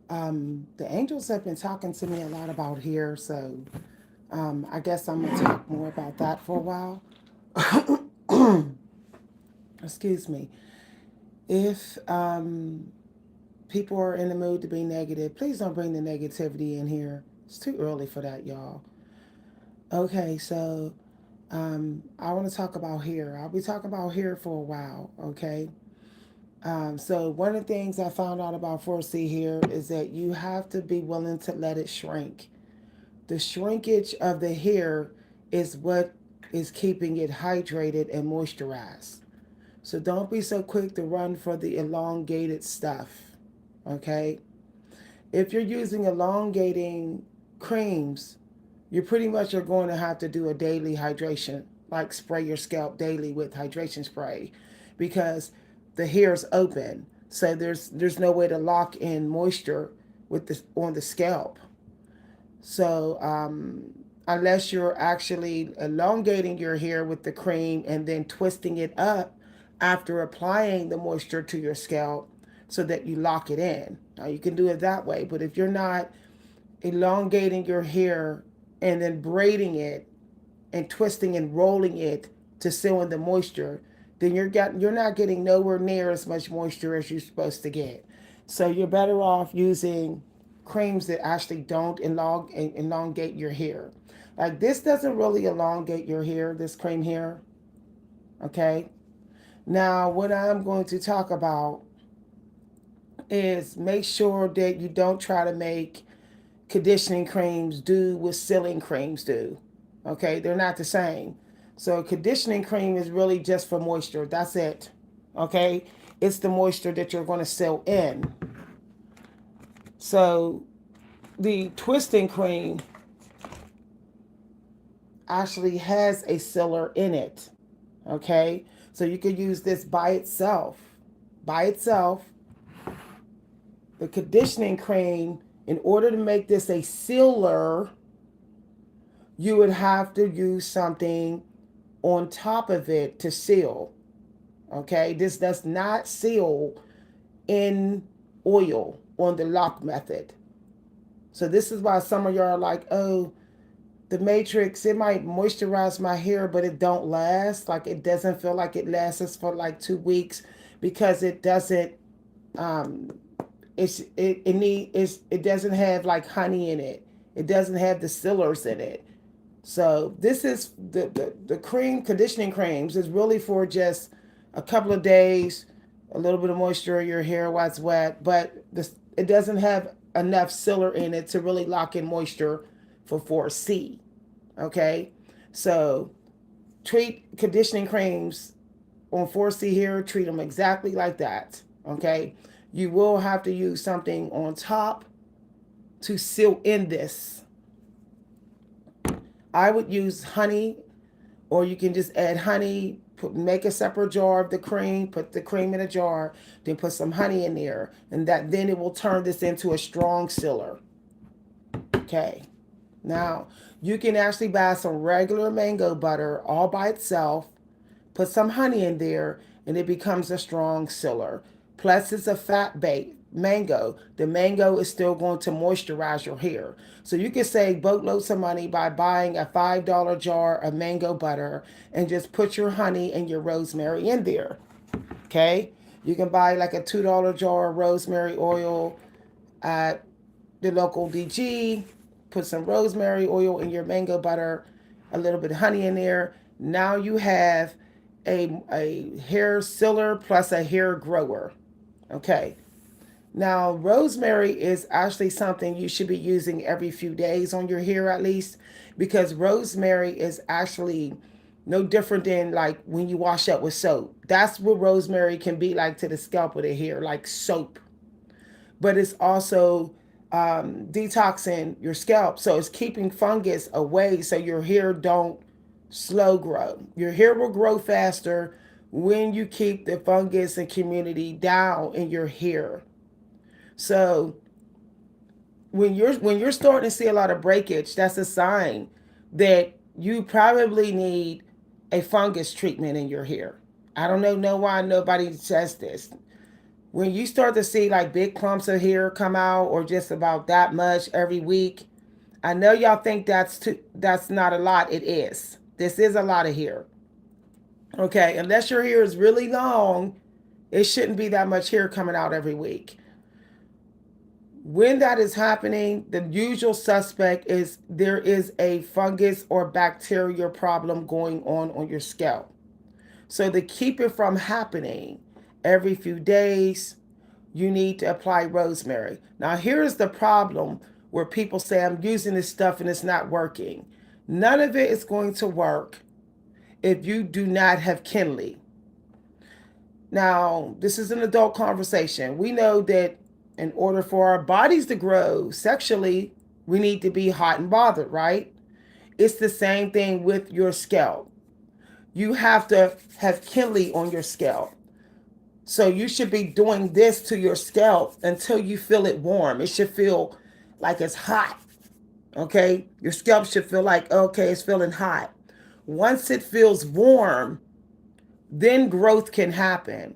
The angels have been talking to me a lot about hair, so I guess I'm gonna talk more about that for a while. Excuse me. If people are in the mood to be negative, please don't bring the negativity in here. It's too early for that, y'all. Okay, so I want to talk about hair. I'll be talking about hair for a while, okay? So one of the things I found out about 4C hair is that you have to be willing to let it shrink. The shrinkage of the hair is what is keeping it hydrated and moisturized. So don't be so quick to run for the elongated stuff, okay? If you're using elongating creams, you pretty much are going to have to do a daily hydration, like spray your scalp daily with hydration spray, because the hair is open. So there's no way to lock in moisture with this on the scalp. So unless you're actually elongating your hair with the cream and then twisting it up after applying the moisture to your scalp so that you lock it in. Now you can do it that way, but if you're not elongating your hair and then braiding it and twisting and rolling it to seal in the moisture, then you're not getting nowhere near as much moisture as you're supposed to get. So you're better off using creams that actually don't elongate your hair. Like this doesn't really elongate your hair, this cream here. Okay. Now, what I'm going to talk about is make sure that you don't try to make conditioning creams do what sealing creams do. Okay, they're not the same. So conditioning cream is really just for moisture. That's it. Okay, it's the moisture that you're going to seal in. So the twisting cream actually has a sealer in it. Okay, so you could use this by itself. By itself, the conditioning cream, in order to make this a sealer, you would have to use something on top of it to seal. Okay, this does not seal in oil on the lock method. So this is why some of y'all are like, oh, the matrix, it might moisturize my hair, but it don't last. Like it doesn't feel like it lasts for like 2 weeks because it doesn't um it doesn't have like honey in it. It doesn't have the sealers in it. So this is the cream conditioning creams is really for just a couple of days, a little bit of moisture in your hair while it's wet, but this it doesn't have enough sealer in it to really lock in moisture for 4C. Okay, so treat conditioning creams on 4C here. Treat them exactly like that. Okay, you will have to use something on top to seal in this. I would use honey, or you can just add honey. Make a separate jar of the cream. Put the cream in a jar. Then put some honey in there, and that then it will turn this into a strong sealer. Okay. Now you can actually buy some regular mango butter all by itself. Put some honey in there, and it becomes a strong sealer. Plus, it's a fat bait mango. The mango is still going to moisturize your hair. So you can save boatloads of money by buying a $5 jar of mango butter and just put your honey and your rosemary in there. Okay? You can buy like a $2 jar of rosemary oil at the local DG. Put some rosemary oil in your mango butter, a little bit of honey in there. Now you have a hair sealer plus a hair grower. Okay. Now, rosemary is actually something you should be using every few days on your hair at least, because rosemary is actually no different than like when you wash up with soap. That's what rosemary can be like to the scalp of the hair, like soap. But it's also detoxing your scalp. So it's keeping fungus away so your hair don't slow grow. Your hair will grow faster when you keep the fungus and community down in your hair. So when you're starting to see a lot of breakage, that's a sign that you probably need a fungus treatment in your hair. I don't know why nobody says this. When you start to see like big clumps of hair come out or just about that much every week, I know y'all think that's not a lot. It is. This is a lot of hair. Okay, unless your hair is really long, it shouldn't be that much hair coming out every week. When that is happening, the usual suspect is there is a fungus or bacteria problem going on your scalp. So to keep it from happening every few days, you need to apply rosemary. Now, here's the problem where people say, I'm using this stuff and it's not working. None of it is going to work if you do not have Kinley. Now, this is an adult conversation. We know that in order for our bodies to grow sexually, we need to be hot and bothered, right? It's the same thing with your scalp. You have to have Kinley on your scalp. So you should be doing this to your scalp until you feel it warm. It should feel like it's hot. Okay? Your scalp should feel like, okay, it's feeling hot. Once it feels warm, then growth can happen.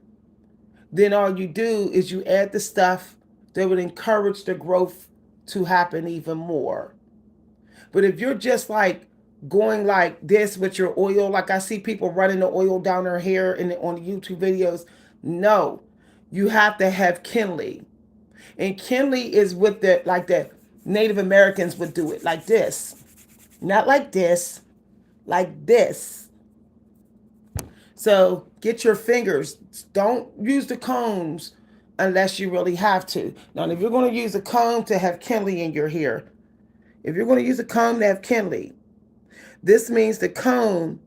Then all you do is you add the stuff that would encourage the growth to happen even more. But if you're just like going like this with your oil, like I see people running the oil down their hair on the YouTube videos, no, you have to have Kinley. And Kinley is with the like the Native Americans would do it like this. Not like this, like this. So get your fingers. Don't use the combs unless you really have to. Now, if you're going to use a comb to have Kinley in your hair, if you're going to use a comb to have Kinley, this means the comb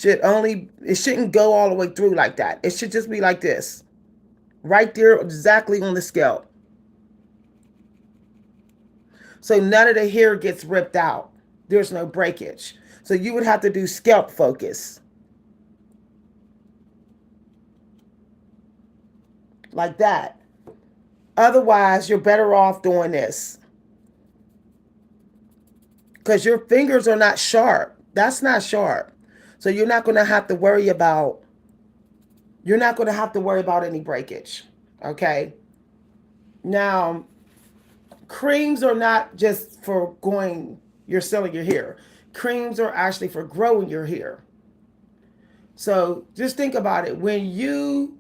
it shouldn't go all the way through like that. It should just be like this. Right there, exactly on the scalp. So none of the hair gets ripped out. There's no breakage. So you would have to do scalp focus. Like that. Otherwise, you're better off doing this. Because your fingers are not sharp. That's not sharp. So you're not going to have to worry about any breakage. Okay? Now, creams are not just for you're selling your hair. Creams are actually for growing your hair. So just think about it. When you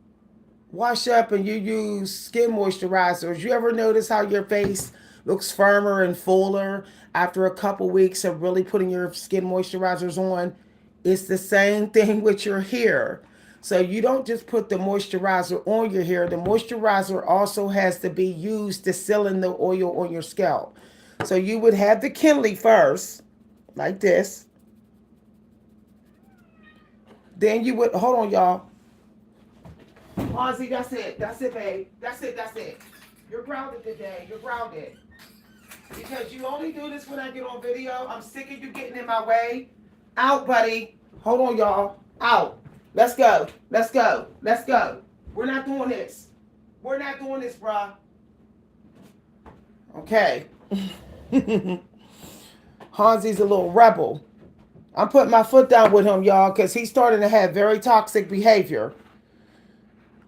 wash up and you use skin moisturizers, you ever notice how your face looks firmer and fuller after a couple weeks of really putting your skin moisturizers on? It's the same thing with your hair. So you don't just put the moisturizer on your hair. The moisturizer also has to be used to seal in the oil on your scalp. So you would have the Kinley first, like this. Then you would, hold on, y'all. Ozzy, that's it. That's it, babe. That's it. You're grounded today. You're grounded. Because you only do this when I get on video. I'm sick of you getting in my way. Out, buddy. Hold on, y'all. Out. Let's go. We're not doing this. Bruh. Okay. Hansi's a little rebel. I'm putting my foot down with him, y'all, because he's starting to have very toxic behavior.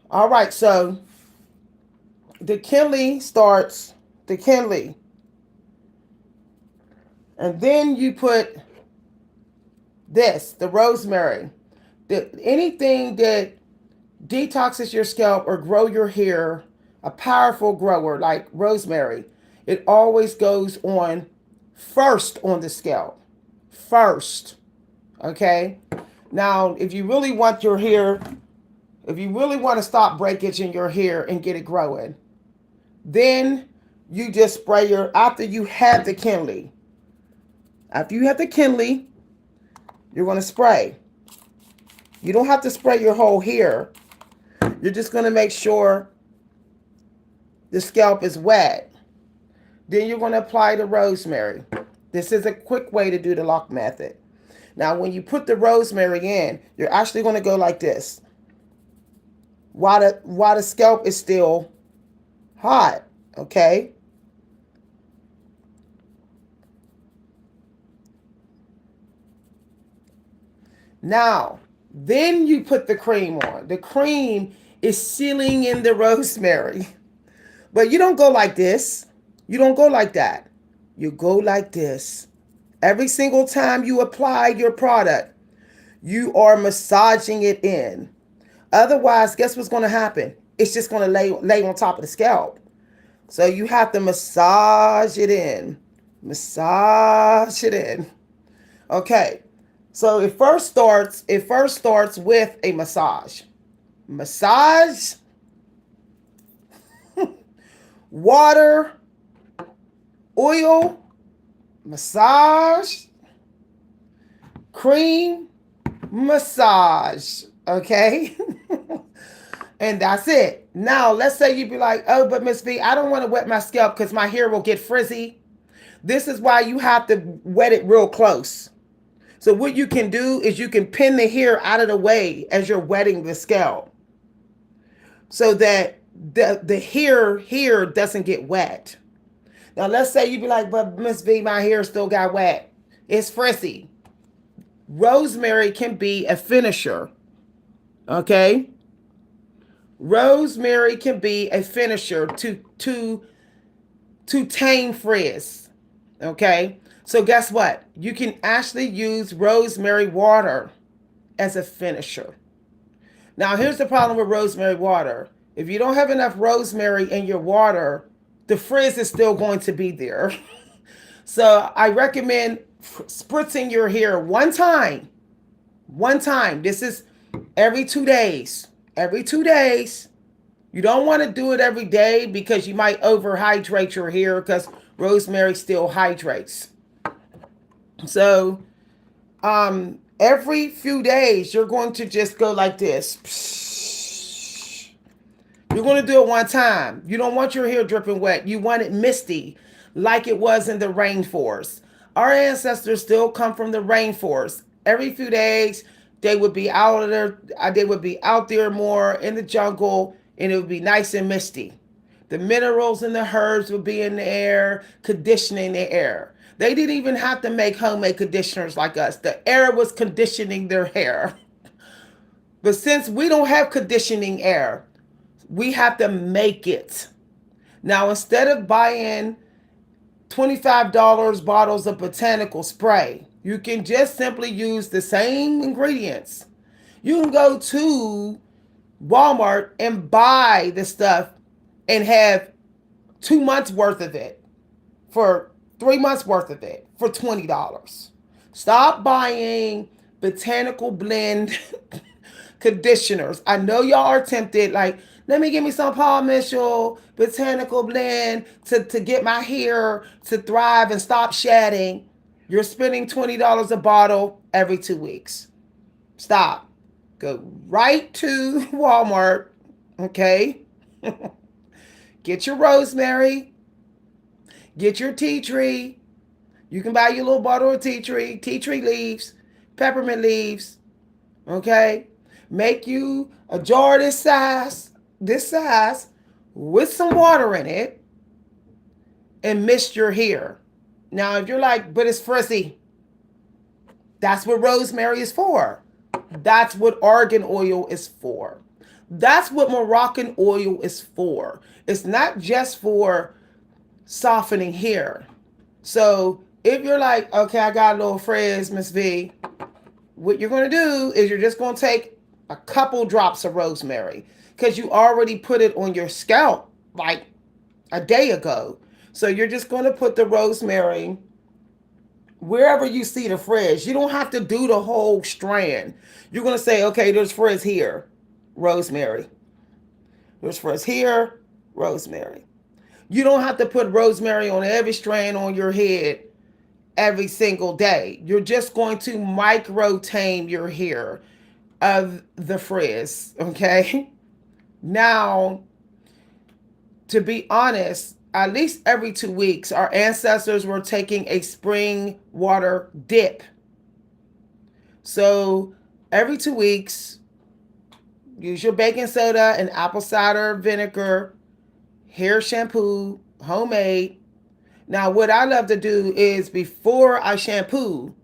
All right, so the Kinley. And then you put this, the rosemary. Anything that detoxes your scalp or grow your hair, a powerful grower like rosemary, it always goes on first on the scalp. First. Okay? Now, if you really want to stop breakage in your hair and get it growing, then you just spray after you have the Kinley. After you have the Kinley, you're going to spray. You don't have to spray your whole hair. You're just going to make sure the scalp is wet. Then you're going to apply the rosemary. This is a quick way to do the lock method. Now, when you put the rosemary in, you're actually going to go like this. While the scalp is still hot, okay? Now, then you put the cream on. The cream It's sealing in the rosemary. But you don't go like this. You don't go like that. You go like this. Every single time you apply your product, you are massaging it in. Otherwise, guess what's going to happen? It's just going to lay on top of the scalp. So you have to massage it in. Massage it in. Okay. So it first starts with a massage. Massage, water, oil, massage, cream, massage. Okay? And that's it. Now, let's say you be like, oh, but Miss V, I don't want to wet my scalp because my hair will get frizzy. This is why you have to wet it real close. So what you can do is you can pin the hair out of the way as you're wetting the scalp so that the hair here doesn't get wet. Now, let's say you be like, but Miss V, my hair still got wet. It's frizzy. Rosemary can be a finisher. Okay? Rosemary can be a finisher to tame frizz. Okay? So guess what? You can actually use rosemary water as a finisher. Now, here's the problem with rosemary water. If you don't have enough rosemary in your water, the frizz is still going to be there. So I recommend spritzing your hair one time. One time. This is every 2 days. Every 2 days. You don't want to do it every day because you might overhydrate your hair because rosemary still hydrates. So every few days, you're going to just go like this. You're going to do it one time. You don't want your hair dripping wet. You want it misty like it was in the rainforest. Our ancestors still come from the rainforest. Every few days, they would be out there. They would be out there more in the jungle, and it would be nice and misty. The minerals and the herbs would be in the air, conditioning the air. They didn't even have to make homemade conditioners like us. The air was conditioning their hair. But since we don't have conditioning air, we have to make it. Now, instead of buying $25 bottles of botanical spray, you can just simply use the same ingredients. You can go to Walmart and buy the stuff and have 2 months worth of it for 3 months worth of it for $20. Stop buying botanical blend conditioners. I know y'all are tempted, like, let me give me some Paul Mitchell botanical blend to get my hair to thrive and stop shedding. You're spending $20 a bottle every 2 weeks. Stop. Go right to Walmart, okay? Get your rosemary. Get your tea tree. You can buy your little bottle of tea tree leaves, peppermint leaves, okay? Make you a jar this size, with some water in it, and mist your hair. Now, if you're like, but it's frizzy, that's what rosemary is for. That's what argan oil is for. That's what Moroccan oil is for. It's not just for softening hair. So if you're like, okay, I got a little frizz, Miss V, what you're going to do is you're just going to take a couple drops of rosemary because you already put it on your scalp like a day ago. So you're just going to put the rosemary wherever you see the frizz. You don't have to do the whole strand. You're going to say, okay, there's frizz here, rosemary. There's frizz here, rosemary. You don't have to put rosemary on every strand on your head every single day. You're just going to micro tame your hair of the frizz, okay? Now, to be honest, at least every 2 weeks, our ancestors were taking a spring water dip. So every 2 weeks, use your baking soda and apple cider vinegar, hair shampoo, homemade. Now, what I love to do is before I shampoo,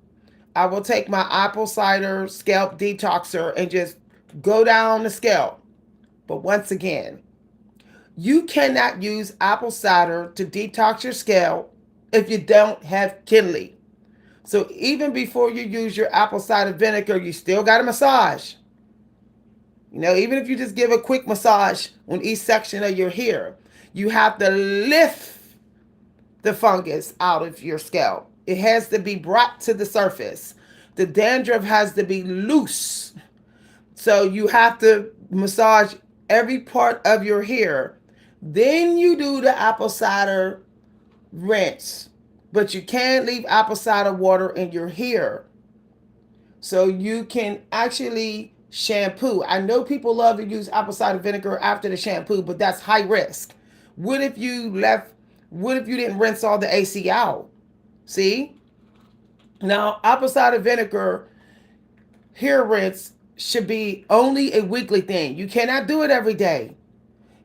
I will take my apple cider scalp detoxer and just go down the scalp. But once again, you cannot use apple cider to detox your scalp if you don't have Kinley. So even before you use your apple cider vinegar, you still got to massage. Even if you just give a quick massage on each section of your hair, you have to lift the fungus out of your scalp. It has to be brought to the surface. The dandruff has to be loose. So you have to massage every part of your hair. Then you do the apple cider rinse. But you can't leave apple cider water in your hair. So you can actually shampoo. I know people love to use apple cider vinegar after the shampoo, but that's high risk. What if you didn't rinse all the AC out? See? Now, apple cider vinegar hair rinse should be only a weekly thing. You cannot do it every day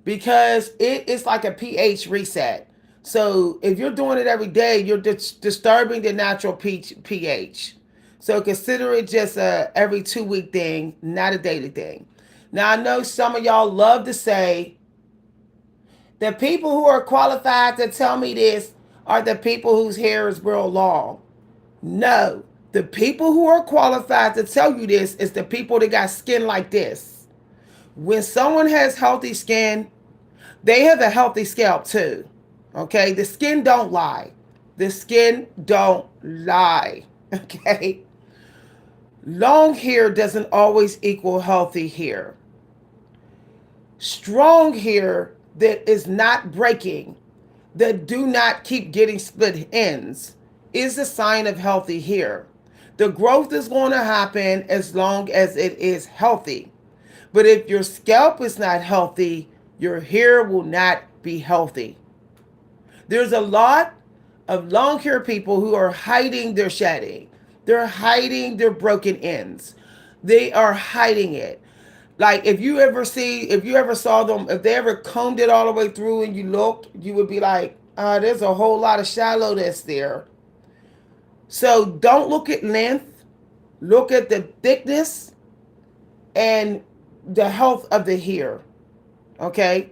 because it is like a pH reset. So if you're doing it every day, you're disturbing the natural pH. So consider it just a every 2-week thing, not a daily thing. Now, I know some of y'all love to say, the people who are qualified to tell me this are the people whose hair is real long. No, the people who are qualified to tell you this is the people that got skin like this. When someone has healthy skin, they have a healthy scalp too. Okay, the skin don't lie. The skin don't lie. Okay, long hair doesn't always equal healthy hair. Strong hair that is not breaking, that do not keep getting split ends, is a sign of healthy hair. The growth is going to happen as long as it is healthy. But if your scalp is not healthy, your hair will not be healthy. There's a lot of long hair people who are hiding their shedding. They're hiding their broken ends. They are hiding it. Like if you ever saw them, if they ever combed it all the way through and you looked, you would be like, there's a whole lot of shallowness there. So don't look at length, look at the thickness and the health of the hair. Okay?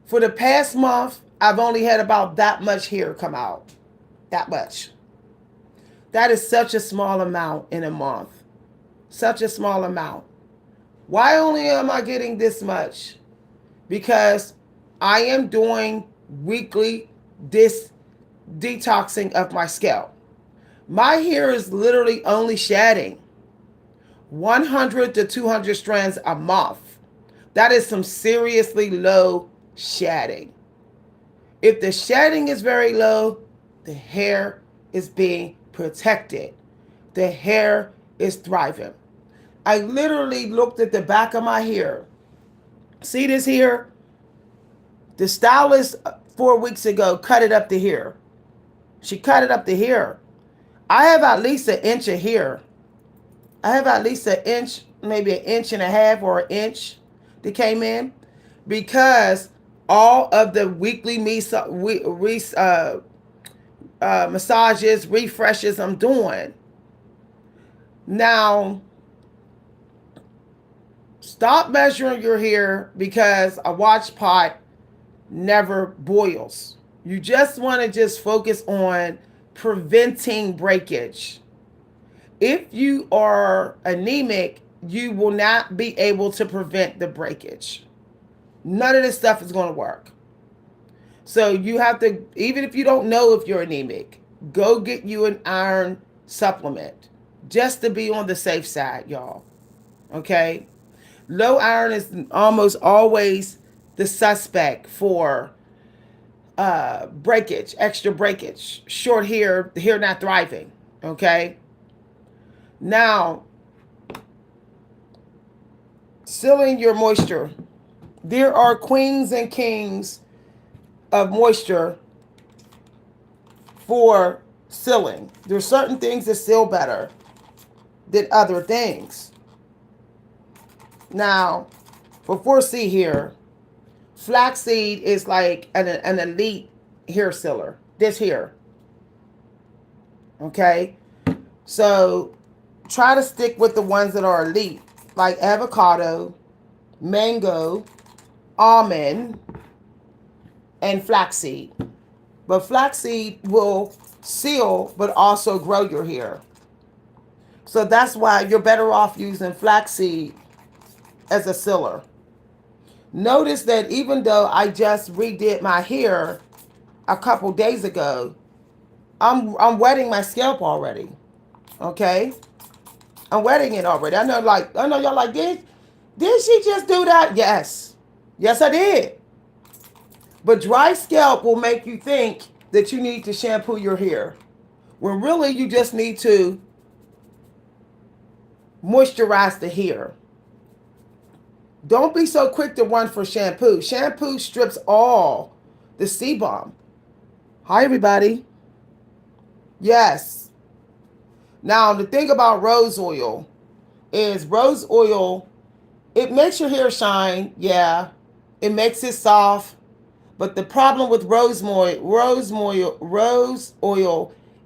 For the past month, I've only had about that much hair come out. That much. That is such a small amount in a month. Such a small amount. Why only am I getting this much? Because I am doing weekly detoxing of my scalp. My hair is literally only shedding 100 to 200 strands a month. That is some seriously low shedding. If the shedding is very low, the hair is being protected. The hair is thriving. I literally looked at the back of my hair. See this here? The stylist 4 weeks ago cut it up to here. She cut it up to here. I have at least an inch of hair. I have at least an inch, maybe an inch and a half or an inch that came in because all of the weekly massages, refreshes I'm doing. Now, stop measuring your hair because a watch pot never boils. You just want to just focus on preventing breakage. If you are anemic, you will not be able to prevent the breakage. None of this stuff is going to work. So you have to, even if you don't know if you're anemic, go get you an iron supplement just to be on the safe side, y'all. Okay? Low iron is almost always the suspect for breakage, extra breakage, short hair, the hair not thriving. Okay? Now, sealing your moisture. There are queens and kings of moisture for sealing. There's certain things that seal better than other things. Now, for 4C here, flaxseed is like an elite hair sealer. This here. Okay? So, try to stick with the ones that are elite, like avocado, mango, almond, and flaxseed. But flaxseed will seal but also grow your hair. So that's why you're better off using flaxseed as a sealer. Notice that even though I just redid my hair a couple days ago, I'm wetting my scalp already. Okay? I'm wetting it already. I know y'all like, did she just do that? Yes. Yes, I did. But dry scalp will make you think that you need to shampoo your hair, when really you just need to moisturize the hair. Don't be so quick to run for shampoo. Shampoo strips all the sebum. Hi, everybody. Yes. Now, the thing about rose oil is rose oil, it makes your hair shine. Yeah. It makes it soft. But the problem with rose oil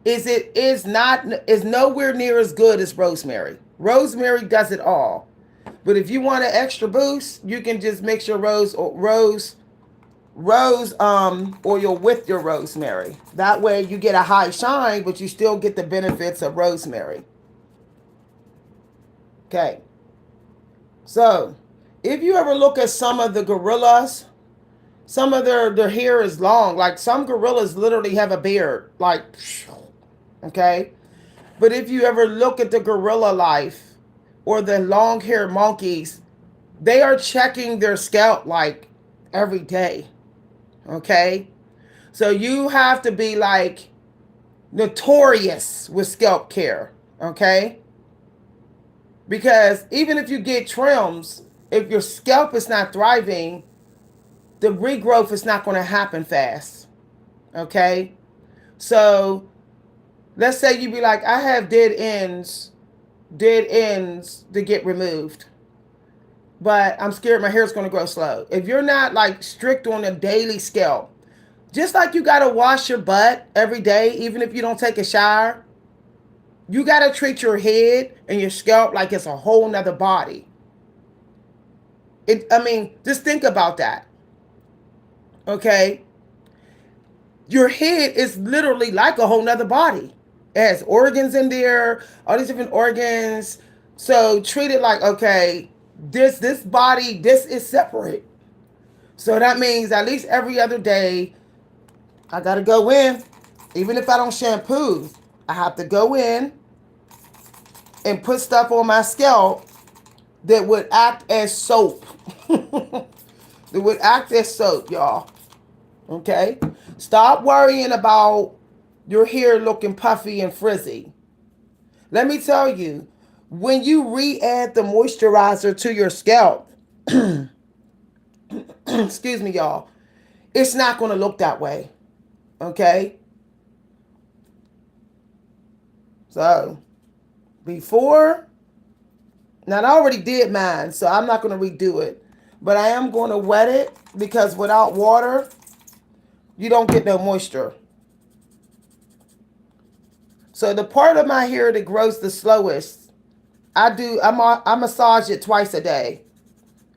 is it is nowhere near as good as rosemary. Rosemary does it all. But if you want an extra boost, you can just mix your rose oil with your rosemary. That way you get a high shine, but you still get the benefits of rosemary. Okay. So, if you ever look at some of the gorillas, some of their hair is long. Like some gorillas literally have a beard. Like, okay. But if you ever look at the gorilla life or the long haired monkeys, they are checking their scalp like every day. Okay. So you have to be like notorious with scalp care. Okay. Because even if you get trims, if your scalp is not thriving, the regrowth is not going to happen fast. Okay? So let's say you be like, I have dead ends to get removed. But I'm scared my hair's going to grow slow. If you're not like strict on a daily scalp, just like you got to wash your butt every day, even if you don't take a shower, you got to treat your head and your scalp like it's a whole nother body. Just think about that. Okay? Your head is literally like a whole nother body. It has organs in there, all these different organs. So treat it like, okay, this body, this is separate. So that means at least every other day, I got to go in. Even if I don't shampoo, I have to go in and put stuff on my scalp that would act as soap. That would act as soap, y'all. Okay? Stop worrying about your hair looking puffy and frizzy. Let me tell you, when you re-add the moisturizer to your scalp, excuse me, y'all, it's not going to look that way. Okay? So, before, now I already did mine, so I'm not going to redo it. But I am going to wet it because without water, you don't get no moisture. So the part of my hair that grows the slowest, I massage it twice a day,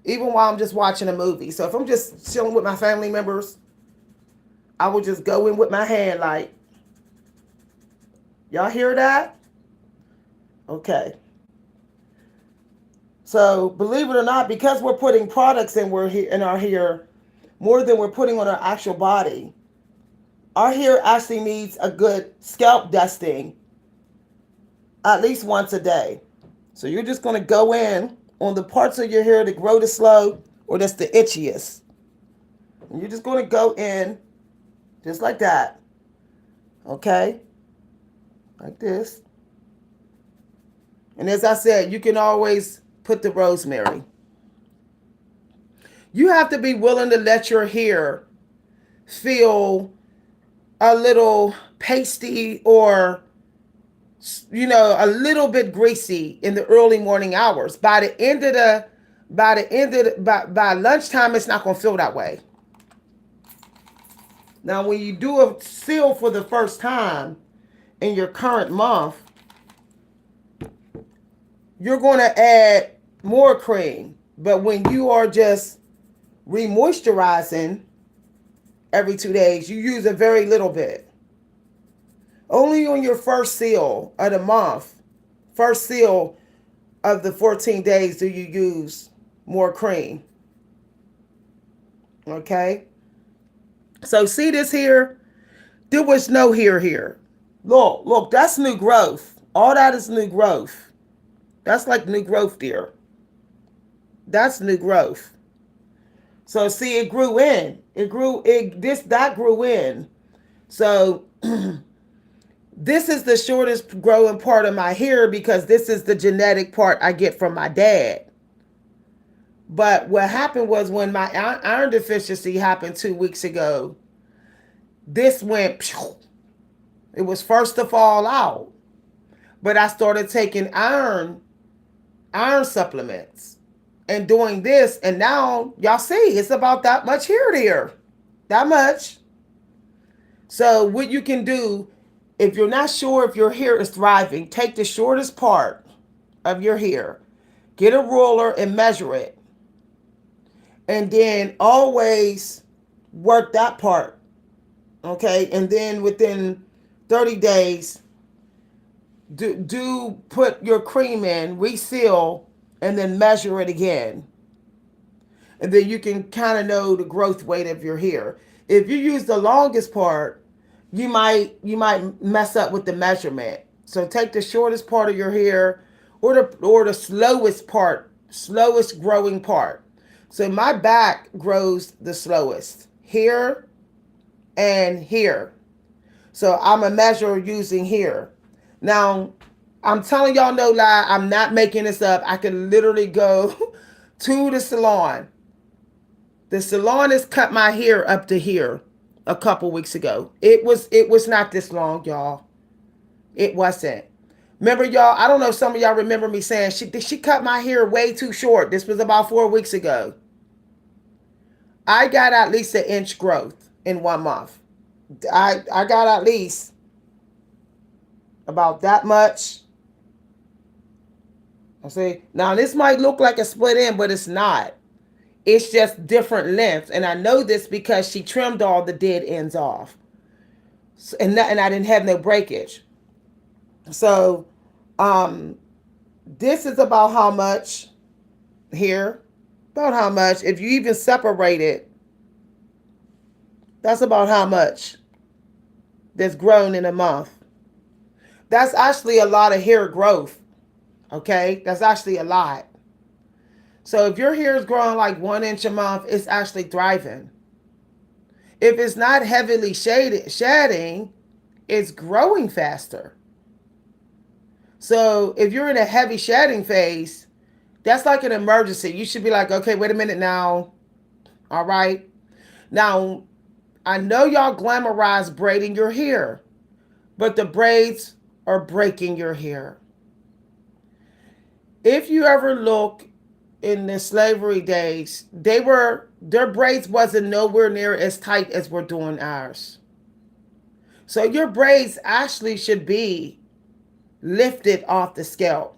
even while I'm just watching a movie. So if I'm just chilling with my family members, I will just go in with my hand like, y'all hear that? Okay. So believe it or not, because we're putting products in our hair more than we're putting on our actual body, our hair actually needs a good scalp dusting at least once a day. So you're just going to go in on the parts of your hair that grow the slow or that's the itchiest. And you're just going to go in just like that. Okay? Like this. And as I said, you can always put the rosemary. You have to be willing to let your hair feel a little pasty or, a little bit greasy in the early morning hours. By lunchtime, it's not going to feel that way. Now, when you do a seal for the first time in your current month, you're going to add more cream. But when you are just Remoisturizing every 2 days, you use a very little bit. Only on your first seal of the month, first seal of the 14 days, do you use more cream. Okay? So see this here? There was no hair here. Look, that's new growth. All that is new growth. That's like new growth there. That's new growth. So see, it grew in. That grew in. So this is the shortest growing part of my hair because this is the genetic part I get from my dad. But what happened was when my iron deficiency happened 2 weeks ago, this went, it was first to fall out. But I started taking iron supplements and doing this. And now y'all see it's about that much hair there. That much. So what you can do, if you're not sure if your hair is thriving, take the shortest part of your hair, get a ruler and measure it. And then always work that part. Okay. And then within 30 days, do put your cream in, reseal, and then measure it again. And then you can kind of know the growth weight of your hair. If you use the longest part, you might mess up with the measurement. So take the shortest part of your hair, or the slowest part, slowest growing part. So my back grows the slowest, here and here. So I'm a measure using here. Now, I'm telling y'all no lie, I'm not making this up. I can literally go to the salon. The salonist cut my hair up to here a couple weeks ago. It was not this long, y'all. It wasn't. Remember, y'all, I don't know if some of y'all remember me saying she cut my hair way too short. This was about 4 weeks ago. I got at least an inch growth in 1 month. I got at least about that much. I see. Now this might look like a split end, but it's not. It's just different lengths. And I know this because she trimmed all the dead ends off. And I didn't have no breakage. So this is about how much here. About how much. If you even separate it, that's about how much that's grown in a month. That's actually a lot of hair growth. Okay? That's actually a lot. So if your hair is growing like 1 inch a month, it's actually thriving. If it's not heavily shedding, it's growing faster. So if you're in a heavy shedding phase, that's like an emergency. You should be like, okay, wait a minute now. All right. Now, I know y'all glamorize braiding your hair, but the braids are breaking your hair. If you ever look in the slavery days, their braids wasn't nowhere near as tight as we're doing ours. So your braids actually should be lifted off the scalp,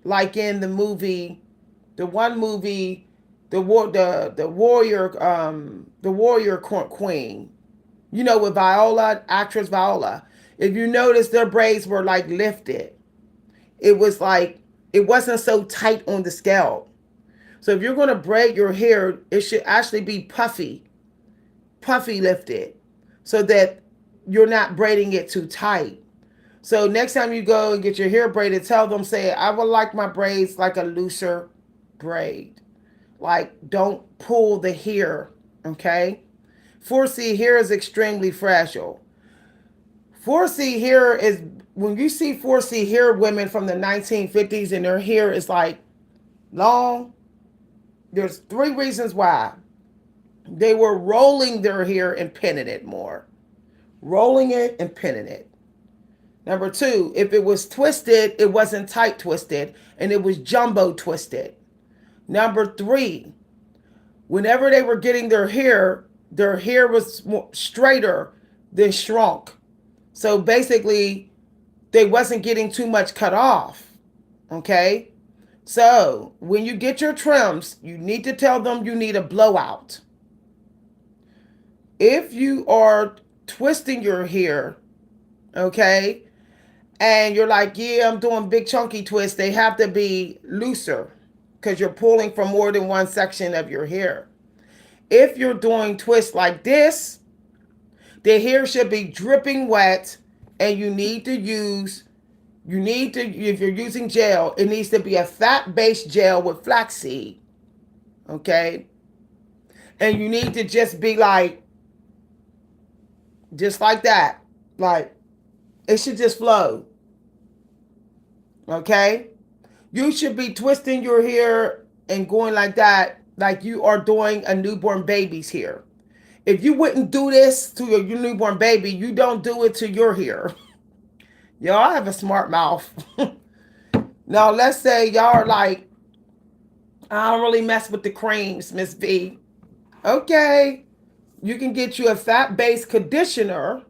like in the movie, the one movie, the warrior queen, with Viola, actress Viola. If you notice, their braids were like lifted. It was like it wasn't so tight on the scalp. So if you're going to braid your hair, it should actually be puffy lifted, so that you're not braiding it too tight. So next time you go and get your hair braided, tell them, say, I would like my braids like a looser braid. Like, don't pull the hair, okay? 4C hair is extremely fragile. 4C hair is, when you see 4C hair women from the 1950s and their hair is like long, there's 3 reasons why. They were rolling their hair and pinning it more. Rolling it and pinning it. Number 2, if it was twisted, it wasn't tight twisted, and it was jumbo twisted. Number 3, whenever they were getting their hair was more straighter than shrunk. So basically, they wasn't getting too much cut off. Okay? So when you get your trims, you need to tell them you need a blowout. If you are twisting your hair, okay, and you're like, yeah, I'm doing big chunky twists, they have to be looser because you're pulling from more than one section of your hair. If you're doing twists like this, the hair should be dripping wet, and if you're using gel, it needs to be a fat-based gel with flaxseed, okay? And you need to just be like, just like that. Like, it should just flow, okay? You should be twisting your hair and going like that, like you are doing a newborn baby's hair. If you wouldn't do this to your newborn baby, you don't do it to your hair. Y'all, I have a smart mouth. Now, let's say y'all are like, I don't really mess with the creams, Miss V. Okay, you can get you a fat-based conditioner,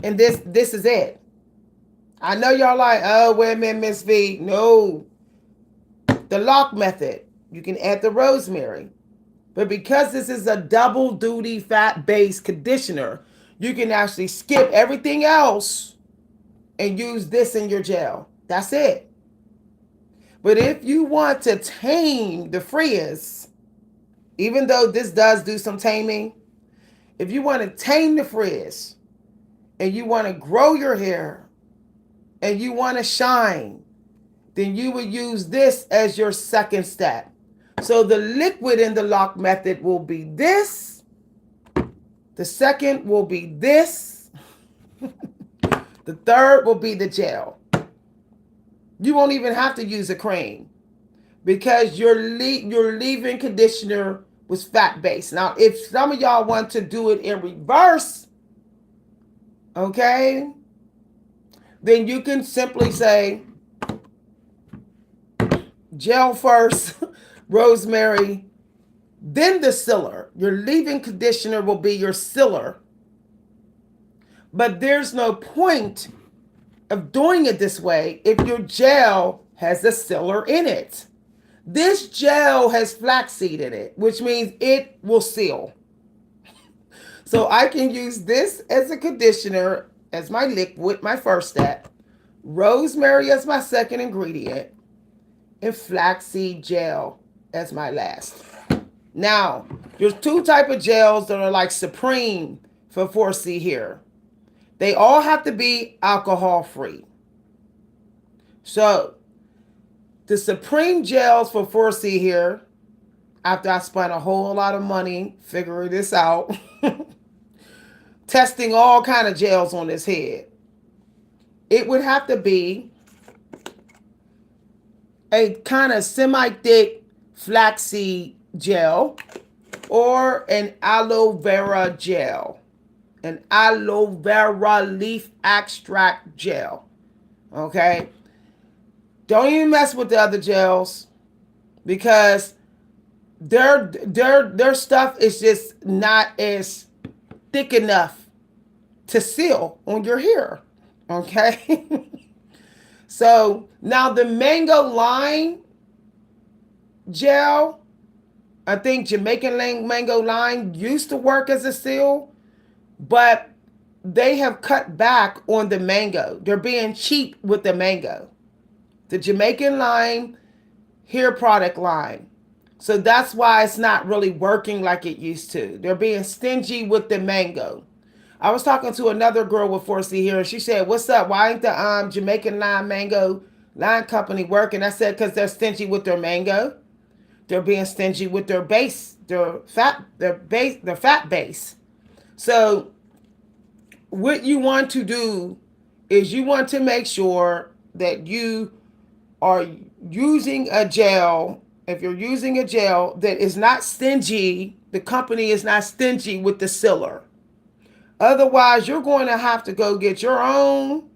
and this is it. I know y'all like, oh, wait a minute, Miss V. No, the lock method. You can add the rosemary. But because this is a double duty fat-based conditioner, you can actually skip everything else and use this in your gel. That's it. But if you want to tame the frizz, even though this does do some taming, if you want to tame the frizz and you want to grow your hair and you want to shine, then you would use this as your second step. So the liquid in the lock method will be this. The second will be this. The third will be the gel. You won't even have to use a cream because your leave-in conditioner was fat-based. Now, if some of y'all want to do it in reverse, okay, then you can simply say gel first, rosemary, then the sealer. Your leave-in conditioner will be your sealer. But there's no point of doing it this way if your gel has a sealer in it. This gel has flaxseed in it, which means it will seal. So I can use this as a conditioner, as my liquid, my first step, rosemary as my second ingredient, and flaxseed gel as my last. Now, there's two type of gels that are like supreme for 4C hair. They all have to be alcohol free. So, the supreme gels for 4C hair, after I spent a whole lot of money figuring this out, testing all kind of gels on this head, it would have to be a kind of semi-thick flaxseed gel or an aloe vera gel, an aloe vera leaf extract gel. Okay, don't even mess with the other gels because their stuff is just not as thick enough to seal on your hair. Okay. So now the mango lime gel, I think Jamaican mango lime used to work as a seal, but they have cut back on the mango. They're being cheap with the mango. The Jamaican lime hair product line. So that's why it's not really working like it used to. They're being stingy with the mango. I was talking to another girl with 4C here, and she said, "What's up? Why ain't the Jamaican lime mango lime company working?" I said, "Because they're stingy with their mango. They're being stingy with their base, their fat base. So what you want to do is you want to make sure that you are using a gel. If you're using a gel that is not stingy, the company is not stingy with the sealer. Otherwise, you're going to have to go get your own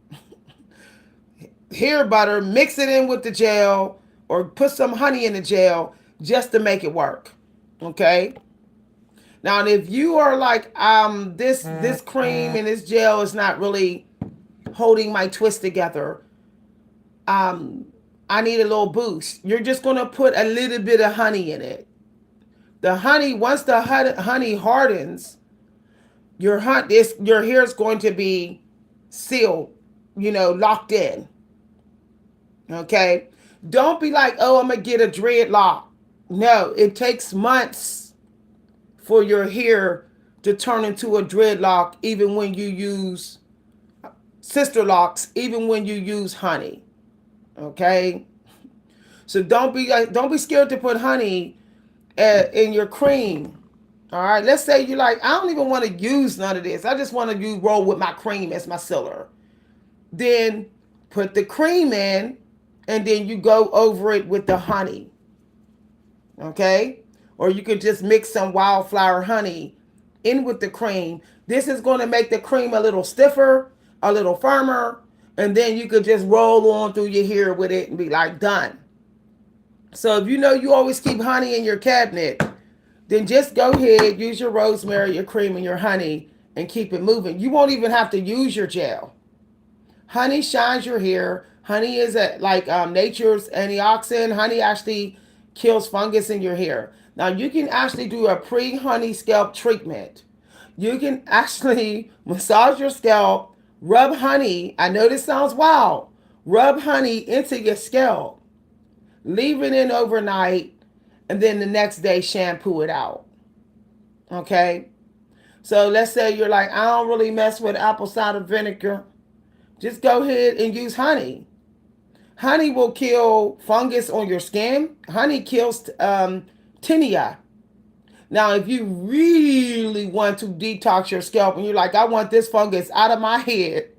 hair butter, mix it in with the gel, or put some honey in the gel just to make it work. Okay? Now, if you are like, this cream and this gel is not really holding my twist together, I need a little boost. You're just going to put a little bit of honey in it. The honey, once the honey hardens, your hair is going to be sealed, locked in. Okay? Don't be like, oh, I'm gonna get a dreadlock. No, it takes months for your hair to turn into a dreadlock, even when you use sister locks, even when you use honey. Okay? So don't be scared to put honey in your cream. All right, let's say you're like, I don't even want to use none of this. I just want to roll with my cream as my sealer. Then put the cream in, and then you go over it with the honey. Okay? Or you could just mix some wildflower honey in with the cream. This is going to make the cream a little stiffer, a little firmer, and then you could just roll on through your hair with it and be like, done. So if you know you always keep honey in your cabinet, then just go ahead, use your rosemary, your cream, and your honey, and keep it moving. You won't even have to use your gel. Honey shines your hair. Honey is nature's antioxidant. Honey actually kills fungus in your hair. Now you can actually do a pre-honey scalp treatment. You can actually massage your scalp, rub honey. I know this sounds wild. Rub honey into your scalp. Leave it in overnight, and then the next day shampoo it out. Okay? So let's say you're like, I don't really mess with apple cider vinegar. Just go ahead and use honey. Honey will kill fungus on your skin. Honey kills tinea. Now, if you really want to detox your scalp and you're like, I want this fungus out of my head,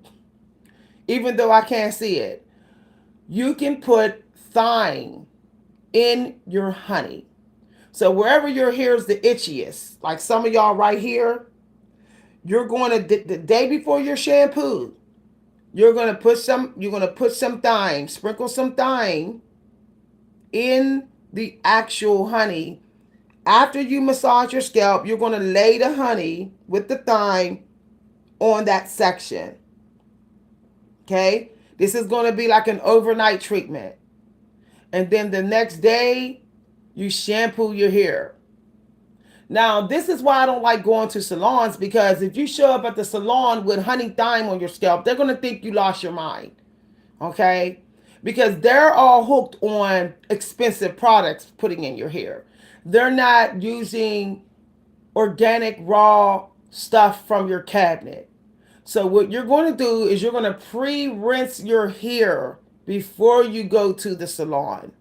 even though I can't see it, you can put thyme in your honey. So wherever your hair is the itchiest, like some of y'all right here, you're going to the day before your shampoo, you're going to put some thyme, sprinkle some thyme in the actual honey. After you massage your scalp, you're going to lay the honey with the thyme on that section. Okay? This is going to be like an overnight treatment. And then the next day, you shampoo your hair. Now, this is why I don't like going to salons, because if you show up at the salon with honey thyme on your scalp, they're going to think you lost your mind. Okay? Because they're all hooked on expensive products putting in your hair. They're not using organic raw stuff from your cabinet. So what you're going to do is you're going to pre-rinse your hair before you go to the salon.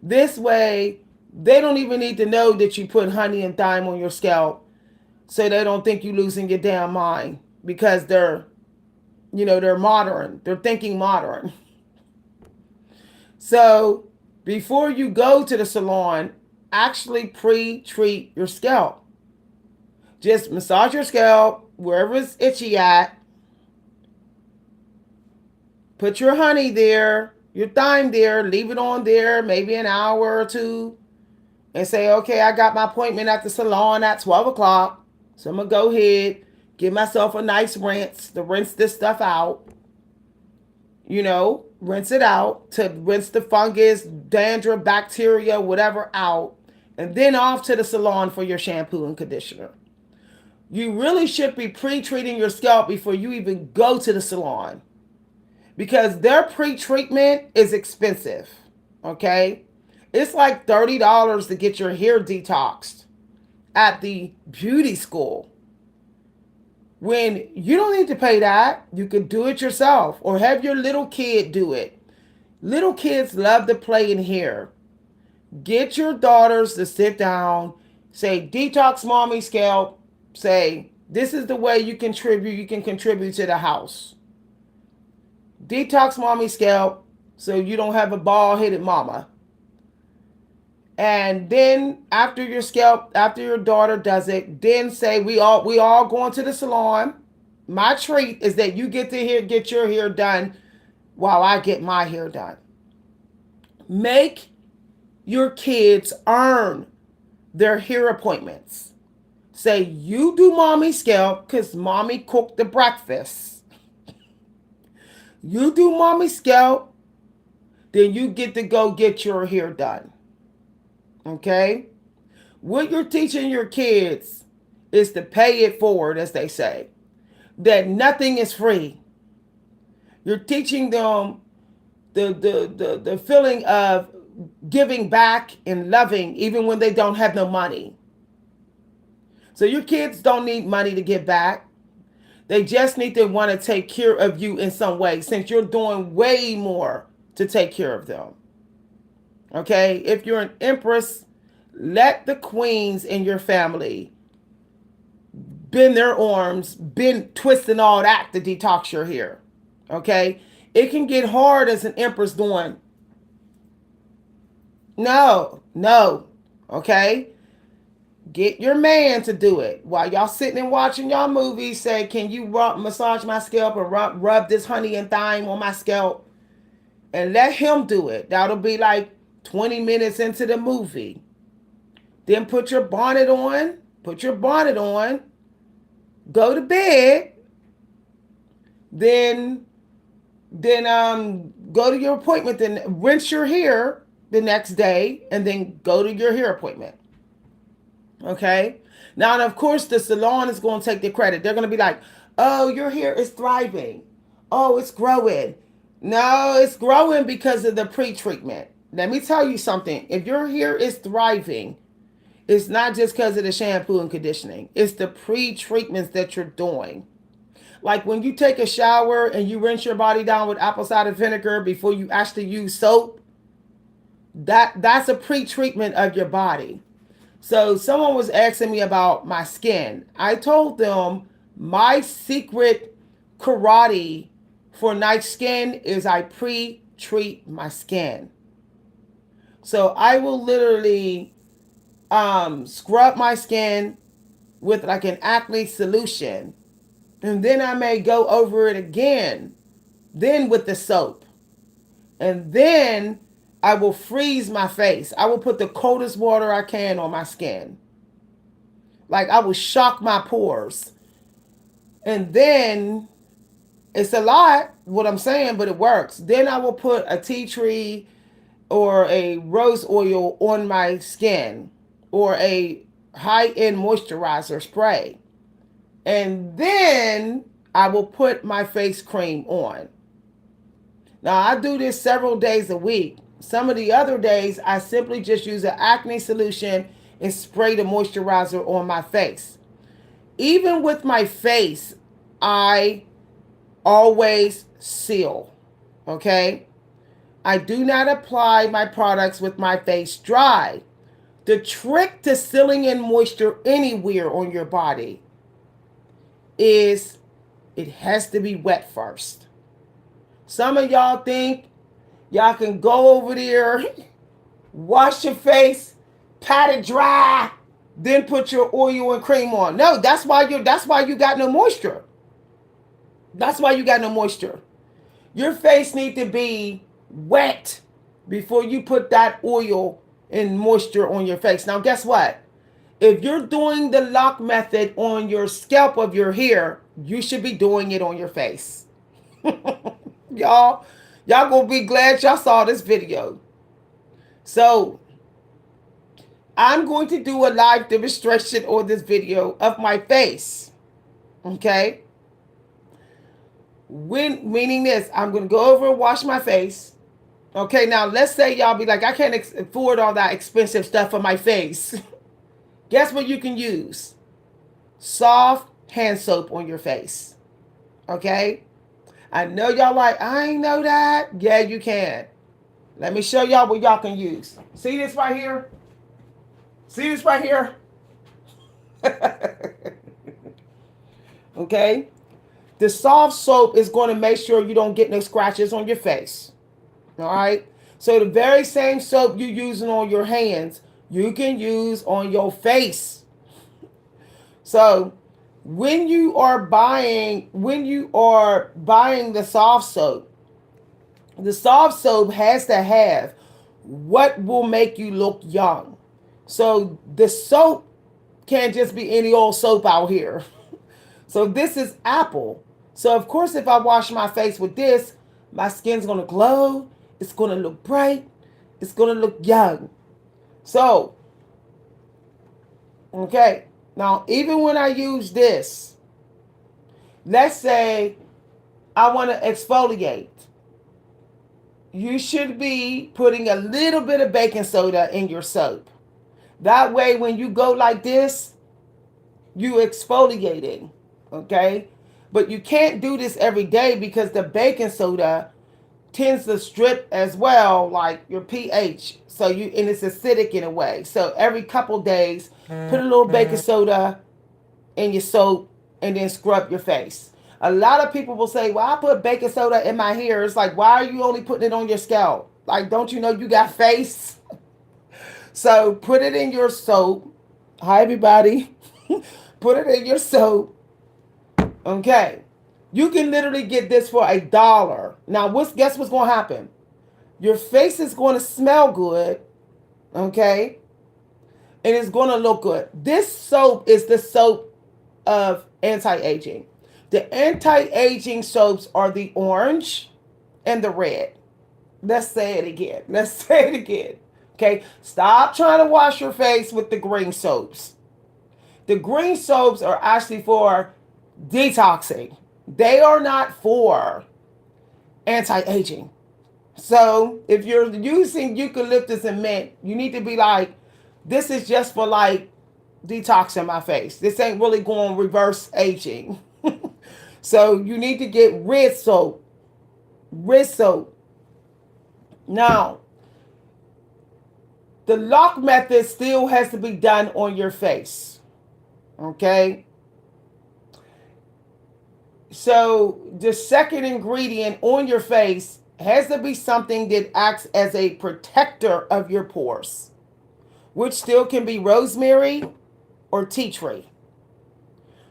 This way, they don't even need to know that you put honey and thyme on your scalp, so they don't think you're losing your damn mind, because they're modern. They're thinking modern. So before you go to the salon, actually pre-treat your scalp. Just massage your scalp wherever it's itchy at. Put your honey there, your thyme there, leave it on there maybe an hour or two, and say, okay, I got my appointment at the salon at 12 o'clock. So I'm going to go ahead, give myself a nice rinse to rinse this stuff out. Rinse it out, to rinse the fungus, dandruff, bacteria, whatever out. And then off to the salon for your shampoo and conditioner. You really should be pre-treating your scalp before you even go to the salon, because their pre-treatment is expensive. Okay? It's like $30 to get your hair detoxed at the beauty school. When you don't need to pay that, you can do it yourself or have your little kid do it. Little kids love to play in hair. Get your daughters to sit down, say, detox mommy scalp, say, this is the way you can contribute to the house. Detox mommy scalp so you don't have a bald-headed mama. And then after your daughter does it, then say, we all going to the salon. My treat is that you get your hair done while I get my hair done. Make your kids earn their hair appointments. Say, you do mommy scalp because mommy cooked the breakfast. You do mommy scalp, then you get to go get your hair done. Okay? What you're teaching your kids is to pay it forward, as they say, that nothing is free. You're teaching them the feeling of giving back and loving even when they don't have no money. So your kids don't need money to give back. They just need to want to take care of you in some way, since you're doing way more to take care of them. Okay? If you're an empress, let the queens in your family bend their arms, bend, twist, and all that to detox your hair. Okay? It can get hard as an empress doing. No, no. Okay? Get your man to do it. While y'all sitting and watching y'all movies, say, can you massage my scalp, or rub this honey and thyme on my scalp? And let him do it. That'll be like 20 minutes into the movie. Then put your bonnet on. Put your bonnet on. Go to bed. Then go to your appointment. Then rinse your hair the next day, and then go to your hair appointment. Okay? Now, and of course, the salon is going to take the credit. They're going to be like, oh, your hair is thriving. Oh, it's growing. No, it's growing because of the pre-treatment. Let me tell you something. If your hair is thriving, it's not just because of the shampoo and conditioning. It's the pre-treatments that you're doing. Like when you take a shower and you rinse your body down with apple cider vinegar before you actually use soap, that's a pre-treatment of your body. So someone was asking me about my skin. I told them my secret karate for nice skin is I pre-treat my skin. So I will literally scrub my skin with like an acne solution, and then I may go over it again, then with the soap, and then I will freeze my face. I will put the coldest water I can on my skin. Like I will shock my pores. And then it's a lot what I'm saying, but it works. Then I will put a tea tree or a rose oil on my skin, or a high-end moisturizer spray. And then I will put my face cream on. Now I do this several days a week. Some of the other days, I simply just use an acne solution and spray the moisturizer on my face. Even with my face, I always seal. Okay? I do not apply my products with my face dry. The trick to sealing in moisture anywhere on your body is it has to be wet first. Some of y'all think y'all can go over there, wash your face, pat it dry, then put your oil and cream on. No, that's why you got no moisture. That's why you got no moisture. Your face needs to be wet before you put that oil and moisture on your face. Now, guess what? If you're doing the lock method on your scalp of your hair, you should be doing it on your face. Y'all gonna be glad y'all saw this video. So I'm going to do a live demonstration on this video of my face. Okay? Meaning this, I'm going to go over and wash my face. Okay, now let's say y'all be like, I can't afford all that expensive stuff for my face. Guess what you can use? Soft hand soap on your face. Okay? I know y'all like, I ain't know that. Yeah, you can. Let me show y'all what y'all can use. See this right here? See this right here? Okay? The soft soap is going to make sure you don't get no scratches on your face. All right? So the very same soap you're using on your hands, you can use on your face. So when you are buying the soft soap has to have what will make you look young. So the soap can't just be any old soap out here. So this is apple. So of course, if I wash my face with this, my skin's going to glow. It's going to look bright. It's going to look young. So Okay. Now, even when I use this, let's say I want to exfoliate, you should be putting a little bit of baking soda in your soap. That way, when you go like this, you exfoliating. Okay. But you can't do this every day because the baking soda tends to strip as well, like your pH. So and it's acidic in a way. So every couple days, put a little baking soda in your soap and then scrub your face. A lot of people will say, well, I put baking soda in my hair. It's like, why are you only putting it on your scalp? Like, don't you know you got face? So put it in your soap. Hi, everybody. Put it in your soap. Okay. You can literally get this for $1. Now, guess what's going to happen? Your face is going to smell good. Okay. And it's going to look good. This soap is the soap of anti-aging. The anti-aging soaps are the orange and the red. Let's say it again. Let's say it again. Okay? Stop trying to wash your face with the green soaps. The green soaps are actually for detoxing. They are not for anti-aging. So if you're using eucalyptus and mint, you need to be like, this is just for like detoxing my face. This ain't really going reverse aging. So you need to get red soap. Red soap. Now, the lock method still has to be done on your face. Okay? So the second ingredient on your face has to be something that acts as a protector of your pores, which still can be rosemary or tea tree.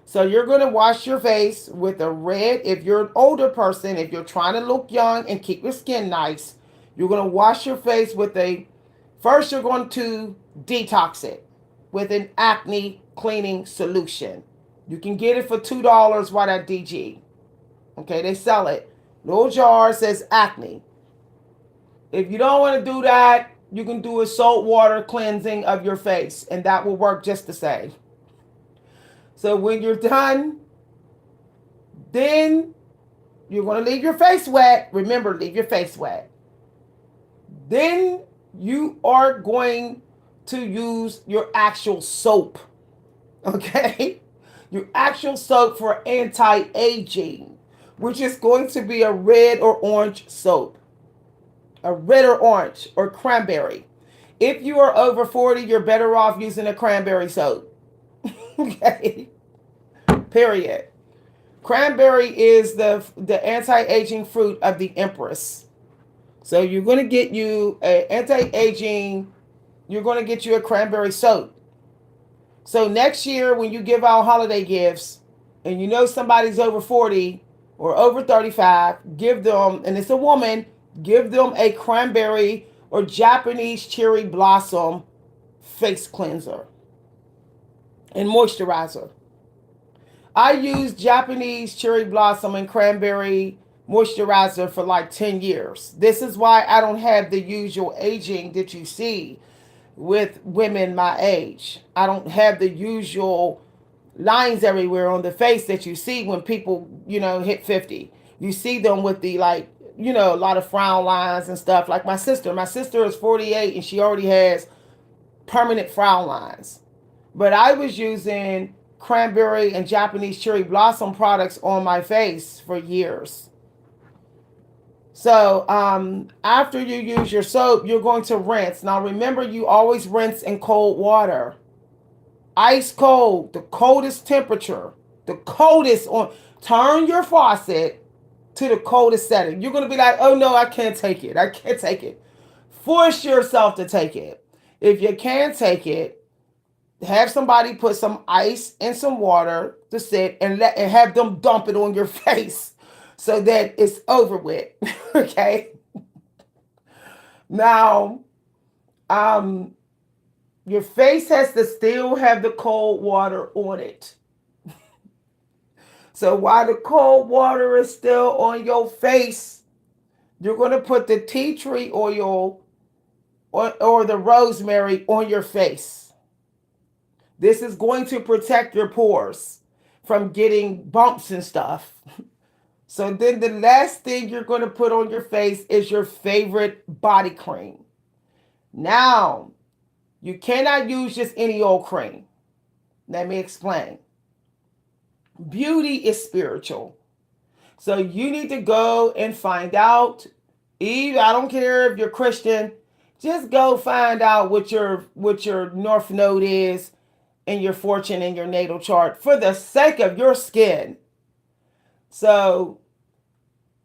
So you're going to wash your face with a red. If you're an older person, if you're trying to look young and keep your skin nice, you're going to wash your face with first you're going to detox it with an acne cleaning solution. You can get it for $2 right at DG. Okay, they sell it. Little jar says acne. If you don't want to do that, you can do a salt water cleansing of your face, and that will work just the same. So when you're done, then you're going to leave your face wet. Remember, leave your face wet. Then you are going to use your actual soap. Okay? Your actual soap for anti-aging, which is going to be a red or orange soap. A red or orange or cranberry. If you are over 40, you're better off using a cranberry soap. Okay? Period. Cranberry is the anti-aging fruit of the empress. So you're going to get you a anti-aging, you're going to get you a cranberry soap. So next year when you give out holiday gifts and you know somebody's over 40 or over 35, give them, and it's a woman, give them a cranberry or Japanese cherry blossom face cleanser and moisturizer. I use Japanese cherry blossom and cranberry moisturizer for like 10 years. This is why I don't have the usual aging that you see with women my age. I don't have the usual lines everywhere on the face that you see when people, hit 50. You see them with the a lot of frown lines and stuff. Like my sister. My sister is 48 and she already has permanent frown lines. But I was using cranberry and Japanese cherry blossom products on my face for years. So after you use your soap, you're going to rinse. Now remember, you always rinse in cold water. Ice cold, the coldest temperature, the coldest on. Turn your faucet to the coldest setting. You're going to be like, oh no, I can't take it. I can't take it. Force yourself to take it. If you can't take it, have somebody put some ice and some water to sit and have them dump it on your face so that it's over with. Okay. Now, your face has to still have the cold water on it. So while the cold water is still on your face, you're going to put the tea tree oil or the rosemary on your face. This is going to protect your pores from getting bumps and stuff. So then the last thing you're going to put on your face is your favorite body cream. Now, you cannot use just any old cream. Let me explain. Beauty is spiritual. So you need to go and find out. Eve, I don't care if you're Christian, just go find out what your North Node is in your fortune in your natal chart for the sake of your skin. So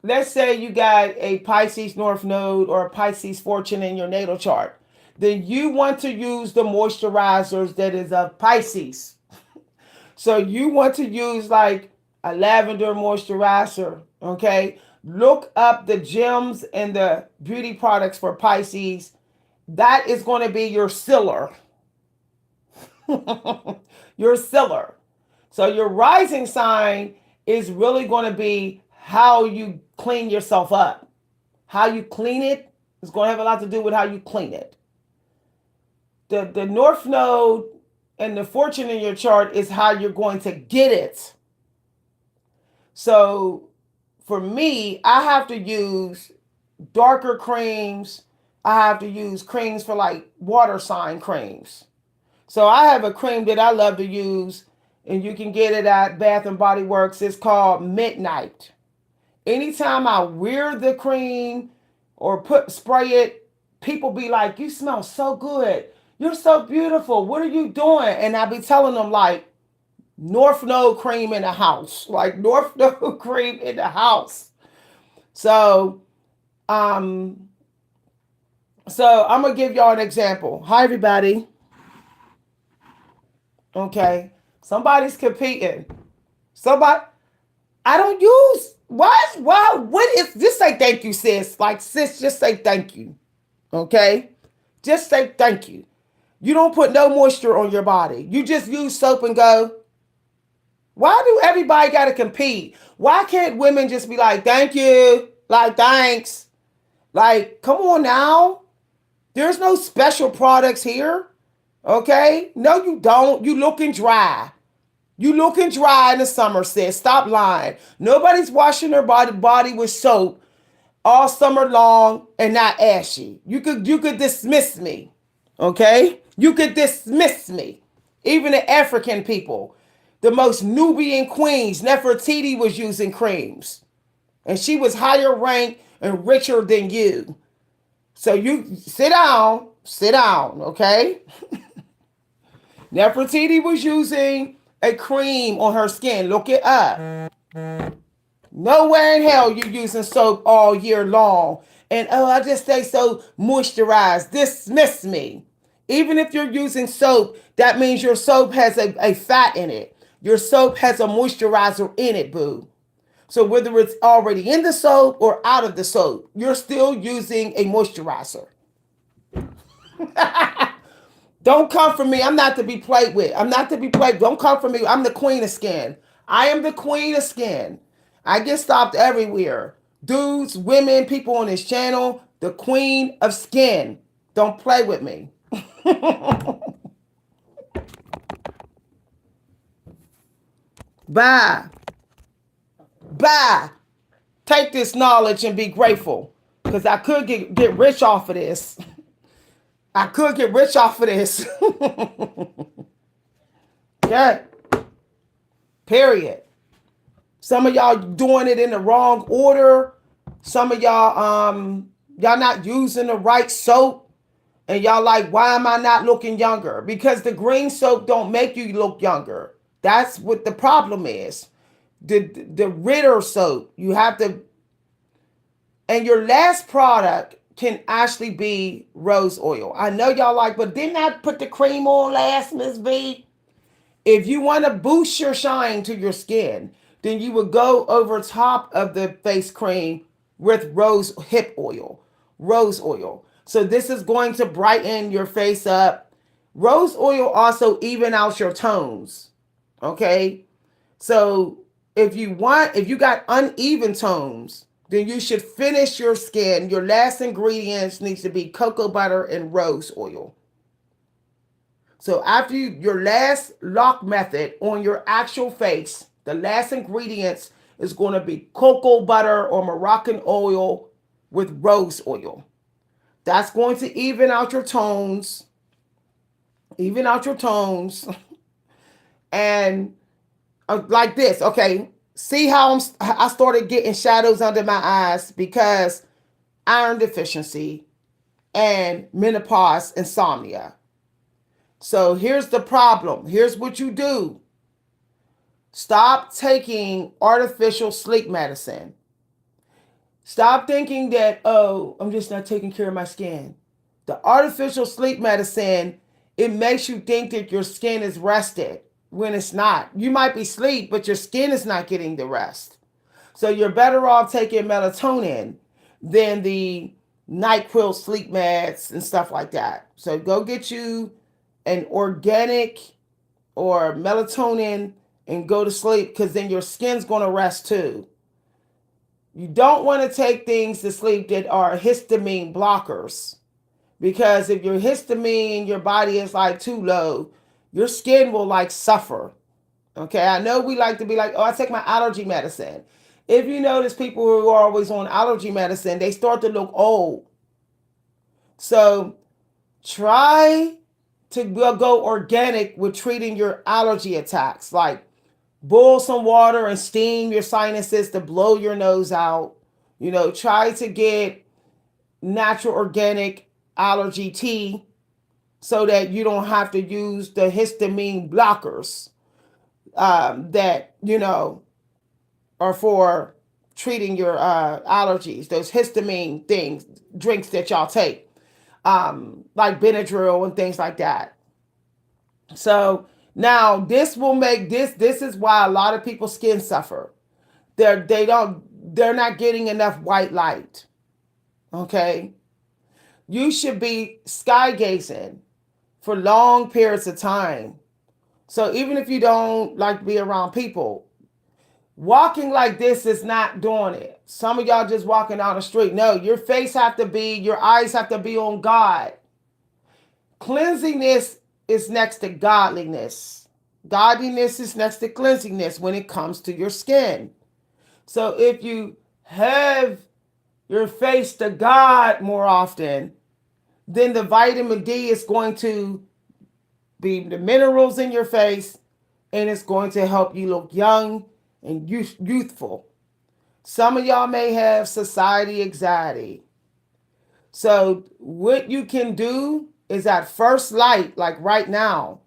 let's say you got a Pisces North Node or a Pisces fortune in your natal chart. Then you want to use the moisturizers that is of Pisces. So you want to use like a lavender moisturizer, okay? Look up the gems and the beauty products for Pisces. That is going to be your sealer. Your sealer. So your rising sign is really going to be how you clean yourself up. How you clean it is going to have a lot to do with how you clean it. The North Node and the fortune in your chart is how you're going to get it. So for me, I have to use darker creams. I have to use creams for like water sign creams. So I have a cream that I love to use, and you can get it at Bath and Body Works. It's called Midnight. Anytime I wear the cream or spray it, people be like, "You smell so good. You're so beautiful. What are you doing?" And I be telling them like, North Node cream in the house, like North Node cream in the house. So, um, so I'm gonna give y'all an example. Hi, everybody. Okay, somebody's competing. Somebody, I don't use what? Wow, what is this? Say thank you, sis. Like sis, just say thank you. Okay, just say thank you. You don't put no moisture on your body. You just use soap and go. Why do everybody got to compete? Why can't women just be like, thank you, like, thanks? Like, come on now. There's no special products here. Okay? No, you don't. You looking dry. You looking dry in the summer, sis. Stop lying. Nobody's washing their body with soap all summer long and not ashy. You could dismiss me. Okay? You could dismiss me. Even the African people. The most Nubian queens, Nefertiti was using creams. And she was higher ranked and richer than you. So you sit down, okay? Nefertiti was using a cream on her skin. Look it up. Nowhere in hell you using soap all year long. And oh, I just stay so moisturized. Dismiss me. Even if you're using soap, that means your soap has a fat in it. Your soap has a moisturizer in it, boo. So whether it's already in the soap or out of the soap, you're still using a moisturizer. Don't come for me. I'm not to be played with. I'm not to be played. Don't come for me. I'm the queen of skin. I am the queen of skin. I get stopped everywhere. Dudes, women, people on this channel, the queen of skin. Don't play with me. Bye. Bye. Take this knowledge and be grateful. Because I could get rich off of this. I could get rich off of this. Yeah. Period. Some of y'all doing it in the wrong order. Some of y'all not using the right soap. And y'all like, why am I not looking younger? Because the green soap don't make you look younger. That's what the problem is. The Ritter soap, you have to, and your last product can actually be rose oil. I know y'all like, but didn't I put the cream on last, Miss V? If you want to boost your shine to your skin, then you would go over top of the face cream with rose hip oil, rose oil. So this is going to brighten your face up. Rose oil also even out your tones. Okay? So if you got uneven tones, then you should finish your skin. Your last ingredients needs to be cocoa butter and rose oil. So after your last lock method on your actual face, the last ingredients is going to be cocoa butter or Moroccan oil with rose oil. That's going to even out your tones, and like this. Okay, see how I started getting shadows under my eyes because iron deficiency and menopause insomnia. So here's the problem. Here's what you do. Stop taking artificial sleep medicine. Stop thinking that, oh, I'm just not taking care of my skin. The artificial sleep medicine, it makes you think that your skin is rested when it's not. You might be asleep, but your skin is not getting the rest. So you're better off taking melatonin than the NyQuil sleep meds and stuff like that. So go get you an organic or melatonin and go to sleep, because then your skin's going to rest too. You don't want to take things to sleep that are histamine blockers, because if your histamine in your body is like too low, your skin will like suffer. Okay, I know we like to be like, oh, I take my allergy medicine. If you notice people who are always on allergy medicine, they start to look old. So try to go organic with treating your allergy attacks. Like boil some water and steam your sinuses to blow your nose out. Try to get natural organic allergy tea so that you don't have to use the histamine blockers that, are for treating your allergies. Those histamine things, drinks that y'all take, like Benadryl and things like that. So now this will make this is why a lot of people's skin suffer. They're not getting enough white light. Okay? You should be sky gazing for long periods of time. So even if you don't like to be around people, walking like this is not doing it. Some of y'all just walking down the street. No, your eyes have to be on God. Cleansiness is next to godliness. Godliness is next to cleansiness when it comes to your skin. So if you have your face to God more often, then the vitamin D is going to be the minerals in your face, and it's going to help you look young and youthful. Some of y'all may have society anxiety. So what you can do is at first light, like right now,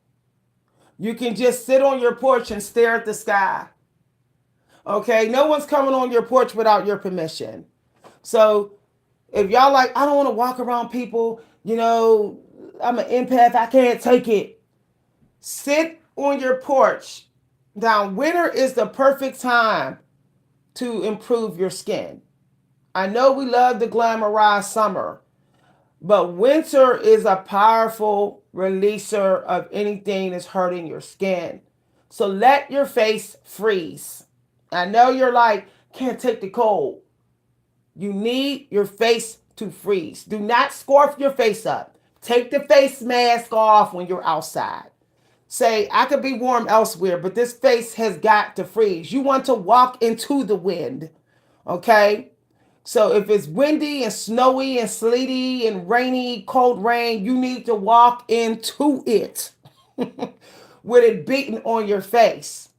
you can just sit on your porch and stare at the sky. Okay, no one's coming on your porch without your permission. So if y'all like, I don't want to walk around people, I'm an empath, I can't take it. Sit on your porch. Now, winter is the perfect time to improve your skin. I know we love to glamorize summer, but winter is a powerful releaser of anything that's hurting your skin. So let your face freeze. I know you're like, can't take the cold. You need your face to freeze. Do not scarf your face up. Take the face mask off when you're outside. Say, I could be warm elsewhere, but this face has got to freeze. You want to walk into the wind, okay? So if it's windy and snowy and sleety and rainy, cold rain, you need to walk into it with it beating on your face.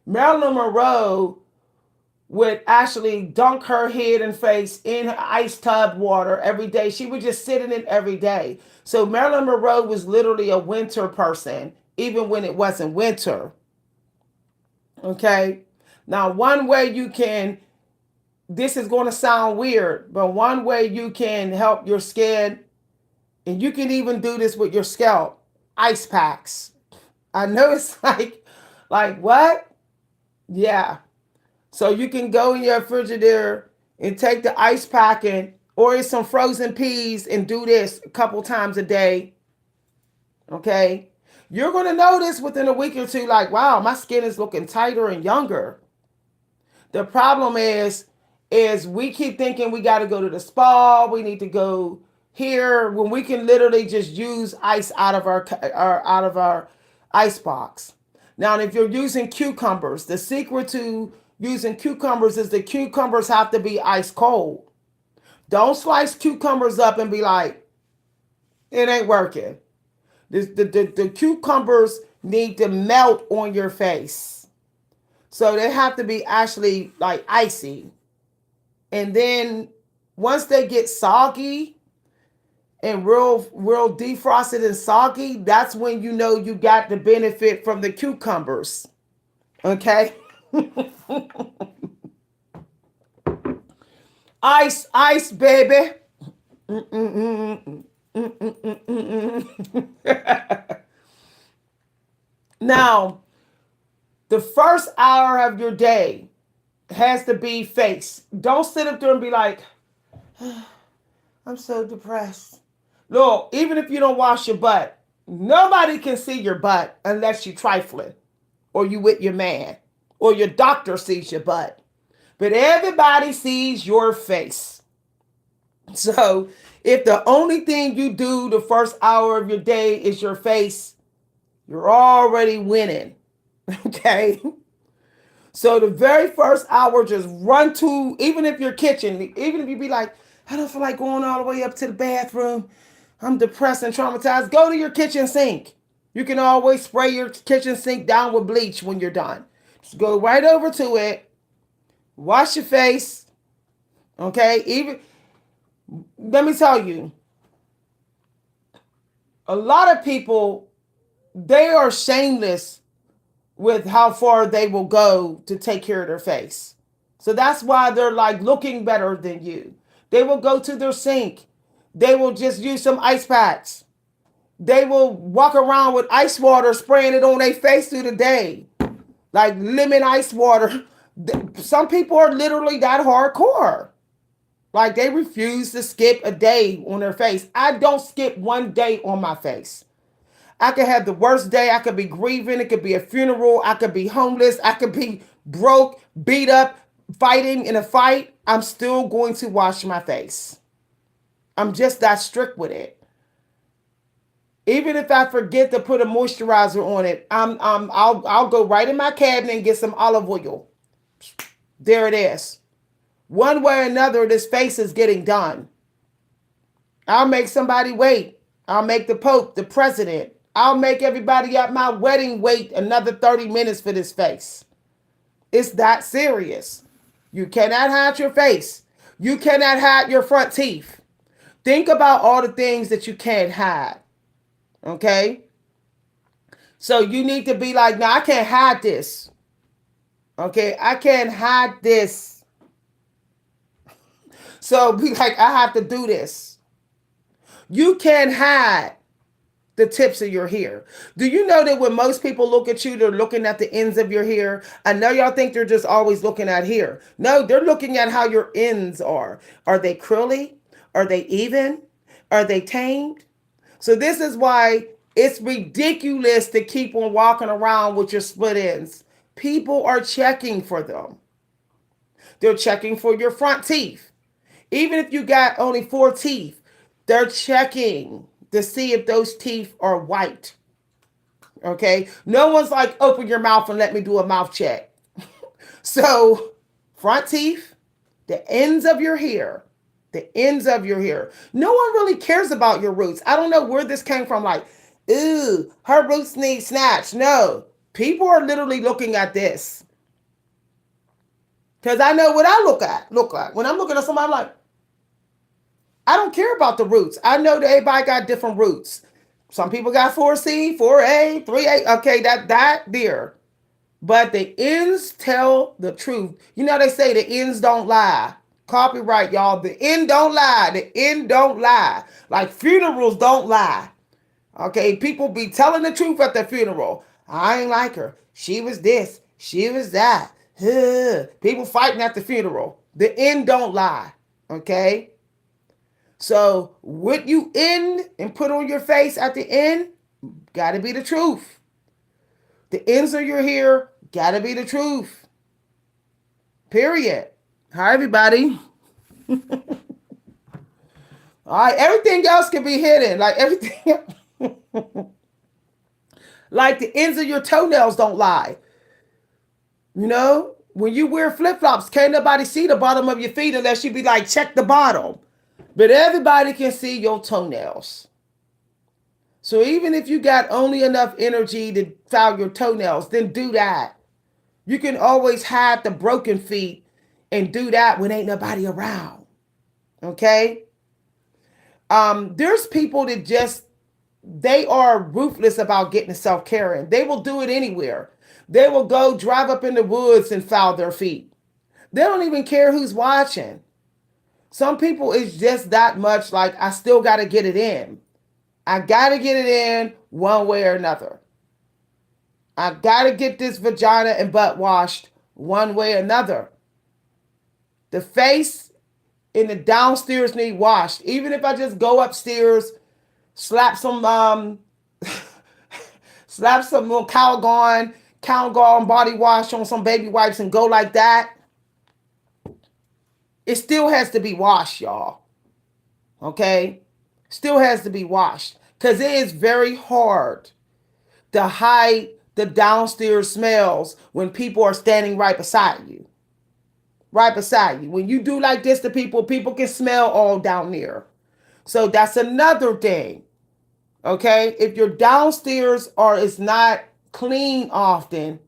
Marilyn Monroe would actually dunk her head and face in ice tub water every day. She would just sit in it every day. So Marilyn Monroe was literally a winter person, even when it wasn't winter. Okay? Now, one way you can, this is going to sound weird, but one way you can help your skin, and you can even do this with your scalp, ice packs. I know it's like what? Yeah. So you can go in your refrigerator and take the ice pack and or some frozen peas and do this a couple times a day. Okay? You're going to notice within a week or two, like, wow, my skin is looking tighter and younger. The problem is we keep thinking we got to go to the spa. We need to go here when we can literally just use ice out of our ice box. Now, if you're using cucumbers, the secret to using cucumbers is the cucumbers have to be ice cold. Don't slice cucumbers up and be like, it ain't working. The cucumbers need to melt on your face. So they have to be actually like icy. And then once they get soggy and real defrosted and soggy, that's when you know you got the benefit from the cucumbers. Okay? Ice, ice, baby. Now, the first hour of your day has to be face. Don't sit up there and be like, I'm so depressed. Look, even if you don't wash your butt, nobody can see your butt unless you trifling or you with your man or your doctor sees your butt. But everybody sees your face. So if the only thing you do the first hour of your day is your face, you're already winning. Okay? So the very first hour, just run to, even if you're kitchen, even if you be like, I don't feel like going all the way up to the bathroom. I'm depressed and traumatized. Go to your kitchen sink. You can always spray your kitchen sink down with bleach when you're done. Just go right over to it. Wash your face. Okay? Even, let me tell you, a lot of people, they are shameless with how far they will go to take care of their face. So that's why they're like looking better than you. They will go to their sink. They will just use some ice packs. They will walk around with ice water, spraying it on their face through the day. Like lemon ice water. Some people are literally that hardcore. Like they refuse to skip a day on their face. I don't skip one day on my face. I could have the worst day. I could be grieving. It could be a funeral. I could be homeless. I could be broke, beat up, fighting in a fight. I'm still going to wash my face. I'm just that strict with it. Even if I forget to put a moisturizer on it, I'll go right in my cabinet and get some olive oil. There it is. One way or another, this face is getting done. I'll make somebody wait. I'll make the Pope, the president. I'll make everybody at my wedding wait another 30 minutes for this face. It's that serious. You cannot hide your face. You cannot hide your front teeth. Think about all the things that you can't hide. Okay? So you need to be like, no, I can't hide this. Okay? I can't hide this. So be like, I have to do this. You can't hide the tips of your hair. Do you know that when most people look at you, they're looking at the ends of your hair? I know y'all think they're just always looking at hair. No, they're looking at how your ends are. Are they curly? Are they even? Are they tamed? So this is why it's ridiculous to keep on walking around with your split ends. People are checking for them. They're checking for your front teeth. Even if you got only 4 teeth, they're checking to see if those teeth are white. Okay? No one's like, open your mouth and let me do a mouth check. So, front teeth, the ends of your hair, the ends of your hair. No one really cares about your roots. I don't know where this came from. Like, ooh, her roots need snatched. No, people are literally looking at this. Because I know what I look like. When I'm looking at somebody, I'm like, I don't care about the roots. I know that everybody got different roots. Some people got 4C, 4A, 3A. Okay, that there. But the ends tell the truth. You know they say the ends don't lie. Copyright, y'all. The end don't lie. The end don't lie. Like funerals don't lie. Okay, people be telling the truth at the funeral. I ain't like her. She was this. She was that. People fighting at the funeral. The end don't lie. Okay? So what you end and put on your face at the end, gotta be the truth. The ends of your hair, gotta be the truth. Period. Hi, everybody. All right, everything else can be hidden. Like everything, like the ends of your toenails don't lie. You know, when you wear flip flops, can't nobody see the bottom of your feet unless you be like, check the bottom. But everybody can see your toenails. So even if you got only enough energy to file your toenails, then do that. You can always hide the broken feet and do that when ain't nobody around. Okay? There's people that just they are ruthless about getting self-care in. They will do it anywhere. They will go drive up in the woods and foul their feet. They don't even care who's watching. Some people is just that much like I still got to get it in. I got to get it in one way or another. I got to get this vagina and butt washed one way or another. The face and the downstairs need washed. Even if I just go upstairs, slap some slap some little Calgon body wash on some baby wipes and go like that. It still has to be washed, y'all. Okay? Still has to be washed. Because it is very hard to hide the downstairs smells when people are standing right beside you. Right beside you. When you do like this to people, people can smell all down there. So that's another thing. Okay? If your downstairs or is not clean often,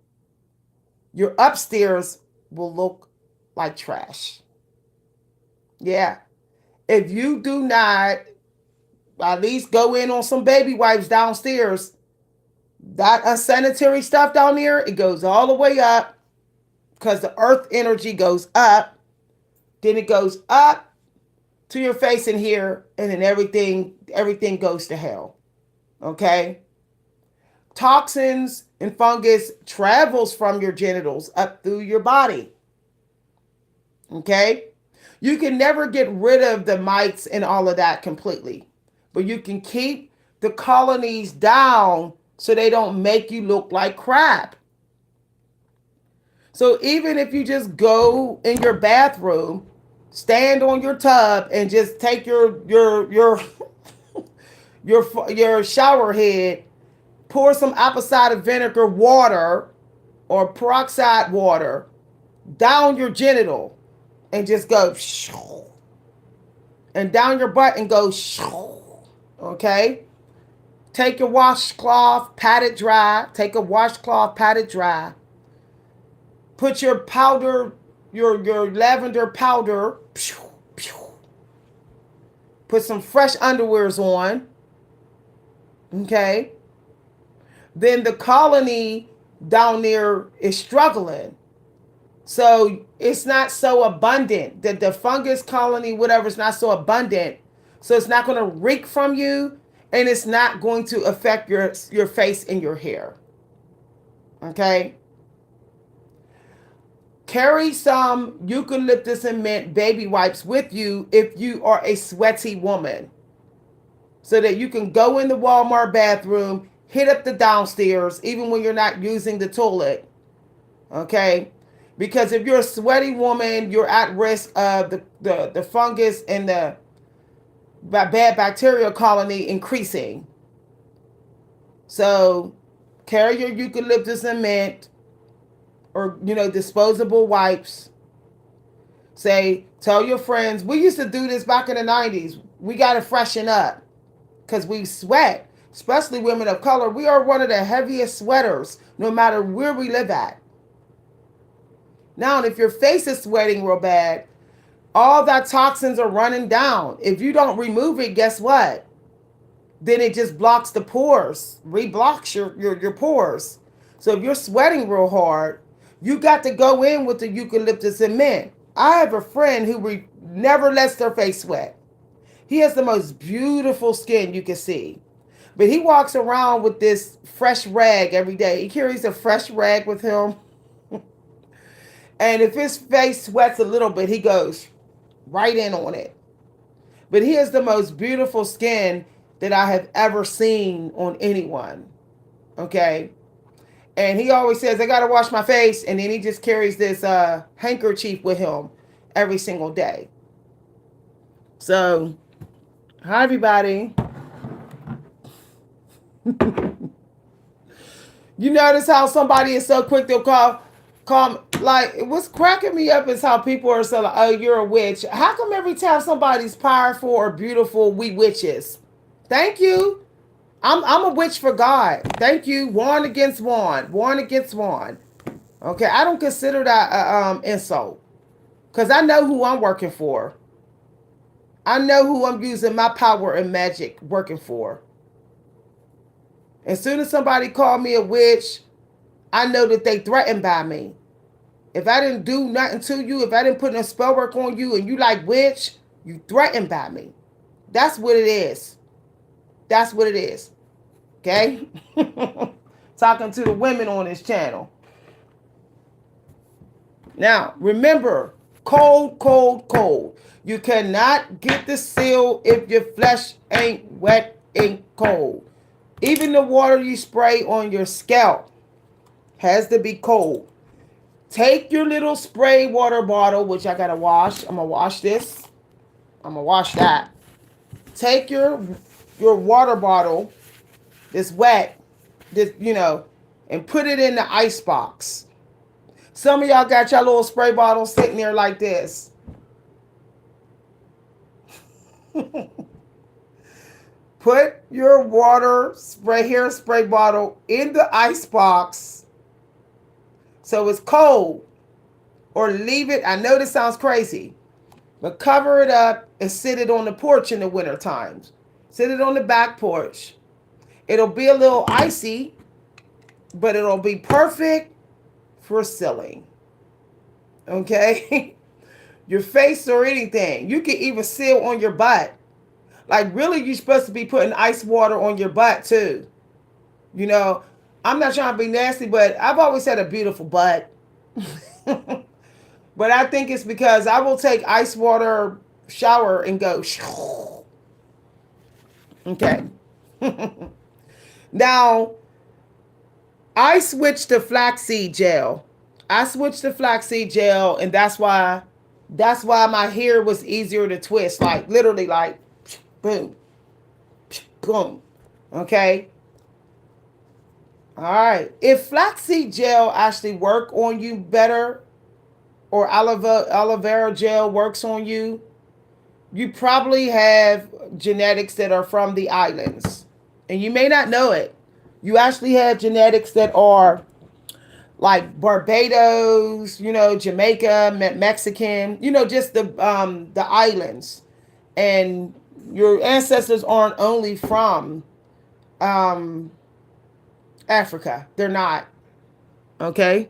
your upstairs will look like trash. Yeah. If you do not at least go in on some baby wipes downstairs, that unsanitary stuff down there, it goes all the way up because the earth energy goes up. Then it goes up to your face in here, and then everything goes to hell. Okay? Toxins and fungus travels from your genitals up through your body. Okay? You can never get rid of the mites and all of that completely, but you can keep the colonies down so they don't make you look like crap. So even if you just go in your bathroom, stand on your tub and just take your shower head, pour some apple cider vinegar water or peroxide water down your genital and just go and down your butt and go okay? Take your washcloth, pat it dry. Take a washcloth, pat it dry. Put your powder, your lavender powder. Put some fresh underwears on. Okay? Then the colony down there is struggling. So it's not so abundant. The fungus colony, whatever, is not so abundant. So it's not going to reek from you, and it's not going to affect your face and your hair. Okay? Carry some eucalyptus and mint baby wipes with you if you are a sweaty woman, so that you can go in the Walmart bathroom, hit up the downstairs, even when you're not using the toilet. Okay? Because if you're a sweaty woman, you're at risk of the fungus and the bad bacterial colony increasing. So carry your eucalyptus and mint or, disposable wipes. Tell your friends, we used to do this back in the 90s. We got to freshen up because we sweat, especially women of color. We are one of the heaviest sweaters, no matter where we live at. Now, if your face is sweating real bad, all that toxins are running down. If you don't remove it, guess what? Then it just blocks the pores, reblocks your pores. So if you're sweating real hard, you got to go in with the eucalyptus and mint. I have a friend who never lets their face sweat. He has the most beautiful skin you can see. But he walks around with this fresh rag every day. He carries a fresh rag with him. And if his face sweats a little bit, he goes right in on it. But he has the most beautiful skin that I have ever seen on anyone. Okay? And he always says, I got to wash my face. And then he just carries this handkerchief with him every single day. So Hi, everybody. You notice how somebody is so quick to call like what's cracking me up is how people are so like, oh, you're a witch. How come every time somebody's powerful or beautiful, we witches? Thank you. I'm a witch for God. Thank you. Warn against warn. Warn against warn. Okay, I don't consider that insult because I know who I'm working for. I know who I'm using my power and magic working for. As soon as somebody called me a witch, I know that they threatened by me. If I didn't do nothing to you, if I didn't put no spell work on you and you like witch, you threatened by me. That's what it is. That's what it is. Okay? Talking to the women on this channel. Now, remember, cold, cold, cold. You cannot get the seal if your flesh ain't wet and cold. Even the water you spray on your scalp has to be cold. Take your little spray water bottle, which I gotta wash. I'm gonna wash this. I'm gonna wash that. Take your water bottle that's wet, this and put it in the ice box. Some of y'all got your little spray bottle sitting there like this. Put your water spray bottle in the ice box so it's cold, or leave it. I know this sounds crazy, but cover it up and sit it on the porch in the winter times. Sit it on the back porch. It'll be a little icy, but it'll be perfect for sealing. Okay? Your face or anything. You can even seal on your butt. Like, really, you're supposed to be putting ice water on your butt, too. You know, I'm not trying to be nasty, but I've always had a beautiful butt. But I think it's because I will take ice water shower and go. Okay. Now, I switched to flaxseed gel. And that's why my hair was easier to twist. Like, literally, like, boom, boom. Okay. All right. If flaxseed gel actually work on you better, or aloe vera gel works on you, you probably have genetics that are from the islands. And you may not know it. You actually have genetics that are like Barbados, Jamaica, Mexican, just the islands. And your ancestors aren't only from um, Africa. They're not. Okay?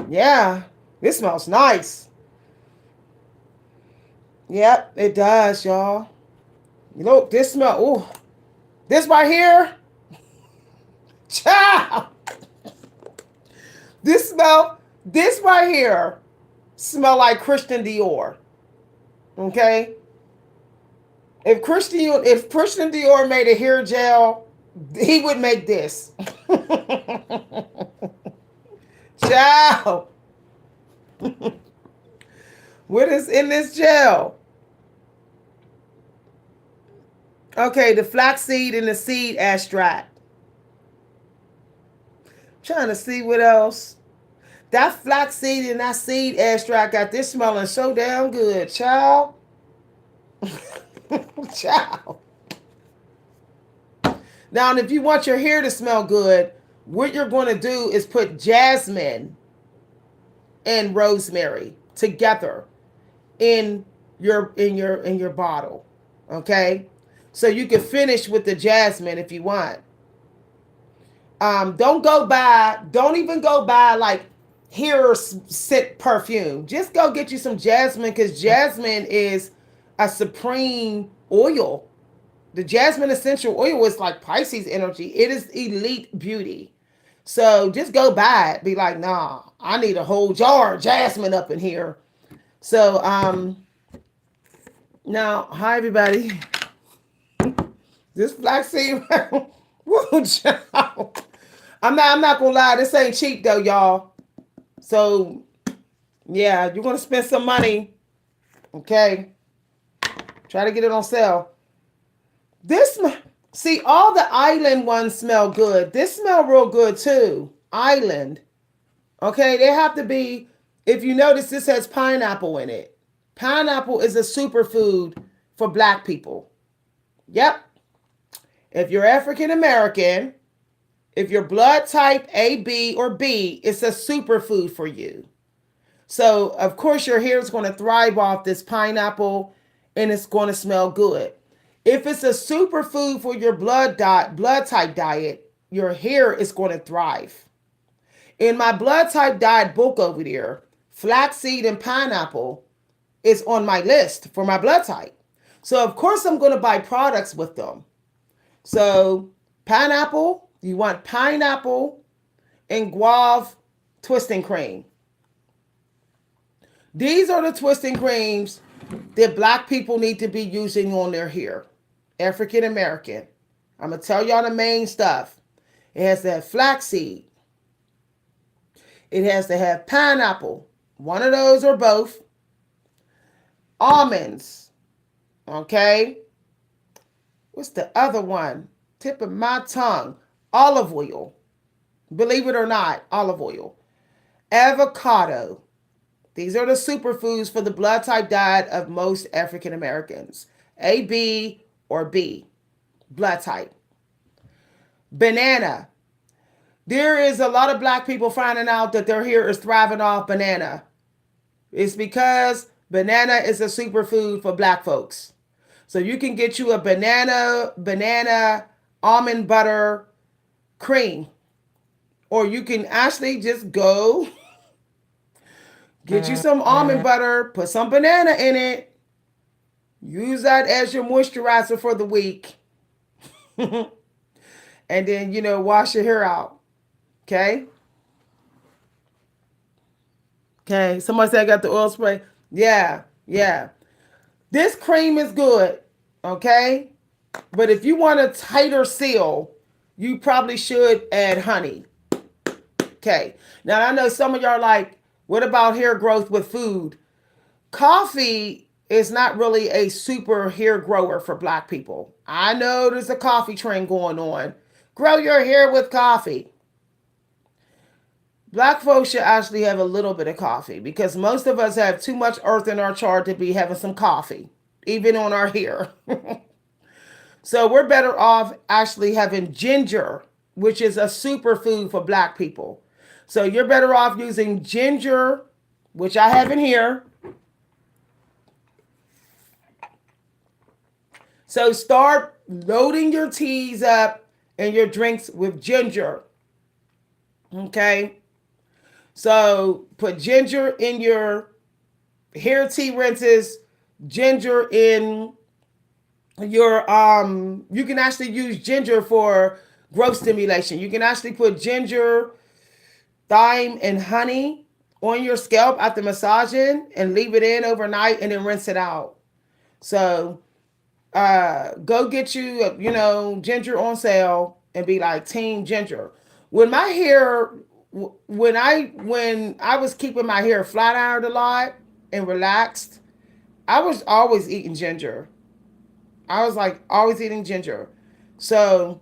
Yeah. This smells nice. Yep, it does, y'all. Look, this smell. Ooh. This right here. Child. This right here smell like Christian Dior. Okay? If Christian Dior made a hair gel, he would make this. Child. What is in this gel? Okay, the flaxseed and the seed extract. Trying to see what else. That flaxseed and that seed extract got this smelling so damn good, child. Child. Now, if you want your hair to smell good, what you're going to do is put jasmine and rosemary together in your bottle. Okay? So you can finish with the jasmine if you want. Don't even go buy like hair scent perfume. Just go get you some jasmine, because jasmine is a supreme oil. The jasmine essential oil is like Pisces energy. It is elite beauty. So just go buy it. Be like, nah, I need a whole jar of jasmine up in here. So now, hi everybody. This flaxseed, whoa, child. I'm not gonna lie, this ain't cheap though, y'all. So yeah, you're gonna spend some money. Okay. Try to get it on sale. This, see, all the island ones smell good. This smell real good too. Island. Okay, they have to be, if you notice, this has pineapple in it. Pineapple is a superfood for black people. Yep. If you're African American, if your blood type A, B, or B, it's a superfood for you. So, of course, your hair is going to thrive off this pineapple and it's going to smell good. If it's a superfood for your blood type diet, your hair is going to thrive. In my blood type diet book over there, flaxseed and pineapple is on my list for my blood type. So, of course, I'm going to buy products with them. So, pineapple, you want pineapple and guava twisting cream. These are the twisting creams that black people need to be using on their hair. African American. I'm going to tell y'all the main stuff. It has to have flaxseed. It has to have pineapple. One of those or both. Almonds. Okay. What's the other one? Tip of my tongue. Olive oil. Believe it or not, olive oil. Avocado. These are the superfoods for the blood type diet of most African Americans. A, B, or B. Blood type. Banana. There is a lot of black people finding out that their hair is thriving off banana. It's because banana is a superfood for black folks. So you can get you a banana almond butter cream. Or you can actually just go get you some almond butter, put some banana in it, use that as your moisturizer for the week. And then, wash your hair out. Okay? Okay. Somebody said I got the oil spray. Yeah. This cream is good. Okay? But if you want a tighter seal, you probably should add honey. Okay. Now, I know some of y'all are like, what about hair growth with food? Coffee is not really a super hair grower for black people. I know there's a coffee trend going on. Grow your hair with coffee. Black folks should actually have a little bit of coffee because most of us have too much earth in our chart to be having some coffee, even on our hair. So we're better off actually having ginger, which is a superfood for black people. So you're better off using ginger, which I have in here. So start loading your teas up and your drinks with ginger. Okay? So put ginger in your hair tea rinses, ginger in your you can actually use ginger for growth stimulation. You can actually put ginger, thyme, and honey on your scalp after massaging and leave it in overnight and then rinse it out. So go get you, ginger on sale and be like team ginger. When my hair, when I was keeping my hair flat ironed a lot and relaxed, I was always eating ginger. I was like always eating ginger. So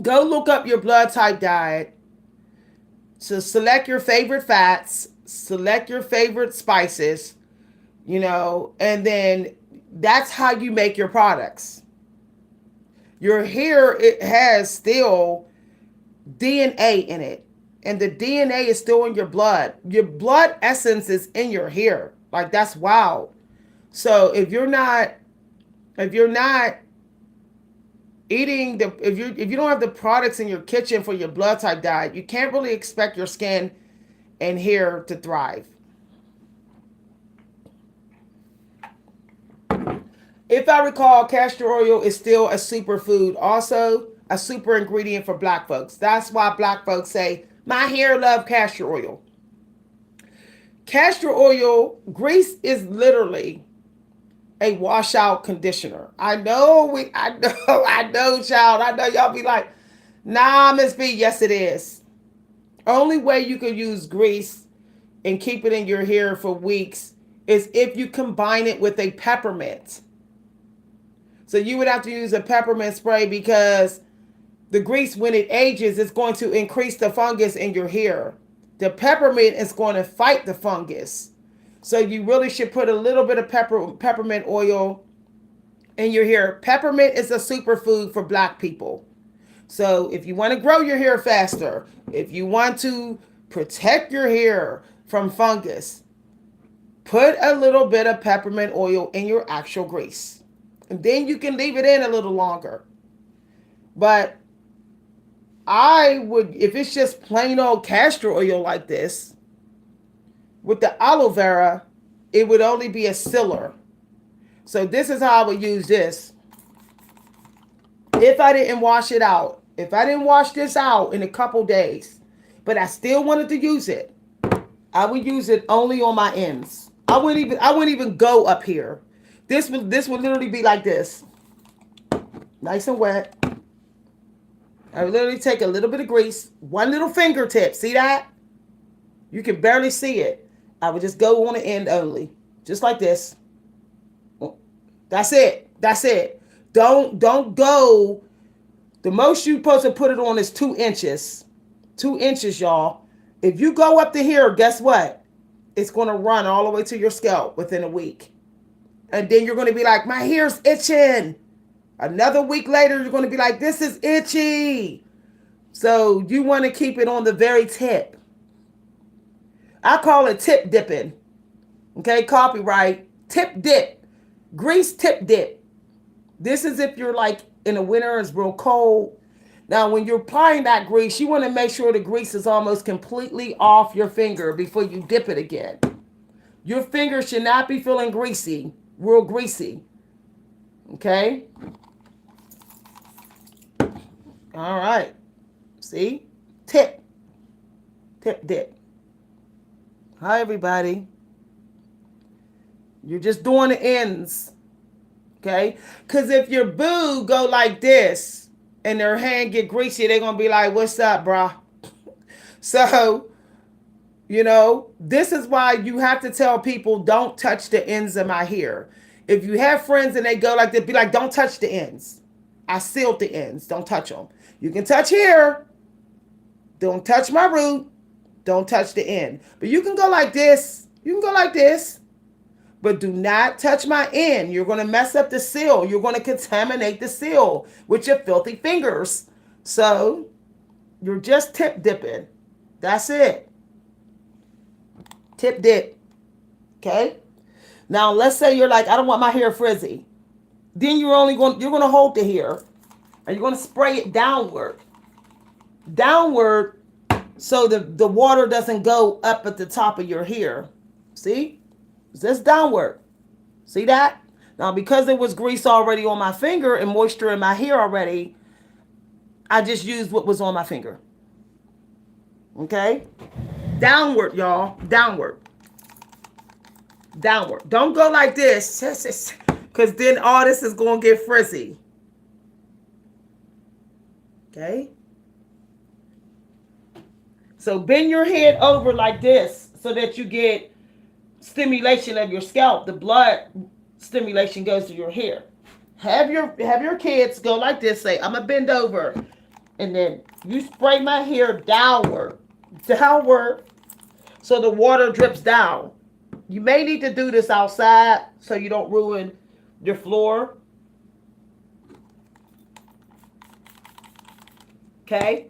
go look up your blood type diet. So select your favorite fats, select your favorite spices, and then that's how you make your products. Your hair, it has still DNA in it. And the DNA is still in your blood. Your blood essence is in your hair. Like, that's wild. So if you're not eating if you don't have the products in your kitchen for your blood type diet, you can't really expect your skin and hair to thrive. If I recall, castor oil is still a superfood, also a super ingredient for black folks. That's why black folks say, my hair love castor oil. Castor oil grease is literally a washout conditioner. I know, child. I know y'all be like, nah, Miss B. Yes, it is. Only way you can use grease and keep it in your hair for weeks is if you combine it with a peppermint. So you would have to use a peppermint spray because the grease, when it ages, is going to increase the fungus in your hair. The peppermint is going to fight the fungus. So you really should put a little bit of peppermint oil in your hair. Peppermint is a superfood for black people. So if you want to grow your hair faster, if you want to protect your hair from fungus, put a little bit of peppermint oil in your actual grease. And then you can leave it in a little longer. But I would, if it's just plain old castor oil like this, with the aloe vera, it would only be a sealer. So this is how I would use this. If I didn't wash it out, if I didn't wash this out in a couple days, but I still wanted to use it, I would use it only on my ends. I wouldn't even go up here. This would literally be like this. Nice and wet. I would literally take a little bit of grease, one little fingertip. See that? You can barely see it. I would just go on the end only. Just like this. That's it. That's it. Don't go. The most you're supposed to put it on is 2 inches. 2 inches, y'all. If you go up to here, guess what? It's going to run all the way to your scalp within a week. And then you're going to be like, my hair's itching. Another week later, you're going to be like, this is itchy. So you want to keep it on the very tip. I call it tip dipping. Okay, copyright. Tip dip. Grease tip dip. This is if you're like in the winter, it's real cold. Now, when you're applying that grease, you want to make sure the grease is almost completely off your finger before you dip it again. Your finger should not be feeling greasy, real greasy. Okay? All right. See? Tip. Tip dip. Hi, everybody. You're just doing the ends. Okay? Because if your boo go like this and their hand get greasy, they're going to be like, what's up, brah? So, you know, this is why you have to tell people, don't touch the ends of my hair. If you have friends and they go like that, be like, don't touch the ends. I sealed the ends. Don't touch them. You can touch here. Don't touch my root. Don't touch the end. But you can go like this. You can go like this. But do not touch my end. You're going to mess up the seal. You're going to contaminate the seal with your filthy fingers. So you're just tip dipping. That's it. Tip dip. Okay? Now let's say you're like, I don't want my hair frizzy. Then you're going to hold the hair and you're going to spray it downward. Downward so the water doesn't go up at the top of your hair. See? It's downward. See that? Now, because there was grease already on my finger and moisture in my hair already, I just used what was on my finger. Okay? Downward, y'all. Downward. Downward. Don't go like this, because then all this is going to get frizzy. Okay? So bend your head over like this so that you get stimulation of your scalp. The blood stimulation goes to your hair. Have your kids go like this. Say, I'm gonna bend over, and then you spray my hair downward, so the water drips down. You may need to do this outside so you don't ruin your floor. Okay.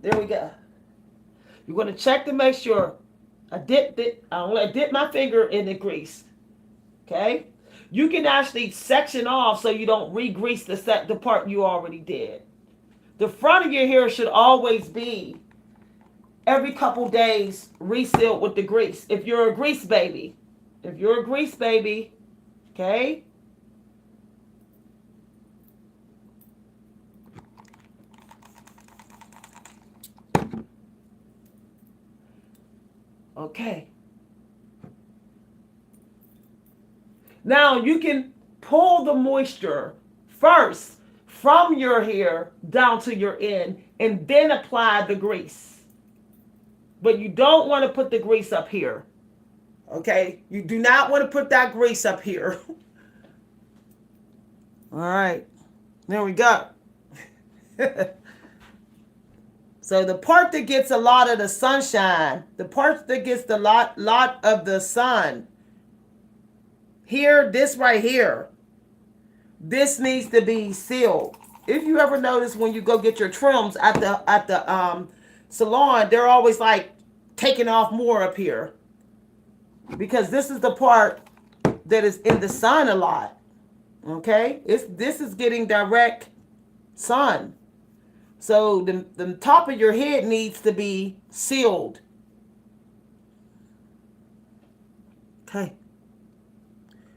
There we go. You're going to check to make sure I dip my finger in the grease. Okay? You can actually section off so you don't re-grease the part you already did. The front of your hair should always be every couple days resealed with the grease. If you're a grease baby. Okay? Okay. Now you can pull the moisture first from your hair down to your end and then apply the grease. But you don't want to put the grease up here. Okay, you do not want to put that grease up here. All right, there we go. So the part that gets a lot of the sunshine, the part that gets the lot of the sun, here, this right here, this needs to be sealed. If you ever notice when you go get your trims at the salon, they're always like taking off more up here because this is the part that is in the sun a lot. Okay, this is getting direct sun. So the top of your head needs to be sealed. Okay.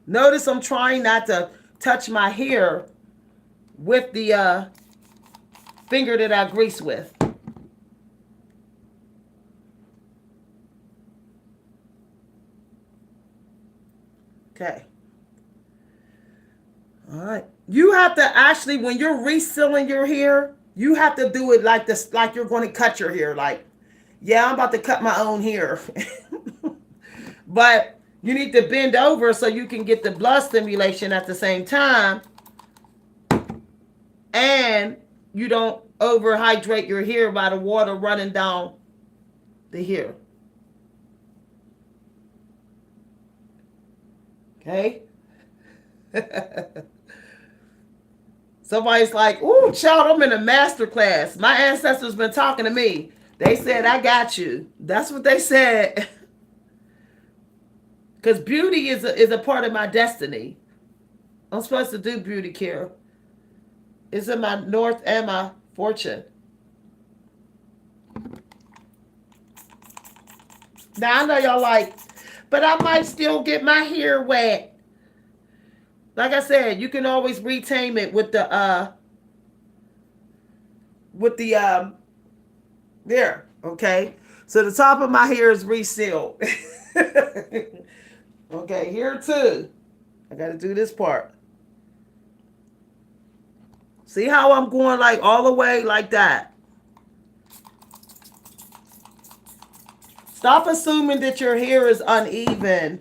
Notice I'm trying not to touch my hair with the finger that I grease with. Okay. All right. You have to actually, when you're resealing your hair, you have to do it like this, like you're going to cut your hair. Like, yeah, I'm about to cut my own hair. But you need to bend over so you can get the blood stimulation at the same time. And you don't overhydrate your hair by the water running down the hair. Okay? Somebody's like, ooh, child, I'm in a master class. My ancestors been talking to me. They said, I got you. That's what they said. Because beauty is a part of my destiny. I'm supposed to do beauty care. It's in my north and my fortune. Now I know y'all like, but I might still get my hair wet. Like I said, you can always retame it with the there, okay? So the top of my hair is resealed. Okay, here too. I gotta do this part. See how I'm going like all the way like that? Stop assuming that your hair is uneven.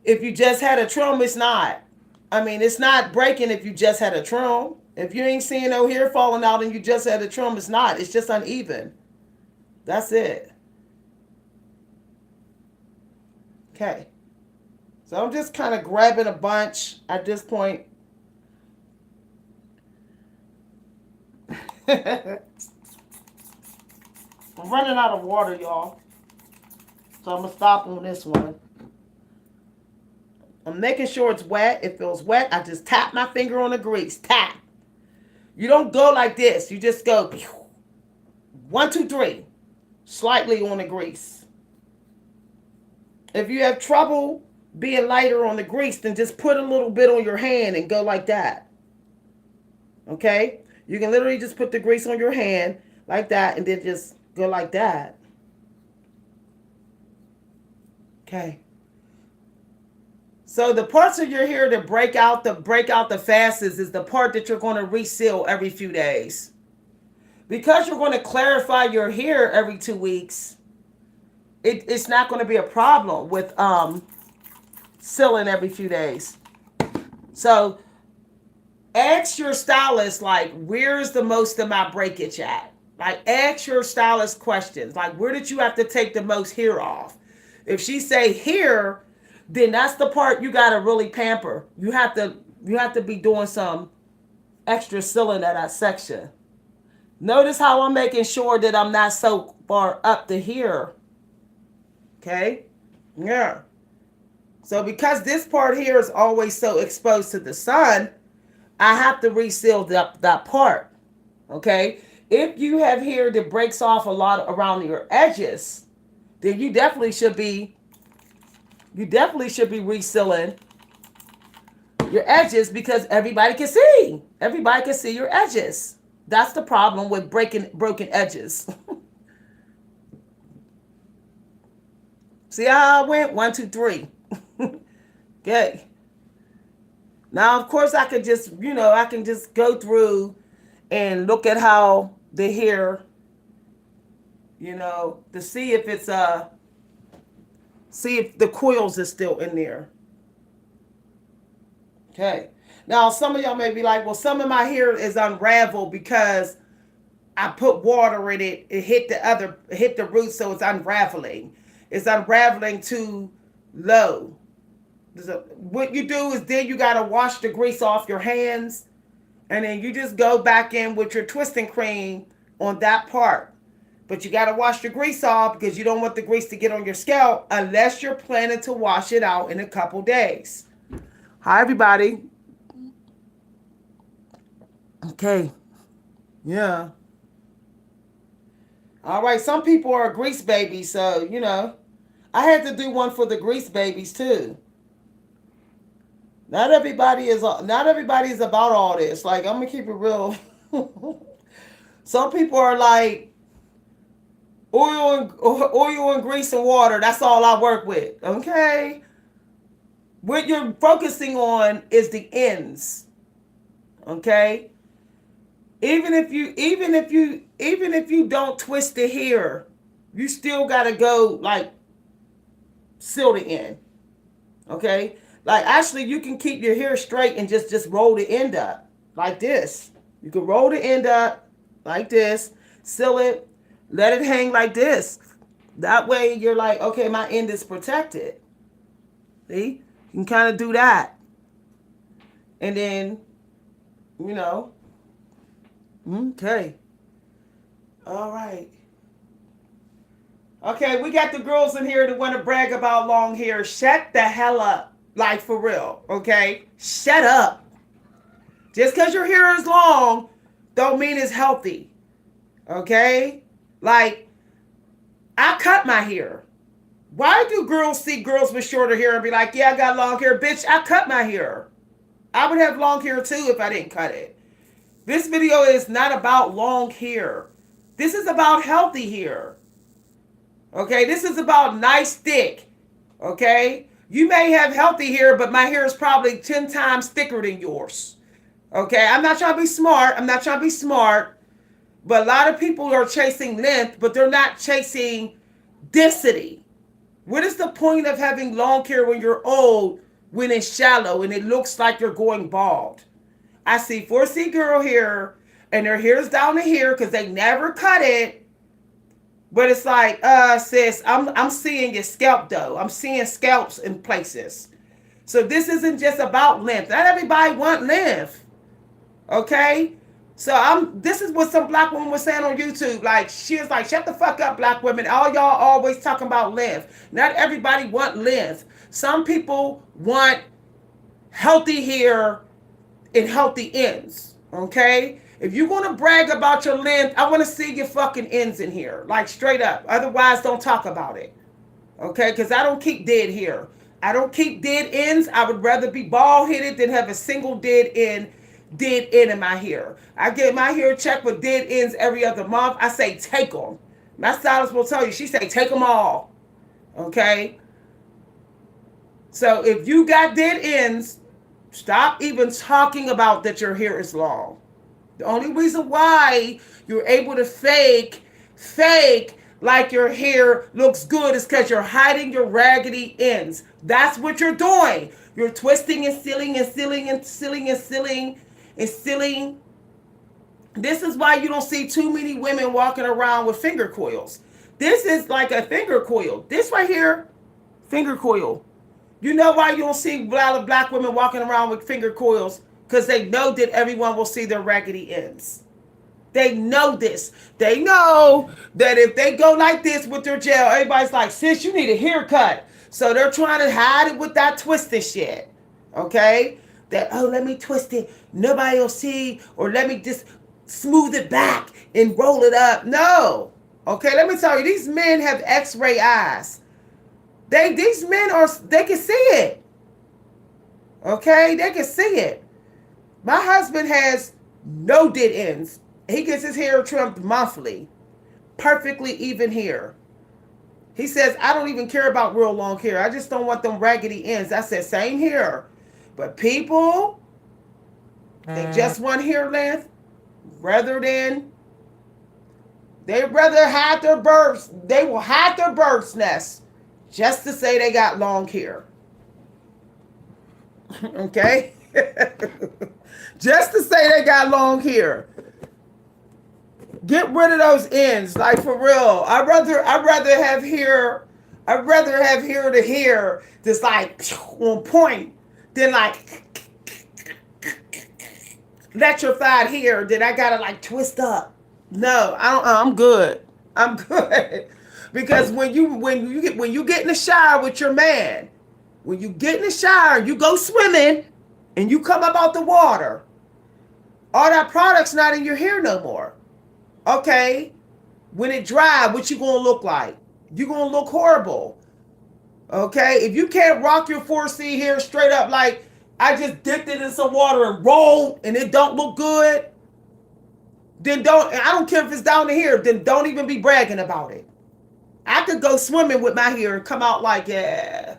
If you just had a trim, it's not. I mean, it's not breaking if you just had a trim. If you ain't seeing no hair falling out and you just had a trim, it's not. It's just uneven. That's it. Okay. So I'm just kind of grabbing a bunch at this point. I'm running out of water, y'all. So I'm going to stop on this one. I'm making sure it's wet. It feels wet. I just tap my finger on the grease. Tap. You don't go like this. You just go 1, 2, 3. Slightly on the grease. If you have trouble being lighter on the grease, then just put a little bit on your hand and go like that. Okay? You can literally just put the grease on your hand like that and then just go like that. Okay. So the parts of your hair that break out the fastest is the part that you're going to reseal every few days. Because you're going to clarify your hair every 2 weeks, it's not going to be a problem with sealing every few days. So ask your stylist, like, where's the most of my breakage at? Like, ask your stylist questions. Like, where did you have to take the most hair off? If she say here, then that's the part you got to really pamper. You have to be doing some extra sealing at that section. Notice how I'm making sure that I'm not so far up to here. Okay? Yeah. So because this part here is always so exposed to the sun, I have to reseal that part. Okay? If you have hair that breaks off a lot around your edges, then you definitely should be resealing your edges because everybody can see. Everybody can see your edges. That's the problem with broken edges. See how I went? 1, 2, 3. Okay. Now, of course, I can just go through and look at how the hair, to see if it's See if the coils is still in there. Okay. Now some of y'all may be like, well, some of my hair is unraveled because I put water in it. It hit the root, so it's unraveling. It's unraveling too low. What you do is then you gotta wash the grease off your hands, and then you just go back in with your twisting cream on that part. But you gotta wash the grease off because you don't want the grease to get on your scalp unless you're planning to wash it out in a couple days. Hi, everybody. Okay. Yeah. All right. Some people are grease babies, so I had to do one for the grease babies too. Not everybody is about all this. Like I'm gonna keep it real. Some people are like oil and grease and water. That's all I work with. Okay. What you're focusing on is the ends. Okay. Even if you don't twist the hair, you still gotta go like seal the end. Okay. Like actually, you can keep your hair straight and just roll the end up like this. You can roll the end up like this, seal it, let it hang like this. That way, you're like, okay, my end is protected. See, you can kind of do that, and then, you know, okay, all right. Okay, we got the girls in here that want to brag about long hair. Shut the hell up. Like, for real, okay? Shut up. Just because your hair is long don't mean it's healthy, okay? Like, I cut my hair. Why do girls see girls with shorter hair and be like, yeah, I got long hair? Bitch, I cut my hair. I would have long hair too if I didn't cut it. This video is not about long hair. This is about healthy hair. Okay, this is about nice thick. Okay, you may have healthy hair, but my hair is probably 10 times thicker than yours. Okay, I'm not trying to be smart. But a lot of people are chasing length, but they're not chasing density. What is the point of having long hair when you're old, when it's shallow and it looks like you're going bald? I see 4C girl here, and their hair's down to here because they never cut it. But it's like, sis, I'm seeing your scalp though. I'm seeing scalps in places. So this isn't just about length. Not everybody want length. Okay? So this is what some black woman was saying on YouTube. Like, she was like, shut the fuck up, black women. All y'all always talking about length. Not everybody want length. Some people want healthy hair and healthy ends. Okay? If you want to brag about your length, I want to see your fucking ends in here. Like, straight up. Otherwise, don't talk about it. Okay? Because I don't keep dead hair. I don't keep dead ends. I would rather be bald-headed than have a single dead end in my hair. I get my hair checked with dead ends every other month. I say, take them. My stylist will tell you. She say, take them all. Okay? So if you got dead ends, stop even talking about that your hair is long. The only reason why you're able to fake like your hair looks good is because you're hiding your raggedy ends. That's what you're doing. You're twisting and sealing and sealing and sealing and sealing and sealing. This is why you don't see too many women walking around with finger coils. This is like a finger coil. This right here, finger coil. You know why you don't see a lot of black women walking around with finger coils? Because they know that everyone will see their raggedy ends. They know this. They know that if they go like this with their gel, everybody's like, sis, you need a haircut. So they're trying to hide it with that twisted shit. Okay? That, oh, let me twist it. Nobody will see. Or let me just smooth it back and roll it up. No. Okay, let me tell you, these men have x-ray eyes. These men they can see it. Okay? They can see it. My husband has no dead ends. He gets his hair trimmed monthly. Perfectly even hair. He says, I don't even care about real long hair. I just don't want them raggedy ends. I said, same here. But people, they just want hair length they'd rather hide their birds. They will hide their bird's nest just to say they got long hair. Okay? Just to say they got long hair. Get rid of those ends, like for real. I'd rather have hair. I'd rather have hair to hair that's like on point than like electrified hair that I gotta like twist up. No, I don't. I'm good. I'm good. Because when you get in the shower with your man, when you get in the shower, you go swimming, and you come up out the water, all that product's not in your hair no more. Okay, when it dry, what you gonna look like? You gonna look horrible. Okay, if you can't rock your 4C hair straight up like I just dipped it in some water and rolled and it don't look good, then don't. I don't care if it's down to here. Then don't even be bragging about it. I could go swimming with my hair and come out like, yeah,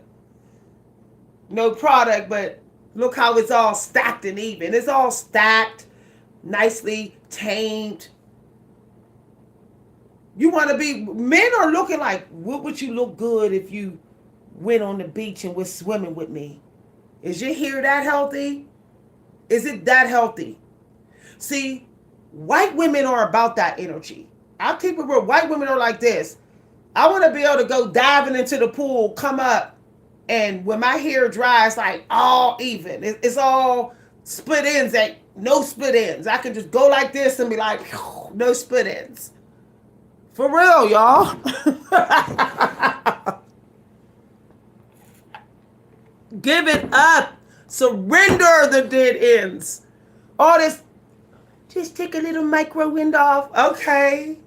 no product, but look how it's all stacked and even. It's all stacked, nicely tamed. You want to be, men are looking like, what would you look good if you went on the beach and was swimming with me? Is your hair that healthy? Is it that healthy? See, white women are about that energy. I'll keep it real. White women are like this. I want to be able to go diving into the pool, come up, and when my hair dries, like all even. It's all split ends, ain't no split ends. I can just go like this and be like, no split ends. For real, y'all. Give it up. Surrender the dead ends. All this, just take a little micro end off. Okay.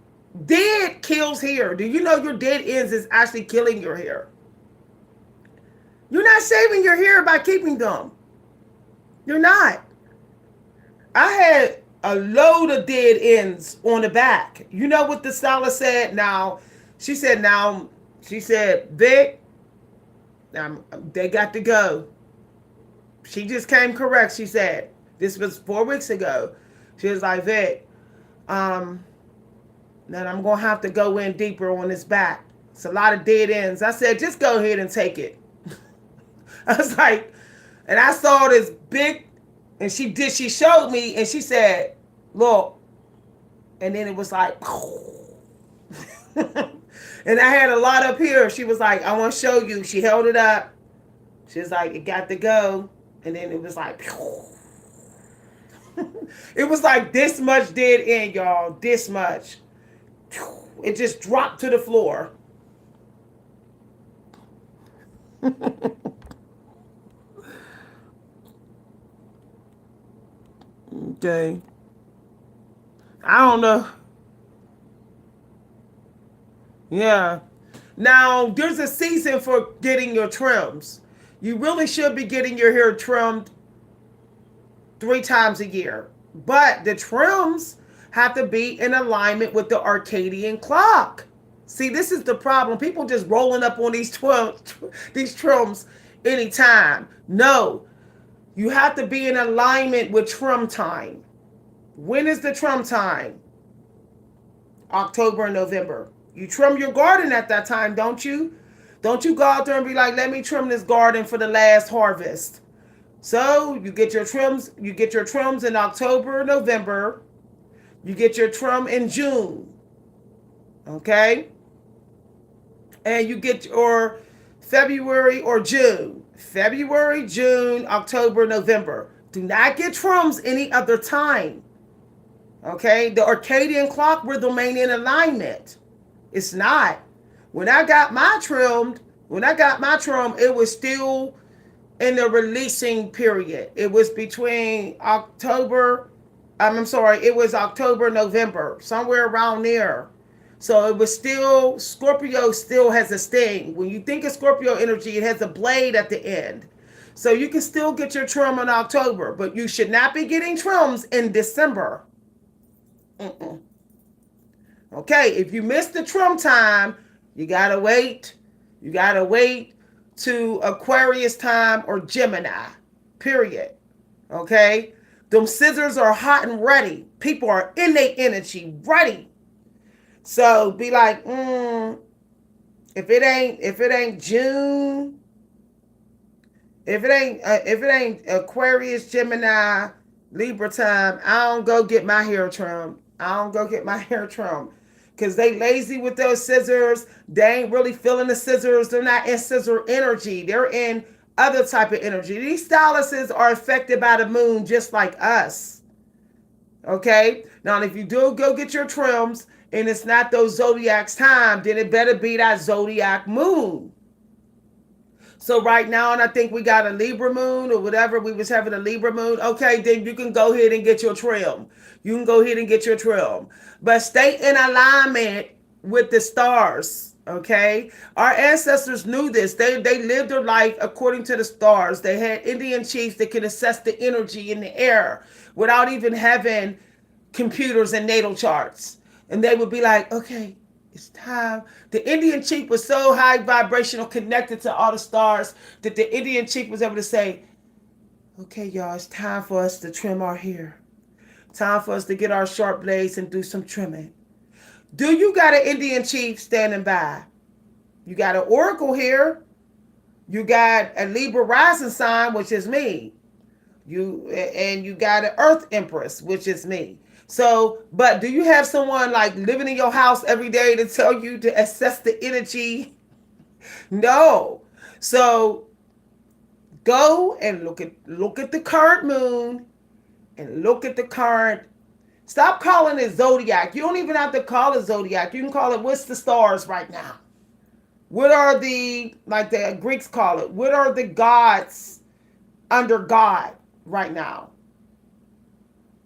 Dead kills hair. Do you know your dead ends is actually killing your hair? You're not saving your hair by keeping them. You're not. I had a load of dead ends on the back. You know what the stylist said? She said, Vic, they got to go. She just came correct. She said, this was 4 weeks ago. She was like, Vic, then I'm going to have to go in deeper on this back. It's a lot of dead ends. I said, just go ahead and take it. I was like, and I saw this big, and she showed me, and she said, look, and then it was like, and I had a lot up here. She was like, I want to show you. She held it up. She was like, it got to go. And then it was like, it was like this much dead end, y'all, this much. It just dropped to the floor. Okay. I don't know. Yeah. Now, there's a season for getting your trims. You really should be getting your hair trimmed 3 times a year. But the trims have to be in alignment with the circadian clock. See, this is the problem. People just rolling up on these trims anytime. No. You have to be in alignment with trim time. When is the trim time? October and November. You trim your garden at that time, don't you? Don't you go out there and be like, let me trim this garden for the last harvest. So you get your trims in October, November. You get your trim in June. Okay? And you get your February or June. February, June, October, November. Do not get trims any other time. Okay? The circadian clock will remain in alignment. It's not. When I got my trim, it was still in the releasing period. It was between October, November, somewhere around there. So it was still, Scorpio still has a sting. When you think of Scorpio energy, it has a blade at the end. So you can still get your trim in October, but you should not be getting trims in December. Okay, if you miss the trim time, you gotta wait. You gotta wait to Aquarius time or Gemini, period. Okay? Them scissors are hot and ready. People are in their energy, ready. So be like, If it ain't June, if it ain't Aquarius, Gemini, Libra time, I don't go get my hair trimmed. I don't go get my hair trimmed. Cause they lazy with those scissors. They ain't really feeling the scissors. They're not in scissor energy. They're in other type of energy. These stylists are affected by the moon just like us. Okay? Now if you do go get your trims and it's not those zodiacs time, then it better be that zodiac moon. So right now, and I think we got a Libra moon or whatever, we was having a Libra moon. Okay, then you can go ahead and get your trim. You can go ahead and get your trim. But stay in alignment with the stars. Okay. Our ancestors knew this. They lived their life according to the stars. They had Indian chiefs that could assess the energy in the air without even having computers and natal charts. And they would be like, okay, it's time. The Indian chief was so high vibrational, connected to all the stars, that the Indian chief was able to say, okay, y'all, it's time for us to trim our hair. Time for us to get our sharp blades and do some trimming. Do you got an Indian chief standing by? You got an oracle here. You got a Libra rising sign, which is me. You got an Earth Empress, which is me. So, but do you have someone like living in your house every day to tell you to assess the energy? No. So go and look at the current moon and look at the current. Stop calling it zodiac. You don't even have to call it zodiac. You can call it what's the stars right now. What are like the Greeks call it? What are the gods under God right now?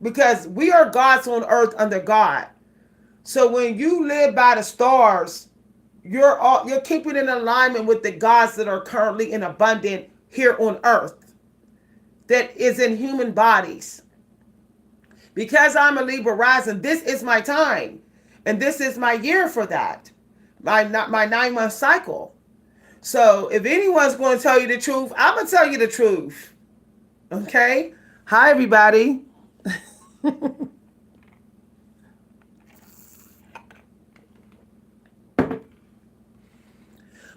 Because we are gods on earth under God. So when you live by the stars, you're keeping in alignment with the gods that are currently in abundance here on earth, that is in human bodies. Because I'm a Libra rising, this is my time. And this is my year for that. My 9-month cycle. So if anyone's going to tell you the truth, I'm going to tell you the truth. Okay? Hi, everybody.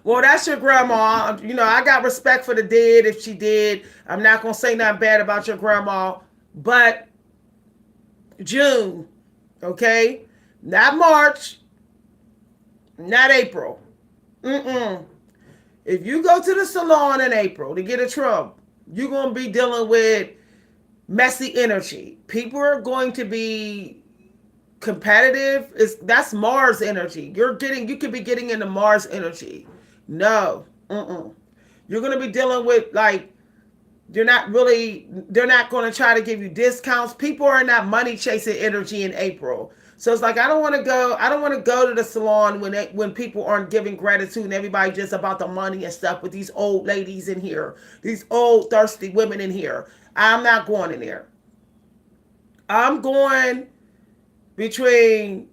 Well, that's your grandma. You know, I got respect for the dead if she did. I'm not going to say nothing bad about your grandma. But June, okay? Not March, not April. If you go to the salon in April to get a trim, you're going to be dealing with messy energy. People are going to be competitive. That's Mars energy. You could be getting into Mars energy. No. You're going to be dealing with like, they're not going to try to give you discounts. People are in that money chasing energy in April. So it's like, I don't want to go to the salon when people aren't giving gratitude and everybody just about the money and stuff with these old ladies in here, these old thirsty women in here. I'm not going in there. I'm going between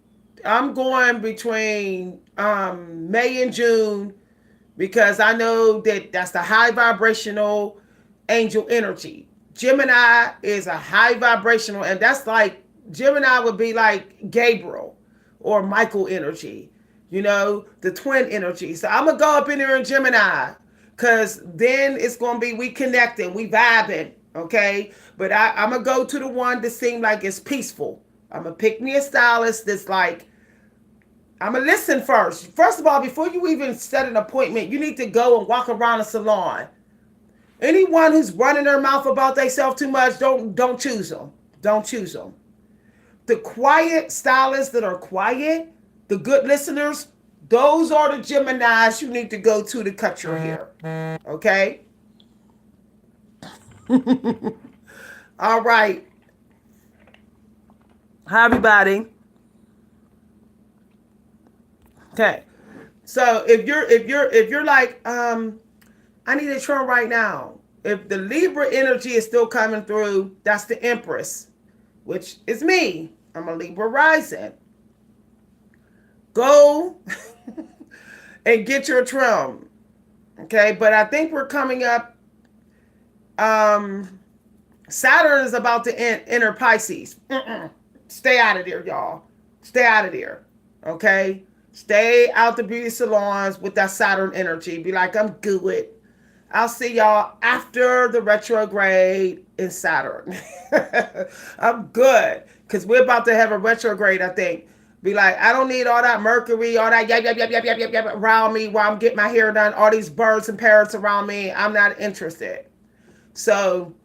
May and June, because I know that's the high vibrational angel energy. Gemini is a high vibrational, and that's like, Gemini would be like Gabriel or Michael energy, the twin energy. So I'm going to go up in there in Gemini, because then it's going to be, we connecting, we vibing, okay? But I'm going to go to the one that seems like it's peaceful. I'm going to pick me a stylist that's like, I'm going to listen first. First of all, before you even set an appointment, you need to go and walk around a salon. Anyone who's running their mouth about themselves too much, don't choose them. Don't choose them. The quiet stylists that are quiet, the good listeners, those are the Geminis you need to go to cut your hair. Okay? All right. Hi, everybody. Okay. So if you're like, I need a trim right now. If the Libra energy is still coming through, that's the Empress, which is me. I'm a Libra rising. Go and get your trim. Okay, but I think we're coming up. Saturn is about to enter Pisces. Stay out of there, y'all. Stay out of there. Okay? Stay out the beauty salons with that Saturn energy. Be like, I'm good. I'll see y'all after the retrograde in Saturn. I'm good. Because we're about to have a retrograde, I think. Be like, I don't need all that Mercury, all that yap around me while I'm getting my hair done, all these birds and parrots around me. I'm not interested. So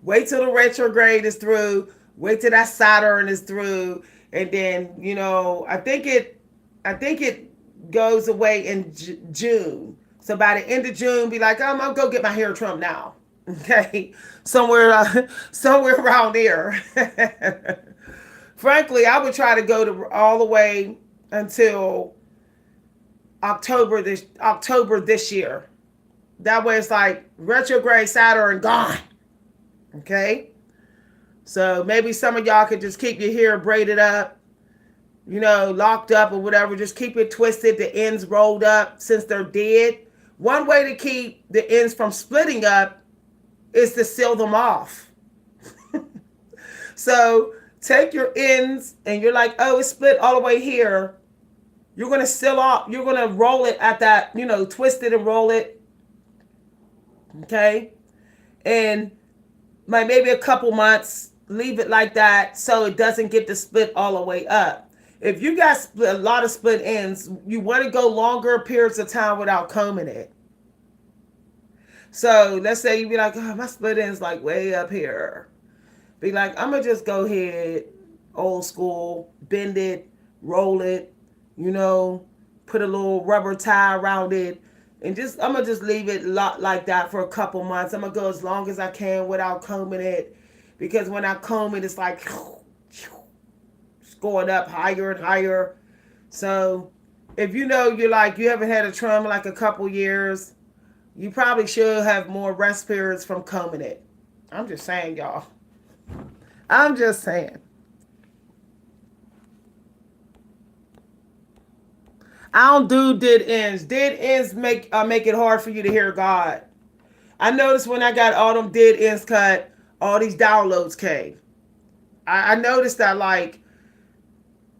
wait till the retrograde is through. Wait till that Saturn is through. And then, I think it goes away in June. So by the end of June, be like, I'm gonna go get my hair trimmed now. Okay, somewhere around there. Frankly, I would try to go to all the way until October this year. That way, it's like retrograde Saturn gone. Okay, so maybe some of y'all could just keep your hair braided up, locked up or whatever. Just keep it twisted, the ends rolled up since they're dead. One way to keep the ends from splitting up is to seal them off. So take your ends and you're like, oh, it's split all the way here. You're going to seal off. You're going to roll it at that, twist it and roll it. Okay. And maybe a couple months, leave it like that so it doesn't get to split all the way up. If you got a lot of split ends, you want to go longer periods of time without combing it. So let's say you be like, oh, my split ends like way up here. Be like, I'm going to just go ahead, old school, bend it, roll it, put a little rubber tie around it. And I'm going to just leave it like that for a couple months. I'm going to go as long as I can without combing it. Because when I comb it, it's like, it's going up higher and higher. So if you're like, you haven't had a trim in like a couple years, you probably should have more rest periods from combing it. I'm just saying, y'all. I'm just saying. I don't do dead ends. Dead ends make it hard for you to hear God. I noticed when I got all them dead ends cut, all these downloads came. I noticed that, like,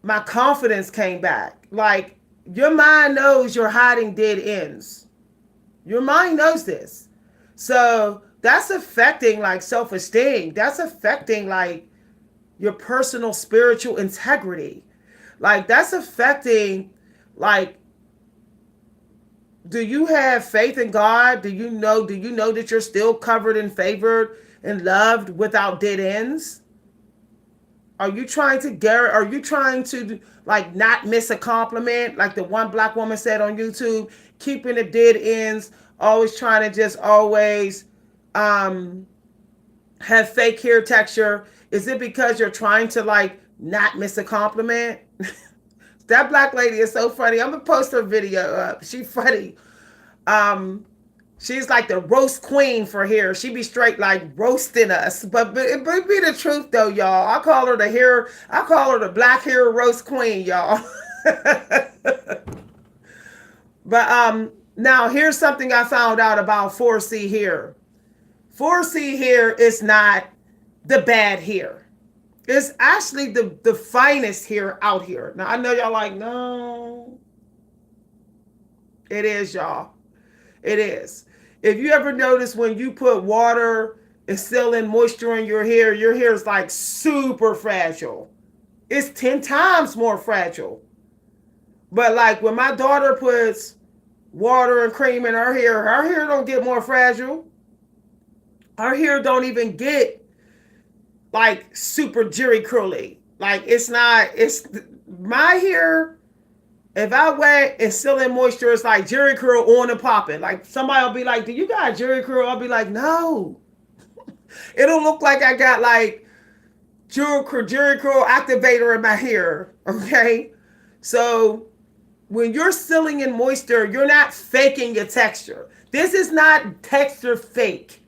my confidence came back. Like, your mind knows you're hiding dead ends. Your mind knows this. So that's affecting, like, self-esteem. That's affecting, like, your personal spiritual integrity. Like, that's affecting, like, do you have faith in God? Do you know that you're still covered and favored and loved without dead ends? Are you trying to like not miss a compliment? Like the one black woman said on YouTube, keeping the dead ends, always trying to just always have fake hair texture. Is it because you're trying to like not miss a compliment? That black lady is so funny. I'm gonna post her video up. She's funny. She's like the roast queen for hair. She be straight like roasting us. But it be the truth though, y'all. I call her the black hair roast queen, y'all. But now here's something I found out about 4C hair. 4C hair is not the bad hair. It's actually the finest hair out here. Now, I know y'all like, no. It is, y'all. It is. If you ever notice when you put water and still in moisture in your hair is like super fragile. It's 10 times more fragile. But like when my daughter puts water and cream in her hair don't get more fragile. Her hair don't even get like super jerry curly. Like it's my hair. If I wet and still in moisture, it's like jerry curl on and popping. Like somebody will be like, do you got jerry curl? I'll be like, no. It'll look like I got like jerry curl activator in my hair. Okay. So when you're sealing in moisture, you're not faking your texture. This is not texture fake.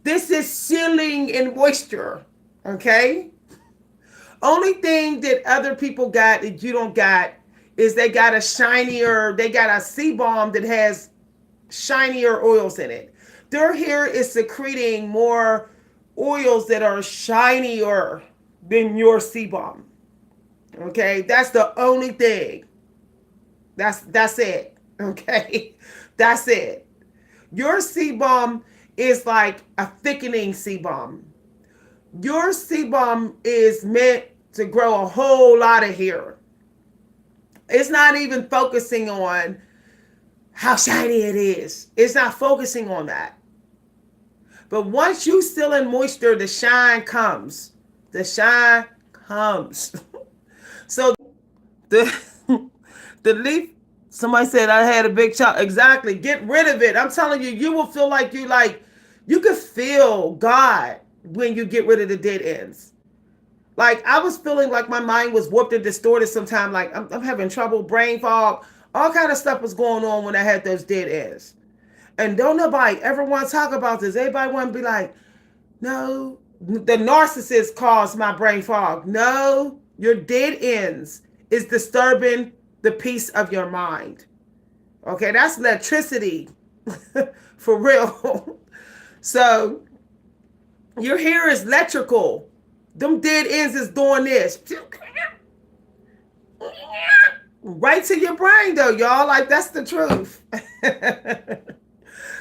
This is sealing in moisture. Okay. Only thing that other people got that you don't got is they got a sebum that has shinier oils in it. Their hair is secreting more oils that are shinier than your sebum. Okay, that's the only thing. That's it. Okay, that's it. Your sebum is like a thickening sebum. Your sebum is meant to grow a whole lot of hair. It's not even focusing on how shiny it is. It's not focusing on that. But once you still in moisture, the shine comes. The shine comes. So the the leaf. Somebody said I had a big chop. Exactly. Get rid of it. I'm telling you, you will feel like you can feel God when you get rid of the dead ends. Like I was feeling like my mind was warped and distorted sometime. Like I'm having trouble, brain fog, all kind of stuff was going on when I had those dead ends. And don't nobody ever want to talk about this. Everybody want to be like, no, the narcissist caused my brain fog. No, your dead ends is disturbing the peace of your mind. Okay, that's electricity for real. So your hair is electrical. Them dead ends is doing this. Right to your brain though, y'all. Like that's the truth.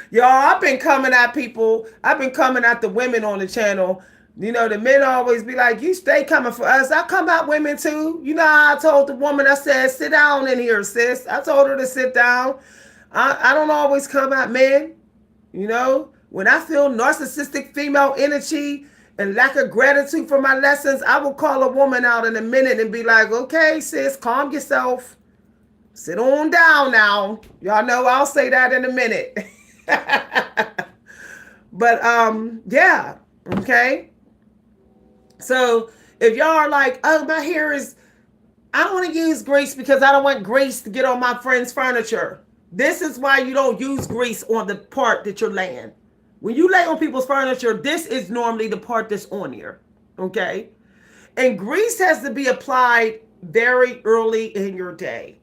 Y'all, I've been coming at people. I've been coming at the women on the channel. You know, the men always be like, you stay coming for us. I come at women too. You know how I told the woman, I said, sit down in here, sis. I told her to sit down. I don't always come at men. You know, when I feel narcissistic female energy and lack of gratitude for my lessons, I will call a woman out in a minute and be like, okay, sis, calm yourself. Sit on down now. Y'all know I'll say that in a minute. But yeah, okay. So if y'all are like, oh, my hair is, I don't want to use grease because I don't want grease to get on my friend's furniture. This is why you don't use grease on the part that you're laying. When you lay on people's furniture, this is normally the part that's on here. Okay. And grease has to be applied very early in your day.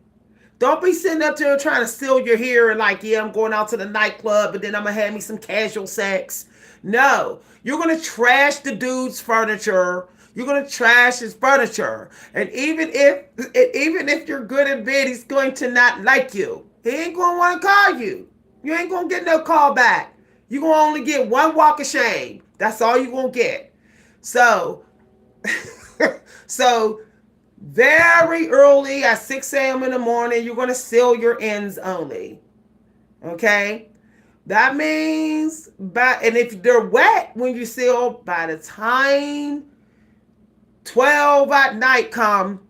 Don't be sitting up there trying to steal your hair and like, yeah, I'm going out to the nightclub, but then I'm going to have me some casual sex. No, you're going to trash the dude's furniture. You're going to trash his furniture. And even if you're good in bed, he's going to not like you. He ain't going to want to call you. You ain't going to get no call back. You're going to only get one walk of shame. That's all you're going to get. So, so very early at 6 a.m. in the morning, you're going to seal your ends only. Okay? That means, and if they're wet when you seal, by the time 12 at night come,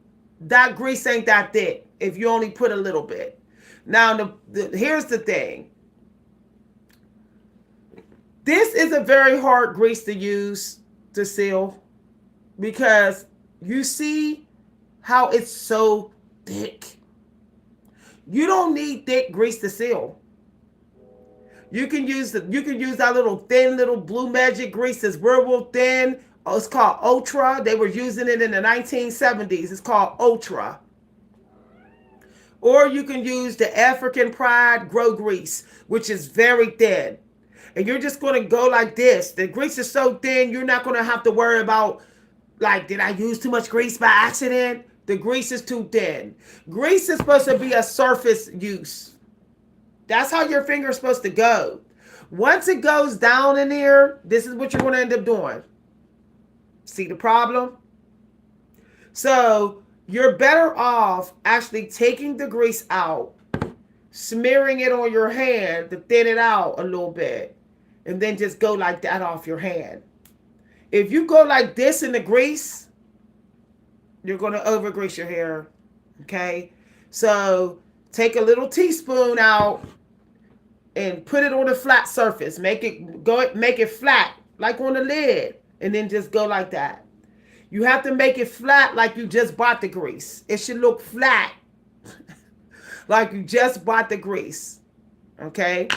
that grease ain't that thick if you only put a little bit. Now, here's the thing. This is a very hard grease to use to seal because you see how it's so thick. You don't need thick grease to seal. You can use that little thin little Blue Magic grease. It's real thin. Oh, it's called Ultra. They were using it in the 1970s. It's called Ultra. Or you can use the African Pride Grow Grease, which is very thin. And you're just going to go like this. The grease is so thin, you're not going to have to worry about, like, did I use too much grease by accident? The grease is too thin. Grease is supposed to be a surface use. That's how your finger is supposed to go. Once it goes down in there, this is what you're going to end up doing. See the problem? So you're better off actually taking the grease out, smearing it on your hand to thin it out a little bit, and then just go like that off your hand. If you go like this in the grease, you're going to over grease your hair. Okay? So take a little teaspoon out and put it on a flat surface. Make it flat, like on the lid, and then just go like that. You have to make it flat like you just bought the grease. It should look flat like you just bought the grease. Okay?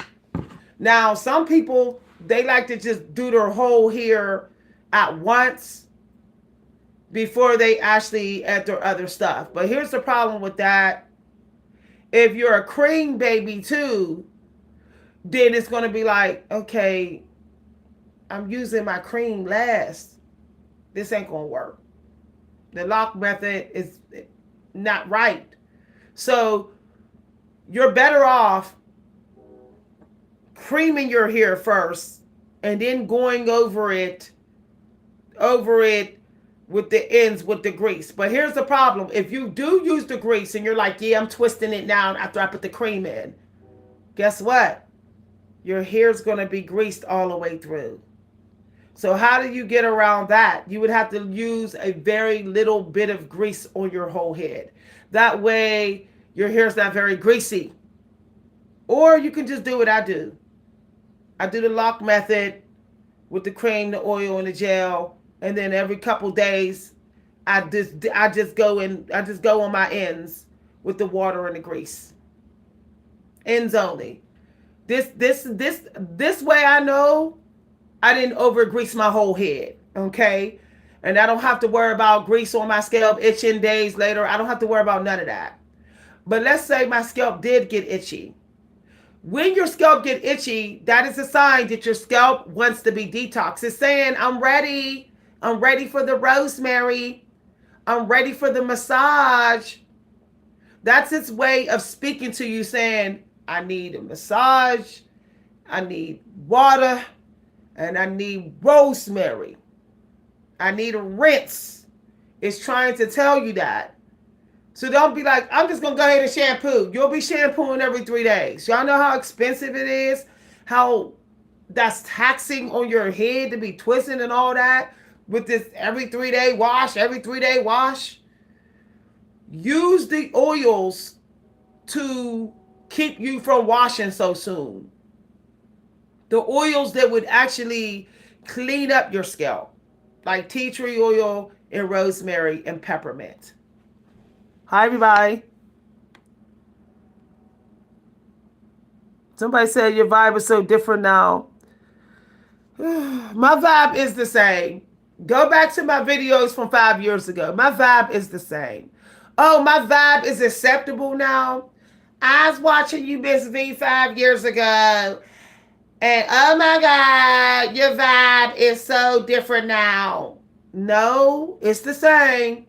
Now, some people, they like to just do their whole hair at once before they actually add their other stuff. But here's the problem with that. If you're a cream baby too, then it's going to be like, okay, I'm using my cream last. This ain't going to work. The lock method is not right. So you're better off creaming your hair first and then going over it with the ends with the grease. But here's the problem. If you do use the grease and you're like, yeah, I'm twisting it now after I put the cream in, guess what? Your hair's going to be greased all the way through. So how do you get around that? You would have to use a very little bit of grease on your whole head. That way your hair's not very greasy. Or you can just do what I do. I do the lock method with the cream, the oil, and the gel, and then every couple days I just go on my ends with the water and the grease. Ends only. This way I know I didn't over grease my whole head. Okay? And I don't have to worry about grease on my scalp itching days later. I don't have to worry about none of that. But let's say my scalp did get itchy. When your scalp get itchy, that is a sign that your scalp wants to be detoxed. It's saying, I'm ready. I'm ready for the rosemary. I'm ready for the massage. That's its way of speaking to you, saying, I need a massage, I need water, and I need rosemary. I need a rinse. It's trying to tell you that. So don't be like, I'm just going to go ahead and shampoo. You'll be shampooing every 3 days. Y'all know how expensive it is? How that's taxing on your head to be twisting and all that with this every 3-day wash, every 3-day wash. Use the oils to keep you from washing so soon. The oils that would actually clean up your scalp, like tea tree oil and rosemary and peppermint. Hi, everybody. Somebody said your vibe is so different now. My vibe is the same. Go back to my videos from 5 years ago. My vibe is the same. Oh, my vibe is acceptable now. I was watching you, Miss V, 5 years ago. And oh my God, your vibe is so different now. No, it's the same.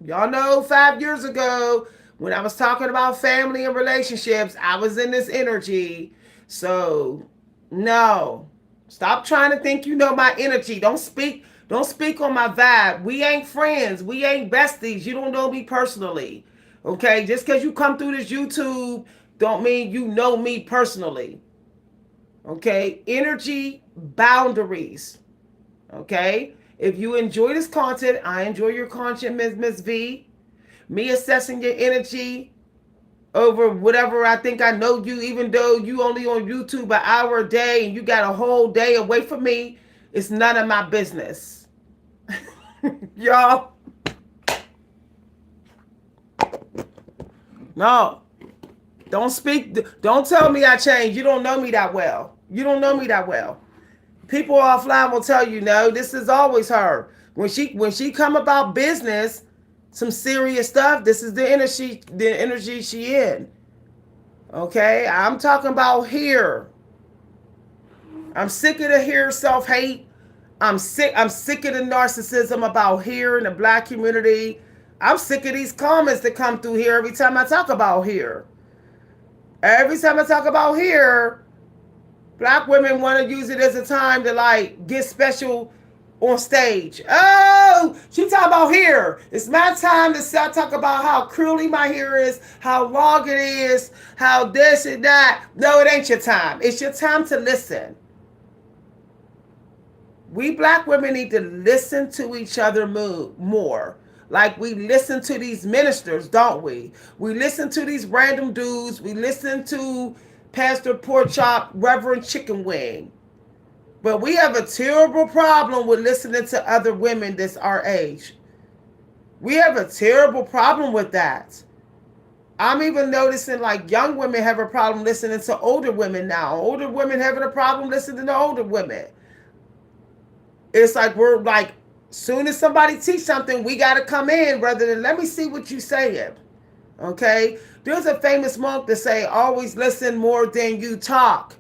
Y'all know 5 years ago when I was talking about family and relationships, I was in this energy. So, no. Stop trying to think you know my energy. Don't speak on my vibe. We ain't friends. We ain't besties. You don't know me personally. Okay? Just because you come through this YouTube don't mean you know me personally. Okay? Energy boundaries. Okay? If you enjoy this content, I enjoy your content, Miss V. Me assessing your energy over whatever I think I know you, even though you only on YouTube an hour a day and you got a whole day away from me, it's none of my business. Y'all. No. Don't tell me I changed. You don't know me that well. You don't know me that well. People offline will tell you, no, this is always her. When she come about business, some serious stuff, this is the energy she in. Okay? I'm talking about here. I'm sick of the here self-hate. I'm sick of the narcissism about here in the black community. I'm sick of these comments that come through here every time I talk about here. Every time I talk about here, black women want to use it as a time to like get special on stage. Oh, she talking about hair. It's my time to start talk about how curly my hair is, how long it is, how this and that. No, it ain't your time. It's your time to listen. We black women need to listen to each other more. Like we listen to these ministers, don't we? We listen to these random dudes. We listen to Pastor Pork Chop, Reverend Chicken Wing. But we have a terrible problem with listening to other women that's our age. We have a terrible problem with that. I'm even noticing like young women have a problem listening to older women now. Older women having a problem listening to older women. It's like we're like, soon as somebody teach something, we got to come in rather than let me see what you saying. Okay? There's a famous monk that say, always listen more than you talk.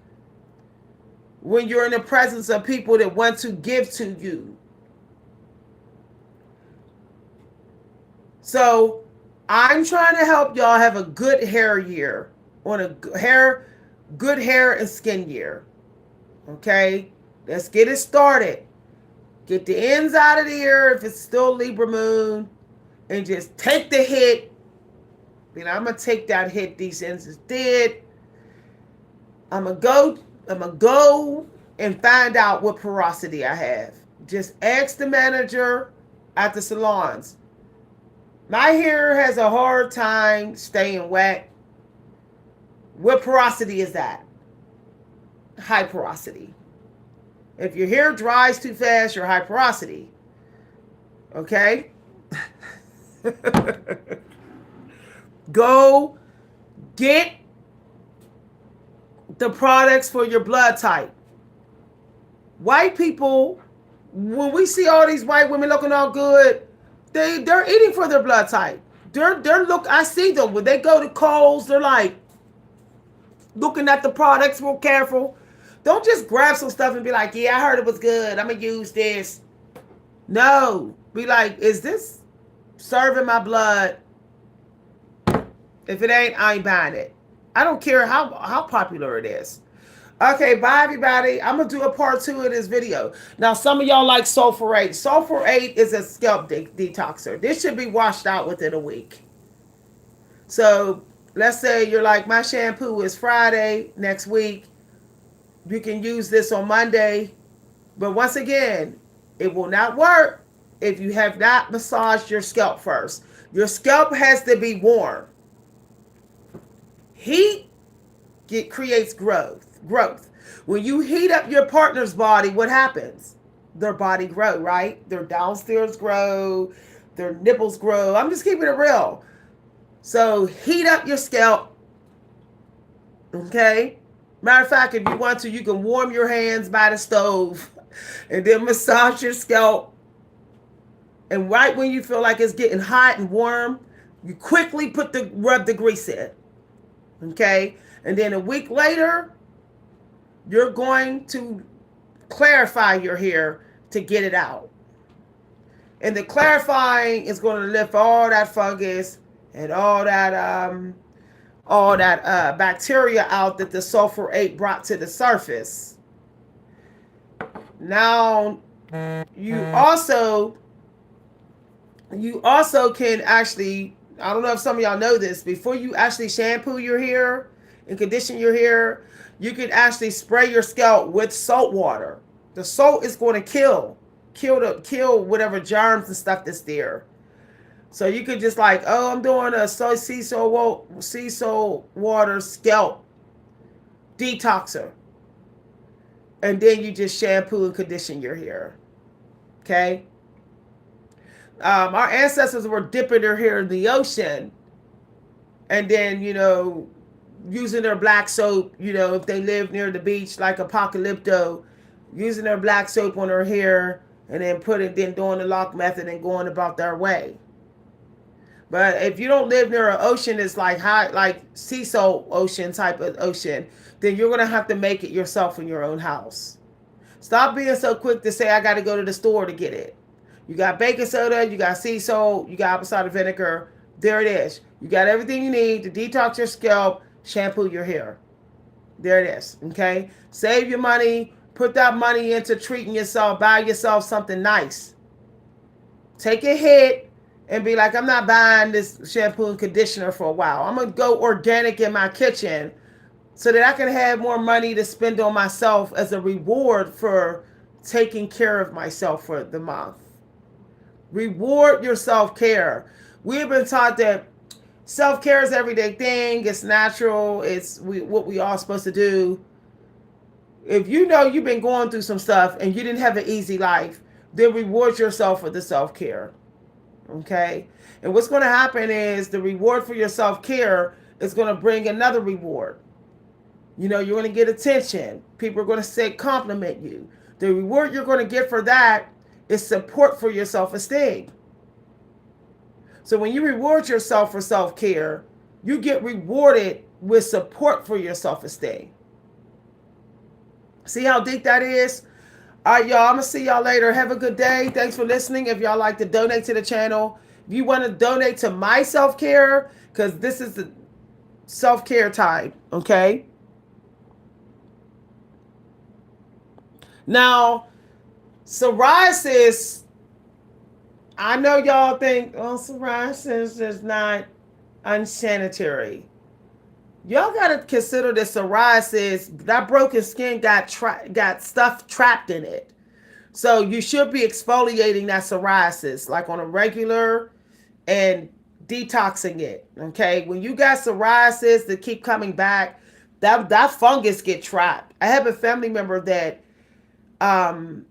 When you're in the presence of people that want to give to you. So I'm trying to help y'all have a good hair year, on a good hair and skin year. Okay, let's get it started. Get the ends out of the ear if it's still Libra moon, and just take the hit. I'm gonna take that hit. These ends is dead. I'm gonna go. I'm gonna go and find out what porosity I have. Just ask the manager at the salons. My hair has a hard time staying wet. What porosity is that? High porosity. If your hair dries too fast, you're high porosity. Okay? Go get the products for your blood type. White people, when we see all these white women looking all good, they're eating for their blood type. They're look. I see them when they go to Kohl's. They're like looking at the products real careful. Don't just grab some stuff and be like, "Yeah, I heard it was good. I'm gonna use this." No, be like, "Is this serving my blood? If it ain't, I ain't buying it. I don't care how popular it is." Okay, bye everybody. I'm gonna do a part 2 of this video. Now, some of y'all like sulfurate. Sulfurate is a scalp detoxer. This should be washed out within a week. So let's say you're like, my shampoo is Friday next week. You can use this on Monday. But once again, it will not work if you have not massaged your scalp first. Your scalp has to be warm. Heat creates growth. When you heat up your partner's body, what happens? Their body grow, right? Their downstairs grow, their nipples grow. I'm just keeping it real. So heat up your scalp. Okay? Matter of fact, if you want to, you can warm your hands by the stove and then massage your scalp. And right when you feel like it's getting hot and warm, you quickly rub the grease in. Okay? And then a week later, you're going to clarify your hair to get it out. And the clarifying is going to lift all that fungus and all that bacteria out that the sulfurate brought to the surface. Now, you also can actually, I don't know if some of y'all know this, before you actually shampoo your hair and condition your hair, you can actually spray your scalp with salt water. The salt is going to kill whatever germs and stuff that's there. So you could just like, oh, I'm doing a sea salt water scalp detoxer. And then you just shampoo and condition your hair. Okay? Our ancestors were dipping their hair in the ocean. And then, using their black soap, if they live near the beach like Apocalypto, using their black soap on their hair and then doing the lock method and going about their way. But if you don't live near an ocean, it's like sea salt ocean type of ocean, then you're going to have to make it yourself in your own house. Stop being so quick to say, I got to go to the store to get it. You got baking soda, you got sea salt, you got apple cider vinegar. There it is. You got everything you need to detox your scalp, shampoo your hair. There it is. Okay? Save your money. Put that money into treating yourself. Buy yourself something nice. Take a hit and be like, I'm not buying this shampoo and conditioner for a while. I'm going to go organic in my kitchen so that I can have more money to spend on myself as a reward for taking care of myself for the month. Reward your self-care. We've been taught that self-care is an everyday thing. It's natural. It's what we all supposed to do. If you know you've been going through some stuff and you didn't have an easy life, then reward yourself for the self-care. Okay? And what's going to happen is the reward for your self-care is going to bring another reward. You're going to get attention. People are going to compliment you. The reward you're going to get for that is support for your self-esteem. So when you reward yourself for self-care, you get rewarded with support for your self-esteem. See how deep that is? All right, y'all. I'm going to see y'all later. Have a good day. Thanks for listening. If y'all like to donate to the channel, If you want to donate to my self-care, because this is the self-care time, okay? Now, psoriasis, I know y'all think, oh, psoriasis is not unsanitary. Y'all gotta consider that psoriasis, that broken skin got stuff trapped in it. So you should be exfoliating that psoriasis like on a regular and detoxing it. Okay, when you got psoriasis that keep coming back, that fungus get trapped. I have a family member that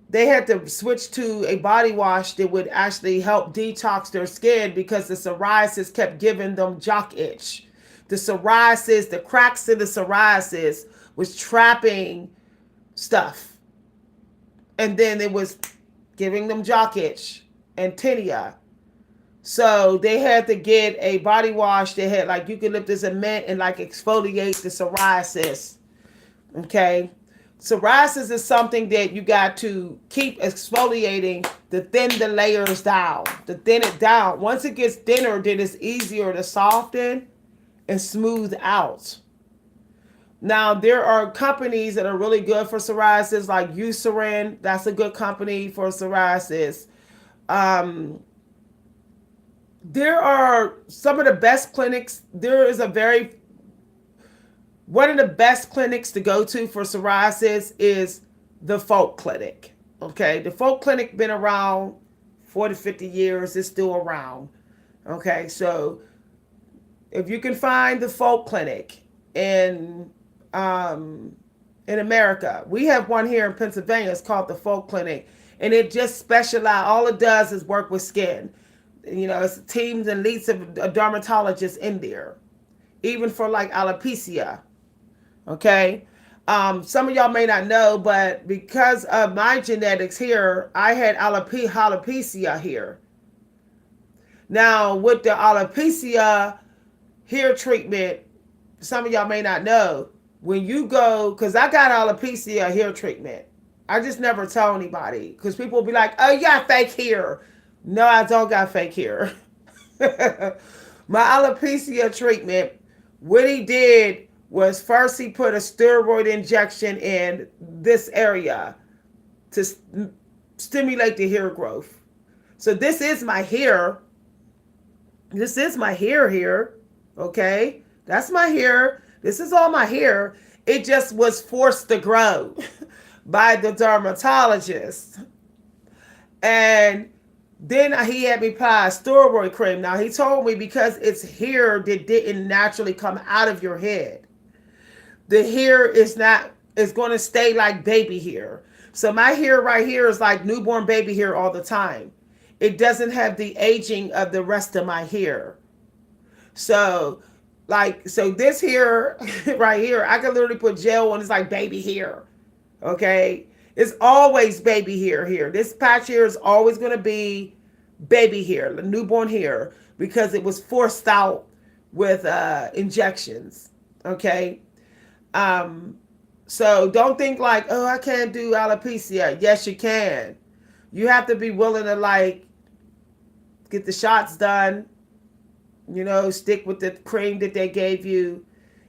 they had to switch to a body wash that would actually help detox their skin because the psoriasis kept giving them jock itch. The psoriasis, the cracks in the psoriasis was trapping stuff. And then it was giving them jock itch and tinea. So they had to get a body wash that had like eucalyptus and mint and like exfoliate the psoriasis. Okay. Psoriasis is something that you got to keep exfoliating to thin the layers down, to thin it down. Once it gets thinner, then it's easier to soften and smooth out. Now, there are companies that are really good for psoriasis, like Eucerin. That's a good company for psoriasis. Um, there are some of the best clinics. There is one of the best clinics to go to for psoriasis is the Folk Clinic. Okay, the Folk Clinic been around 40, 50 years. It's still around. Okay, so if you can find the Folk Clinic um, in America, we have one here in Pennsylvania. It's called the Folk Clinic, and it just specializes. All it does is work with skin. You know, it's teams and leads of dermatologists in there, even for like alopecia. Okay. Some of y'all may not know, but because of my genetics here, I had alopecia here. Now, with the alopecia hair treatment, some of y'all may not know, when you go, because I got alopecia hair treatment. I just never tell anybody because people will be like, oh, you got fake hair. No, I don't got fake hair. My alopecia treatment, what he did was first he put a steroid injection in this area to stimulate the hair growth. So this is my hair. This is my hair here. Okay. That's my hair. This is all my hair. It just was forced to grow by the dermatologist. And then he had me apply a steroid cream. Now he told me because it's hair that didn't naturally come out of your head. The hair is going to stay like baby hair. So my hair right here is like newborn baby hair all the time. It doesn't have the aging of the rest of my hair. So this hair right here, I can literally put gel on. It's like baby hair. Okay. It's always baby hair here. This patch here is always going to be baby hair, the newborn hair, because it was forced out with injections. Okay. So don't think like, oh, I can't do alopecia. Yes, you can. You have to be willing to like get the shots done, stick with the cream that they gave you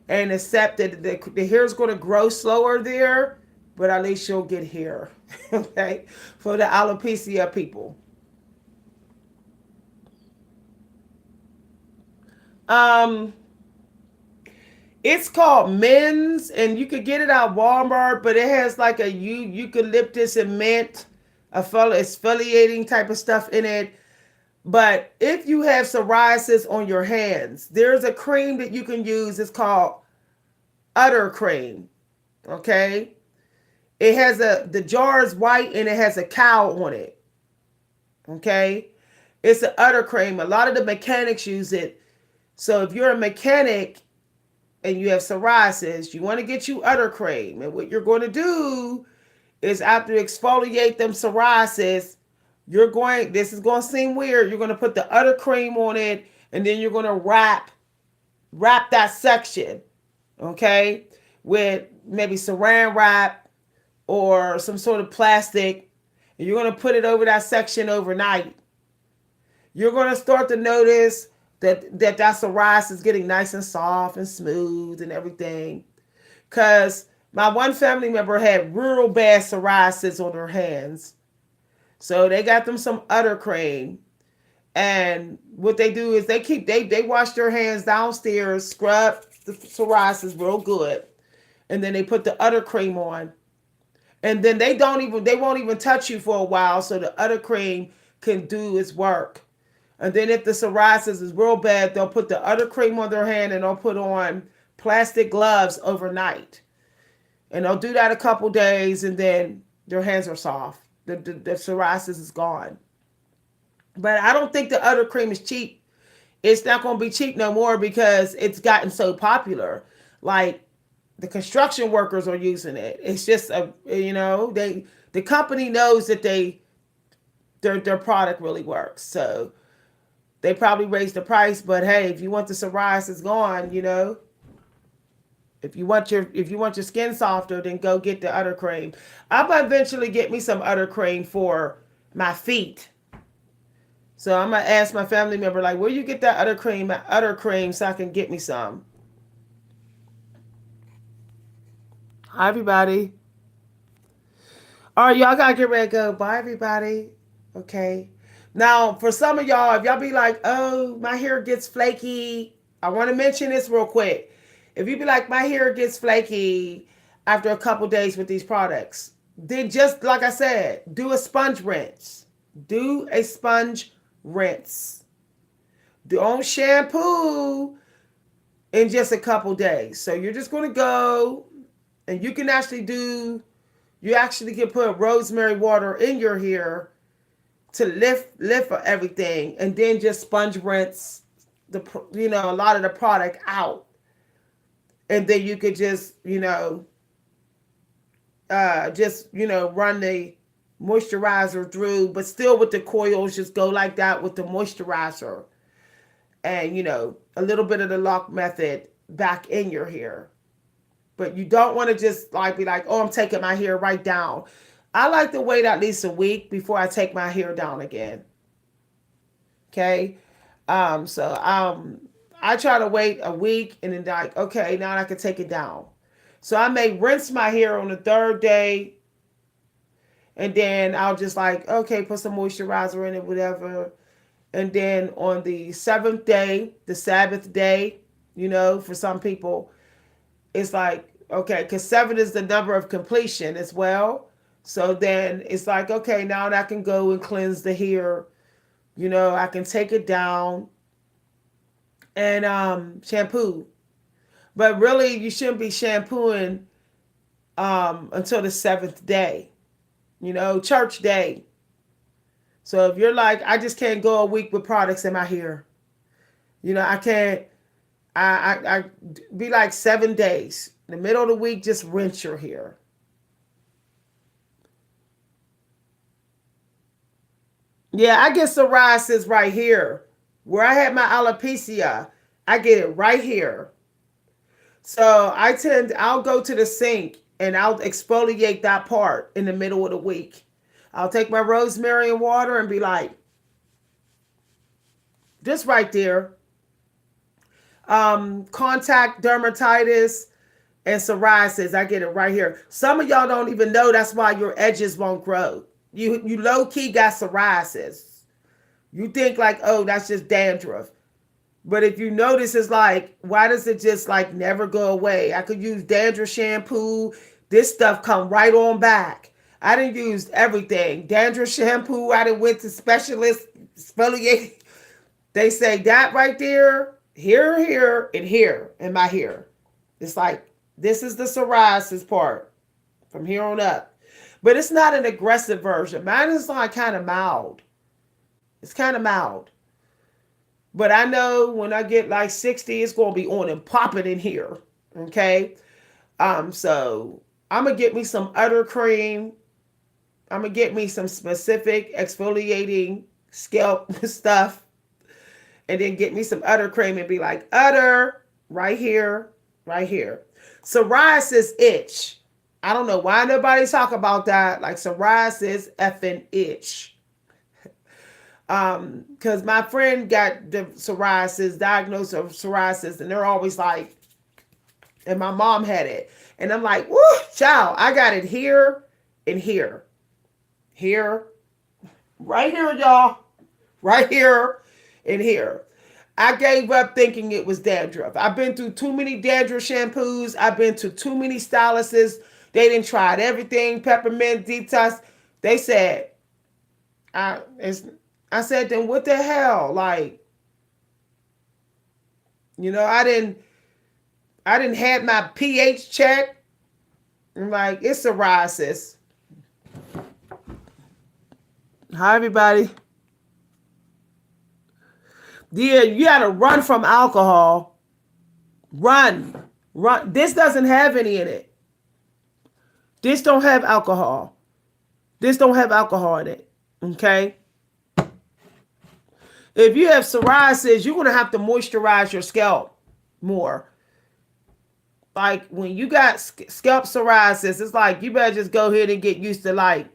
and accept that the hair is going to grow slower there, but at least you'll get hair. Okay. For the alopecia people. It's called Men's, and you could get it at Walmart, but it has like a eucalyptus and mint, exfoliating type of stuff in it. But if you have psoriasis on your hands, there's a cream that you can use. It's called Udder Cream. Okay. It has the jar is white and it has a cow on it. Okay. It's an Udder Cream. A lot of the mechanics use it. So if you're a mechanic and you have psoriasis, you want to get you Udder Cream. And what you're going to do is after you exfoliate them psoriasis, this is going to seem weird. You're going to put the Udder Cream on it, and then you're going to wrap that section, okay, with maybe saran wrap or some sort of plastic, and you're going to put it over that section overnight. you're going to start to notice that psoriasis is getting nice and soft and smooth and everything. Because my one family member had real bad psoriasis on her hands. So they got them some udder cream. And what they do is they wash their hands downstairs, scrub the psoriasis real good, and then they put the udder cream on. And then they won't even touch you for a while so the udder cream can do its work. And then if the psoriasis is real bad, they'll put the udder cream on their hand and they'll put on plastic gloves overnight. And they'll do that a couple days and then their hands are soft. The psoriasis is gone. But I don't think the udder cream is cheap. It's not going to be cheap no more because it's gotten so popular. Like the construction workers are using it. It's just the company knows that their product really works. So they probably raised the price, but hey, if you want the psoriasis gone, if you want your skin softer, then go get the udder cream. I'm gonna eventually get me some udder cream for my feet. So I'm gonna ask my family member, like, where you get that udder cream, so I can get me some. Hi everybody. All right, y'all gotta get ready to go. Bye everybody. Okay. Now, for some of y'all, if y'all be like, oh, my hair gets flaky, I want to mention this real quick. If you be like, my hair gets flaky after a couple days with these products, then just like I said, do a sponge rinse. Do a sponge rinse. Don't shampoo in just a couple days. So you're just going to go and you actually can put rosemary water in your hair to lift everything, and then just sponge rinse a lot of the product out, and then you could just run the moisturizer through, but still with the coils, just go like that with the moisturizer, and a little bit of the lock method back in your hair. But you don't want to just like be like, oh, I'm taking my hair right down. I like to wait at least a week before I take my hair down again. Okay. I try to wait a week and then like, okay, now I can take it down. So I may rinse my hair on the third day, and then I'll just like, okay, put some moisturizer in it, whatever. And then on the seventh day, the Sabbath day, for some people, it's like, okay, because 7 is the number of completion as well. So then it's like, okay, now I can go and cleanse the hair. I can take it down and shampoo. But really, you shouldn't be shampooing until the 7th day, church day. So if you're like, I just can't go a week with products in my hair. I can't. I be like 7 days. In the middle of the week, just rinse your hair. Yeah, I get psoriasis right here. Where I had my alopecia, I get it right here. So I'll go to the sink and I'll exfoliate that part in the middle of the week. I'll take my rosemary and water and be like, just right there. Contact dermatitis and psoriasis, I get it right here. Some of y'all don't even know that's why your edges won't grow. You low key got psoriasis. You think like, oh, that's just dandruff. But if you notice, it's like, why does it just like never go away? I could use dandruff shampoo. This stuff come right on back. I didn't use everything. Dandruff shampoo, I didn't went to specialists, exfoliate. They say that right there, here, and here in my hair. It's like, this is the psoriasis part from here on up. But it's not an aggressive version. Mine is like kind of mild. It's kind of mild. But I know when I get like 60, it's going to be on and popping in here. Okay. So I'm going to get me some udder cream. I'm going to get me some specific exfoliating scalp stuff. And then get me some udder cream and be like, udder, right here, right here. Psoriasis itch. I don't know why nobody talk about that. Like psoriasis effing itch. Because my friend got the psoriasis, diagnosed of psoriasis, and they're always like, and my mom had it. And I'm like, woo, child, I got it here and here. Here, right here, y'all. Right here and here. I gave up thinking it was dandruff. I've been through too many dandruff shampoos. I've been to too many stylists. They didn't try everything, peppermint detox. They said, I, I said, then what the hell? Like, I didn't have my pH checked. I'm like, it's psoriasis. Hi, everybody. Yeah, you gotta run from alcohol. Run. Run. This doesn't have any in it. This don't have alcohol. This don't have alcohol in it. Okay? If you have psoriasis, you're gonna have to moisturize your scalp more. Like when you got scalp psoriasis, it's like you better just go ahead and get used to like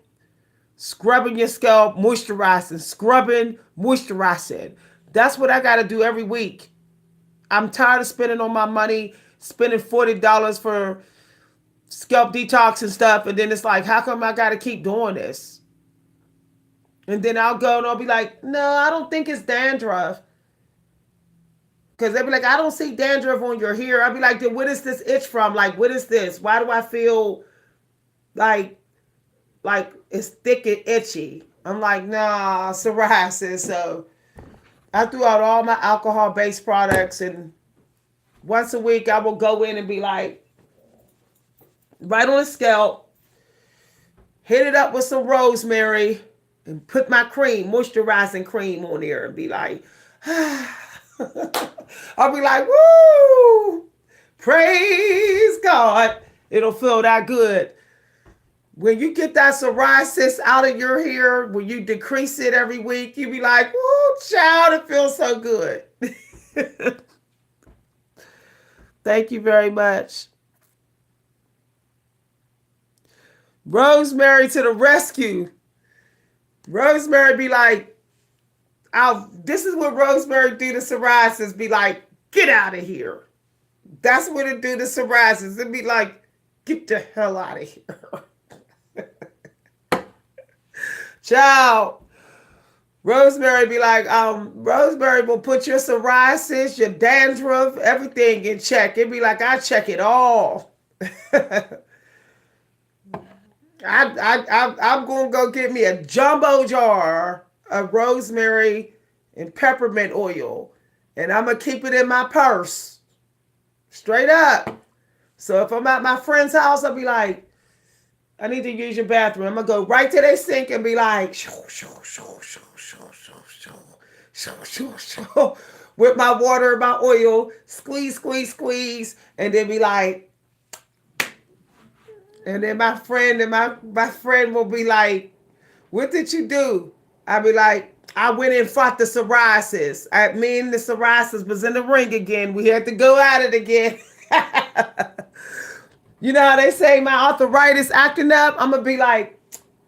scrubbing your scalp, moisturizing, scrubbing, moisturizing. That's what I got to do every week. I'm tired of spending all my money, spending $40 for scalp detox and stuff. And then it's like, how come I got to keep doing this? And then I'll go and I'll be like, no, I don't think it's dandruff. Because they'll be like, I don't see dandruff on your hair. I'll be like, then what is this itch from? Like, what is this? Why do I feel like it's thick and itchy? I'm like, nah, psoriasis. So I threw out all my alcohol-based products, and once a week I will go in and be like, right on the scalp, hit it up with some rosemary, and put my cream, moisturizing cream on there, and be like, I'll be like, woo, praise God. It'll feel that good. When you get that psoriasis out of your hair, when you decrease it every week, you be like, woo, child, it feels so good. Thank you very much. Rosemary to the rescue. Rosemary be like, this is what Rosemary do to psoriasis. Be like, get out of here. That's what it do to psoriasis. It'd be like, get the hell out of here. Child, Rosemary be like, Rosemary will put your psoriasis, your dandruff, everything in check. It'd be like, I check it all. I'm going to go get me a jumbo jar of rosemary and peppermint oil, and I'm going to keep it in my purse. Straight up. So if I'm at my friend's house, I'll be like, I need to use your bathroom. I'm going to go right to their sink and be like, with my water, my oil, squeeze, squeeze, squeeze, and then be like, and then my friend will be like, what did you do? I'll be like, I went and fought the psoriasis. Me and the psoriasis was in the ring again. We had to go at it again. You know how they say my arthritis acting up? I'm going to be like,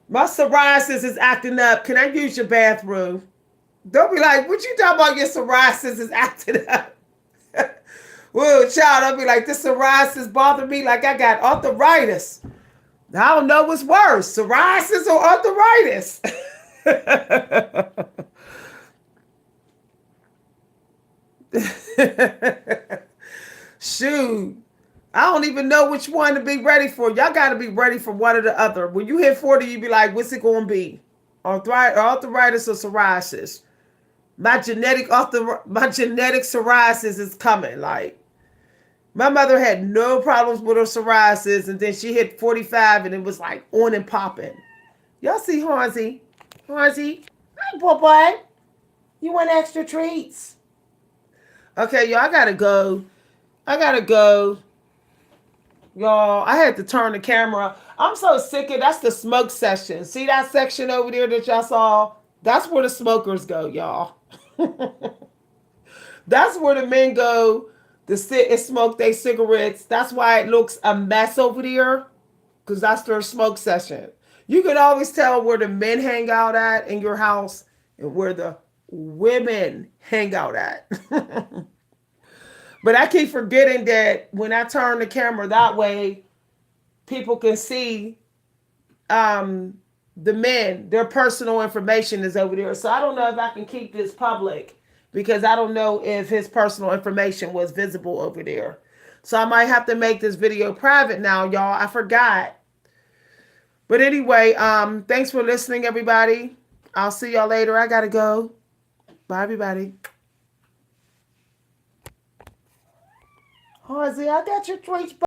my psoriasis is acting up. Can I use your bathroom? They'll be like, what you talking about your psoriasis is acting up? Well, child, I'll be like, this psoriasis bothered me like I got arthritis. I don't know what's worse, psoriasis or arthritis. Shoot. I don't even know which one to be ready for. Y'all got to be ready for one or the other. When you hit 40, you be like, what's it going to be? Arthritis or psoriasis? My genetic psoriasis is coming. Like, my mother had no problems with her psoriasis, and then she hit 45, and it was like on and popping. Y'all see Hansy? Hansy? Hi, boy. You want extra treats? Okay, y'all, I gotta go. Y'all, I had to turn the camera. I'm so sick of that's the smoke section. See that section over there that y'all saw? That's where the smokers go, y'all. That's where the men go to sit and smoke their cigarettes. That's why it looks a mess over there, because that's their smoke session. You can always tell where the men hang out at in your house and where the women hang out at. But I keep forgetting that when I turn the camera that way, people can see um, the men, their personal information is over there. So I don't know if I can keep this public because I don't know if his personal information was visible over there. So I might have to make this video private now, y'all. I forgot. But anyway, thanks for listening, everybody. I'll see y'all later. I gotta go. Bye, everybody. Halsey, I got your tweets.